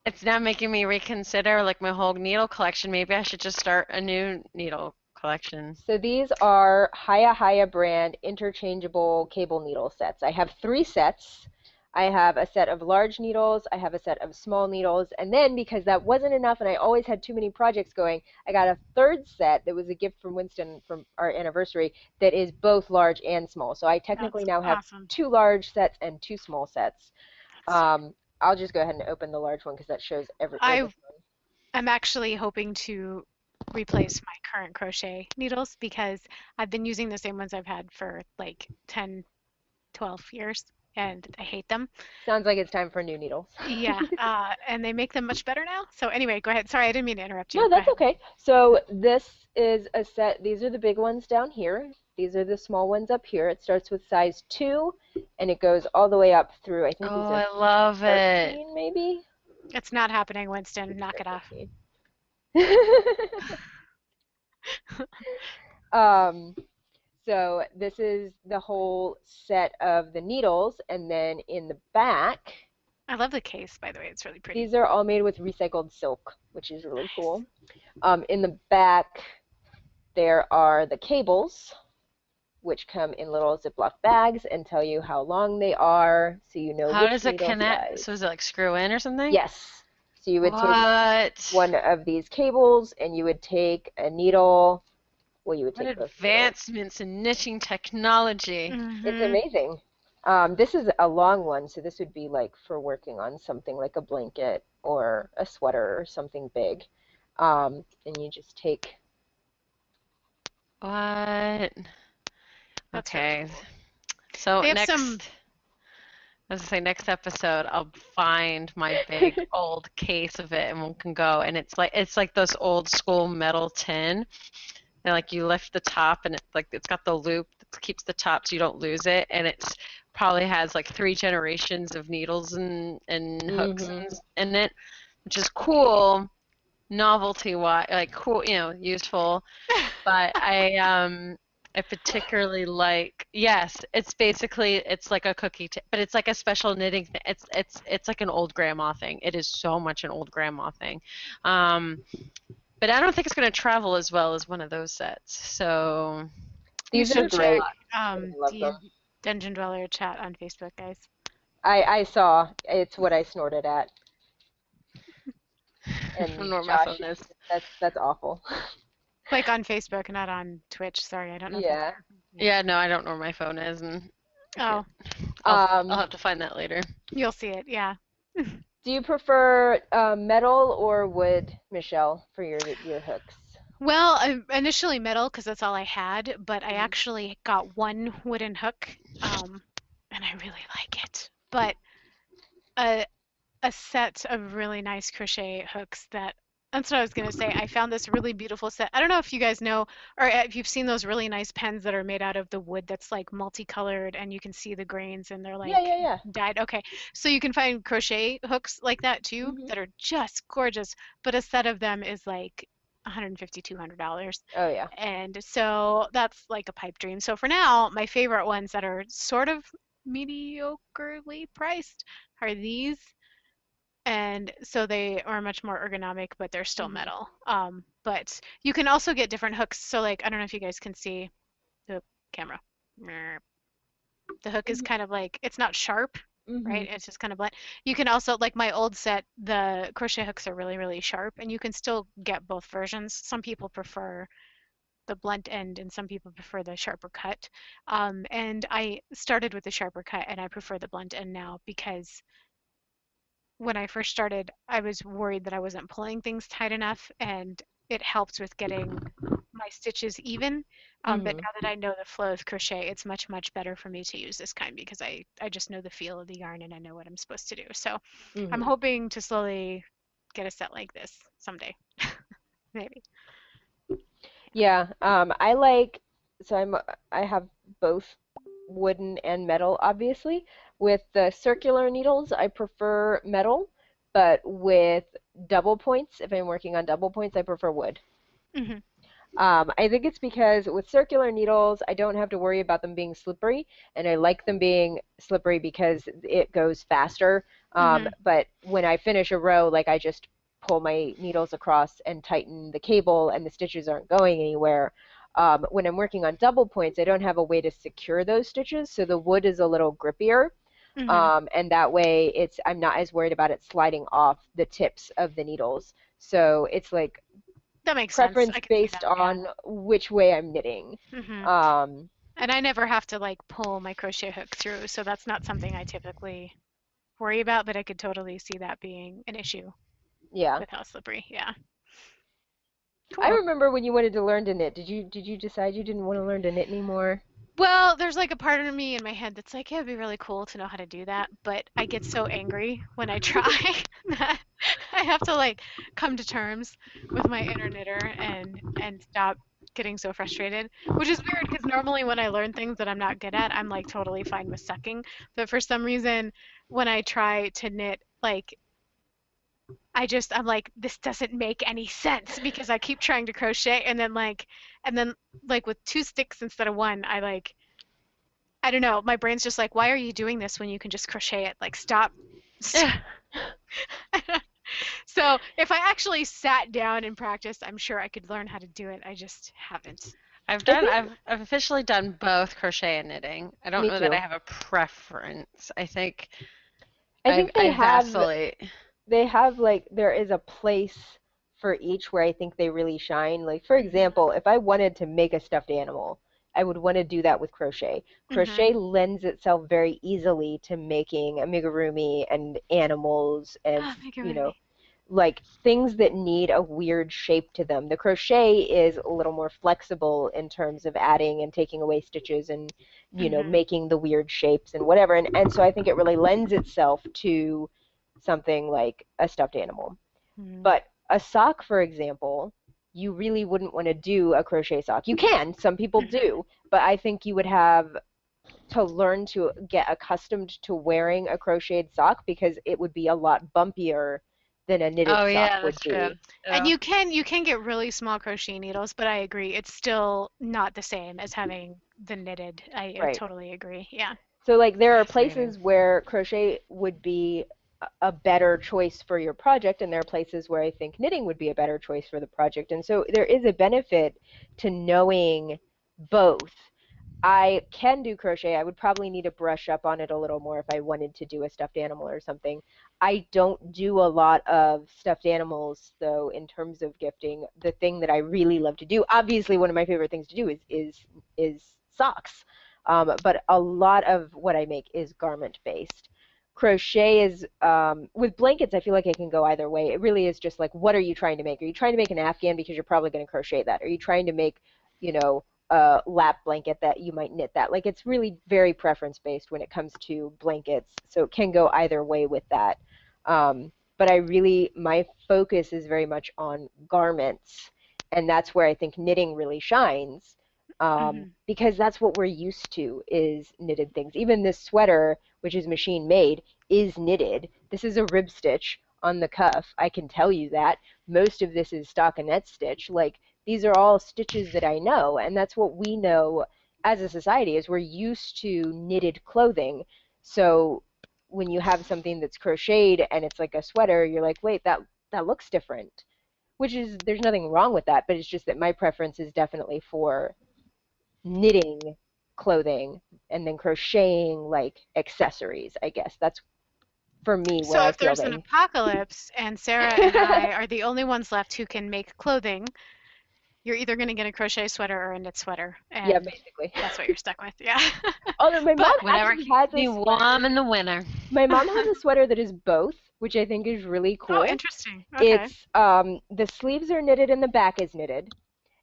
it's now making me reconsider like my whole needle collection. Maybe I should just start a new needle collection. So these are Haya brand interchangeable cable needle sets. I have 3 sets. I have a set of large needles, I have a set of small needles, and then because that wasn't enough and I always had too many projects going, I got a 3rd set that was a gift from Winston from our anniversary that is both large and small. So I technically now have awesome. 2 large sets and 2 small sets. I'll just go ahead and open the large one because that shows everything. I'm actually hoping to replace my current crochet needles because I've been using the same ones I've had for like 10, 12 years and I hate them. Sounds like it's time for new needles. Yeah, and they make them much better now. So anyway, go ahead. Sorry, I didn't mean to interrupt you. No, that's okay. So this is a set. These are the big ones down here. These are the small ones up here. It starts with size 2, and it goes all the way up through, I think these Oh, are I love 13, it. maybe? It's not happening, Winston. Knock it off. So this is the whole set of the needles, and then in the back, I love the case, by the way. It's really pretty. these are all made with recycled silk, which is really cool. In the back, there are the cables, which come in little Ziploc bags and tell you how long they are, so you know How which does it needle connect? size. So is it like screw in or something? Yes. So you would take What? one of these cables, and you would take a needle. Well, you would What take both needles. advancements in knitting technology. It's amazing. This is a long one, so this would be like for working on something like a blanket or a sweater or something big. And you just take. What? That's Okay. really cool. So They have next, some. as I say, next episode, I'll find my big old case of it, and we can go. And it's like those old school metal tin. And like you lift the top, and it's got the loop that keeps the top so you don't lose it, and it's probably has like 3 generations of needles and hooks in it, which is cool, novelty wise, like cool, useful. But I particularly like, yes, it's like a cookie, but it's like a special knitting thing. It's like an old grandma thing. It is so much an old grandma thing. But I don't think it's going to travel as well as one of those sets. So These are great. The Dungeon Dweller chat on Facebook, guys. I saw. It's what I snorted at. And I don't know where Josh, my phone is. that's awful. Like on Facebook, not on Twitch. Sorry, I don't know. Yeah. Yeah, no, I don't know where my phone is, and Oh, I'll have to find that later. you'll see it. Yeah. Do you prefer metal or wood, Michelle, for your hooks? Well, initially metal because that's all I had, but I actually got one wooden hook, and I really like it. But a set of really nice crochet hooks that's what I was going to say. I found this really beautiful set. I don't know if you guys know or if you've seen those really nice pens that are made out of the wood that's like multicolored and you can see the grains and they're like Yeah. dyed. Okay. So you can find crochet hooks like that too that are just gorgeous, but a set of them is like $150, $200. Oh yeah. And so that's like a pipe dream. So for now, my favorite ones that are sort of mediocrely priced are these. and so they are much more ergonomic, but they're still metal. But you can also get different hooks. So like, I don't know if you guys can see the camera. The hook is kind of like, it's not sharp, right? It's just kind of blunt. You can also, like my old set, the crochet hooks are really, really sharp, and you can still get both versions. Some people prefer the blunt end and some people prefer the sharper cut. And I started with the sharper cut and I prefer the blunt end now because when I first started, I was worried that I wasn't pulling things tight enough, and it helped with getting my stitches even. But now that I know the flow of crochet, it's much, much better for me to use this kind because I just know the feel of the yarn and I know what I'm supposed to do. So I'm hoping to slowly get a set like this someday, maybe. Yeah, I have both wooden and metal, obviously. With the circular needles, I prefer metal, but with double points, if I'm working on double points, I prefer wood. hmm I think it's because with circular needles, I don't have to worry about them being slippery, and I like them being slippery because it goes faster. But when I finish a row, like I just pull my needles across and tighten the cable, and the stitches aren't going anywhere. When I'm working on double points, I don't have a way to secure those stitches, so the wood is a little grippier. And that way I'm not as worried about it sliding off the tips of the needles. So it's like That makes sense. preference I can see based that, yeah. on which way I'm knitting. Um, And I never have to like pull my crochet hook through, so that's not something I typically worry about, but I could totally see that being an issue yeah. with how slippery. Yeah. I Cool. remember when you wanted to learn to knit. Did you decide you didn't want to learn to knit anymore? Well, there's like a part of me in my head that's like, yeah, it'd be really cool to know how to do that, but I get so angry when I try that I have to like come to terms with my inner knitter and stop getting so frustrated, which is weird because normally when I learn things that I'm not good at, I'm like totally fine with sucking. But for some reason, when I try to knit, like I'm like, this doesn't make any sense because I keep trying to crochet and then with two sticks instead of one, I don't know, my brain's just like, why are you doing this when you can just crochet it? Like stop. So if I actually sat down and practiced, I'm sure I could learn how to do it. I just haven't. I've officially done both crochet and knitting. I don't Me know that I too. have a preference. I think I think I vacillate. they have like there is a place for each where I think they really shine. Like for example, if I wanted to make a stuffed animal, I would want to do that with crochet. hmm Crochet lends itself very easily to making amigurumi and animals and Oh, you know, amigurumi. like things that need a weird shape to them. The crochet is a little more flexible in terms of adding and taking away stitches and hmm making the weird shapes and whatever. And so I think it really lends itself to something like a stuffed animal. hmm But a sock, for example, you really wouldn't want to do a crochet sock. You can, some people hmm do, but I think you would have to learn to get accustomed to wearing a crocheted sock because it would be a lot bumpier than a knitted Oh sock yeah, would that's true. be. And Yeah. you can get really small crochet needles, but I agree, it's still not the same as having the knitted. I Right. totally agree. Yeah. So like there are Fascinating. places where crochet would be a better choice for your project, and there are places where I think knitting would be a better choice for the project. And so there is a benefit to knowing both. I can do crochet. I would probably need to brush up on it a little more if I wanted to do a stuffed animal or something. I don't do a lot of stuffed animals though in terms of gifting. The thing that I really love to do, obviously one of my favorite things to do is socks. But a lot of what I make is garment based. Crochet is with blankets, I feel like it can go either way. It really is just like, what are you trying to make? Are you trying to make an Afghan because you're probably going to crochet that? Are you trying to make, you know, a lap blanket that you might knit that? Like it's really very preference based when it comes to blankets. So it can go either way with that. But my focus is very much on garments, and that's where I think knitting really shines, hmm because that's what we're used to is knitted things. Even this sweater, which is machine made, is knitted. This is a rib stitch on the cuff. I can tell you that. Most of this is stockinette stitch. Like these are all stitches that I know, and that's what we know as a society is we're used to knitted clothing. So when you have something that's crocheted and it's like a sweater, you're like, wait, that looks different. Which is, there's nothing wrong with that, but it's just that my preference is definitely for knitting clothing and then crocheting like accessories, I guess. That's for me where So I if feel there's an apocalypse and Sarah and I are the only ones left who can make clothing, you're either going to get a crochet sweater or a knit sweater, yeah, and basically. that's what you're stuck with. Yeah. Although my mom Whatever actually keeps has me a sweater. warm in the winter. My mom has a sweater that is both, which I think is really cool. Oh, interesting. Okay. It's the sleeves are knitted and the back is knitted.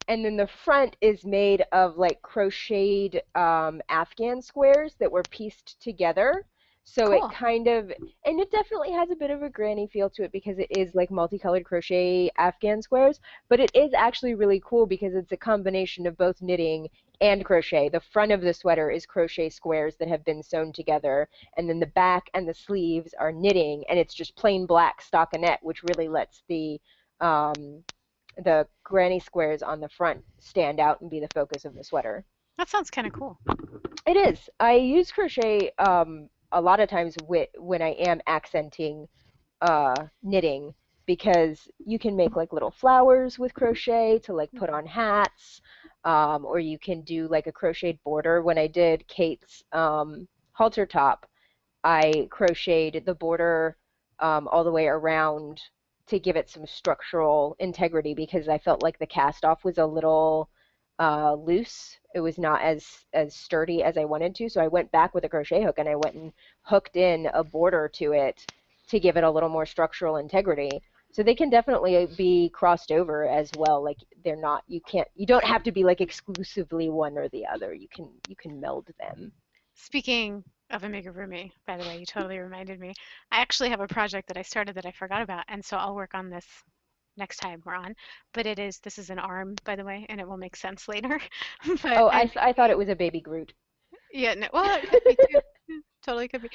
And then the front is made of like crocheted Afghan squares that were pieced together. So Cool. it kind of, and it definitely has a bit of a granny feel to it because it is like multicolored crochet Afghan squares, but it is actually really cool because it's a combination of both knitting and crochet. The front of the sweater is crochet squares that have been sewn together, and then the back and the sleeves are knitting, and it's just plain black stockinette, which really lets the granny squares on the front stand out and be the focus of the sweater. That sounds kind of cool. It is. I use crochet a lot of times when I am accenting knitting because you can make like little flowers with crochet to like put on hats, or you can do like a crocheted border. When I did Kate's halter top, I crocheted the border all the way around to give it some structural integrity because I felt like the cast off was a little loose. It was not as sturdy as I wanted to, so I went back with a crochet hook and I went and hooked in a border to it to give it a little more structural integrity. So they can definitely be crossed over as well. Like they're not, you don't have to be like exclusively one or the other. You can meld them. Speaking of amigurumi, by the way, you totally reminded me. I actually have a project that I started that I forgot about, and so I'll work on this next time we're on. But this is an arm, by the way, and it will make sense later. But Oh, I thought it was a baby Groot. yeah, no, well, it could be too. Totally could be.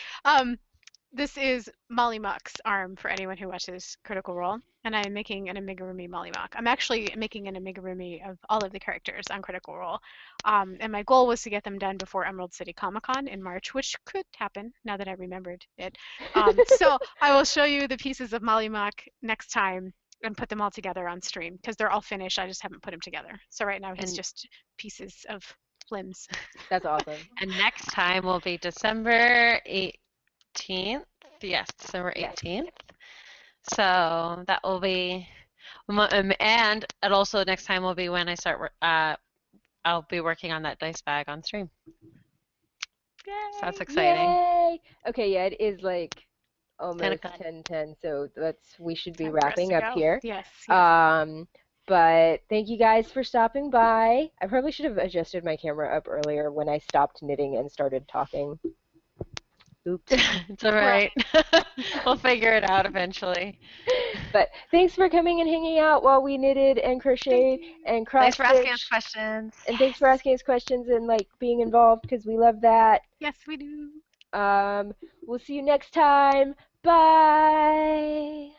This is Molly Mock's arm for anyone who watches Critical Role, and I'm making an amigurumi Molly Mock. I'm actually making an amigurumi of all of the characters on Critical Role, and my goal was to get them done before Emerald City Comic Con in March, which could happen now that I remembered it. So I will show you the pieces of Molly Mock next time and put them all together on stream because they're all finished. I just haven't put them together. So right now he's just pieces of limbs. That's awesome. And next time will be December 18th. Yes, December 18th. So that will be, and it also next time will be when I start. I'll be working on that dice bag on stream. Yay. So that's exciting. Yay! Okay, yeah, it is like almost 10:00. 10:10, so we should be Time for us wrapping to up go. here. Yes. But thank you guys for stopping by. I probably should have adjusted my camera up earlier when I stopped knitting and started talking. Oops. It's all right. We'll figure it out eventually. But thanks for coming and hanging out while we knitted and crocheted and cross Thanks for asking us stitched. questions. And thanks for asking us questions and like being involved because we love that. Yes, we do. We'll see you next time. Bye.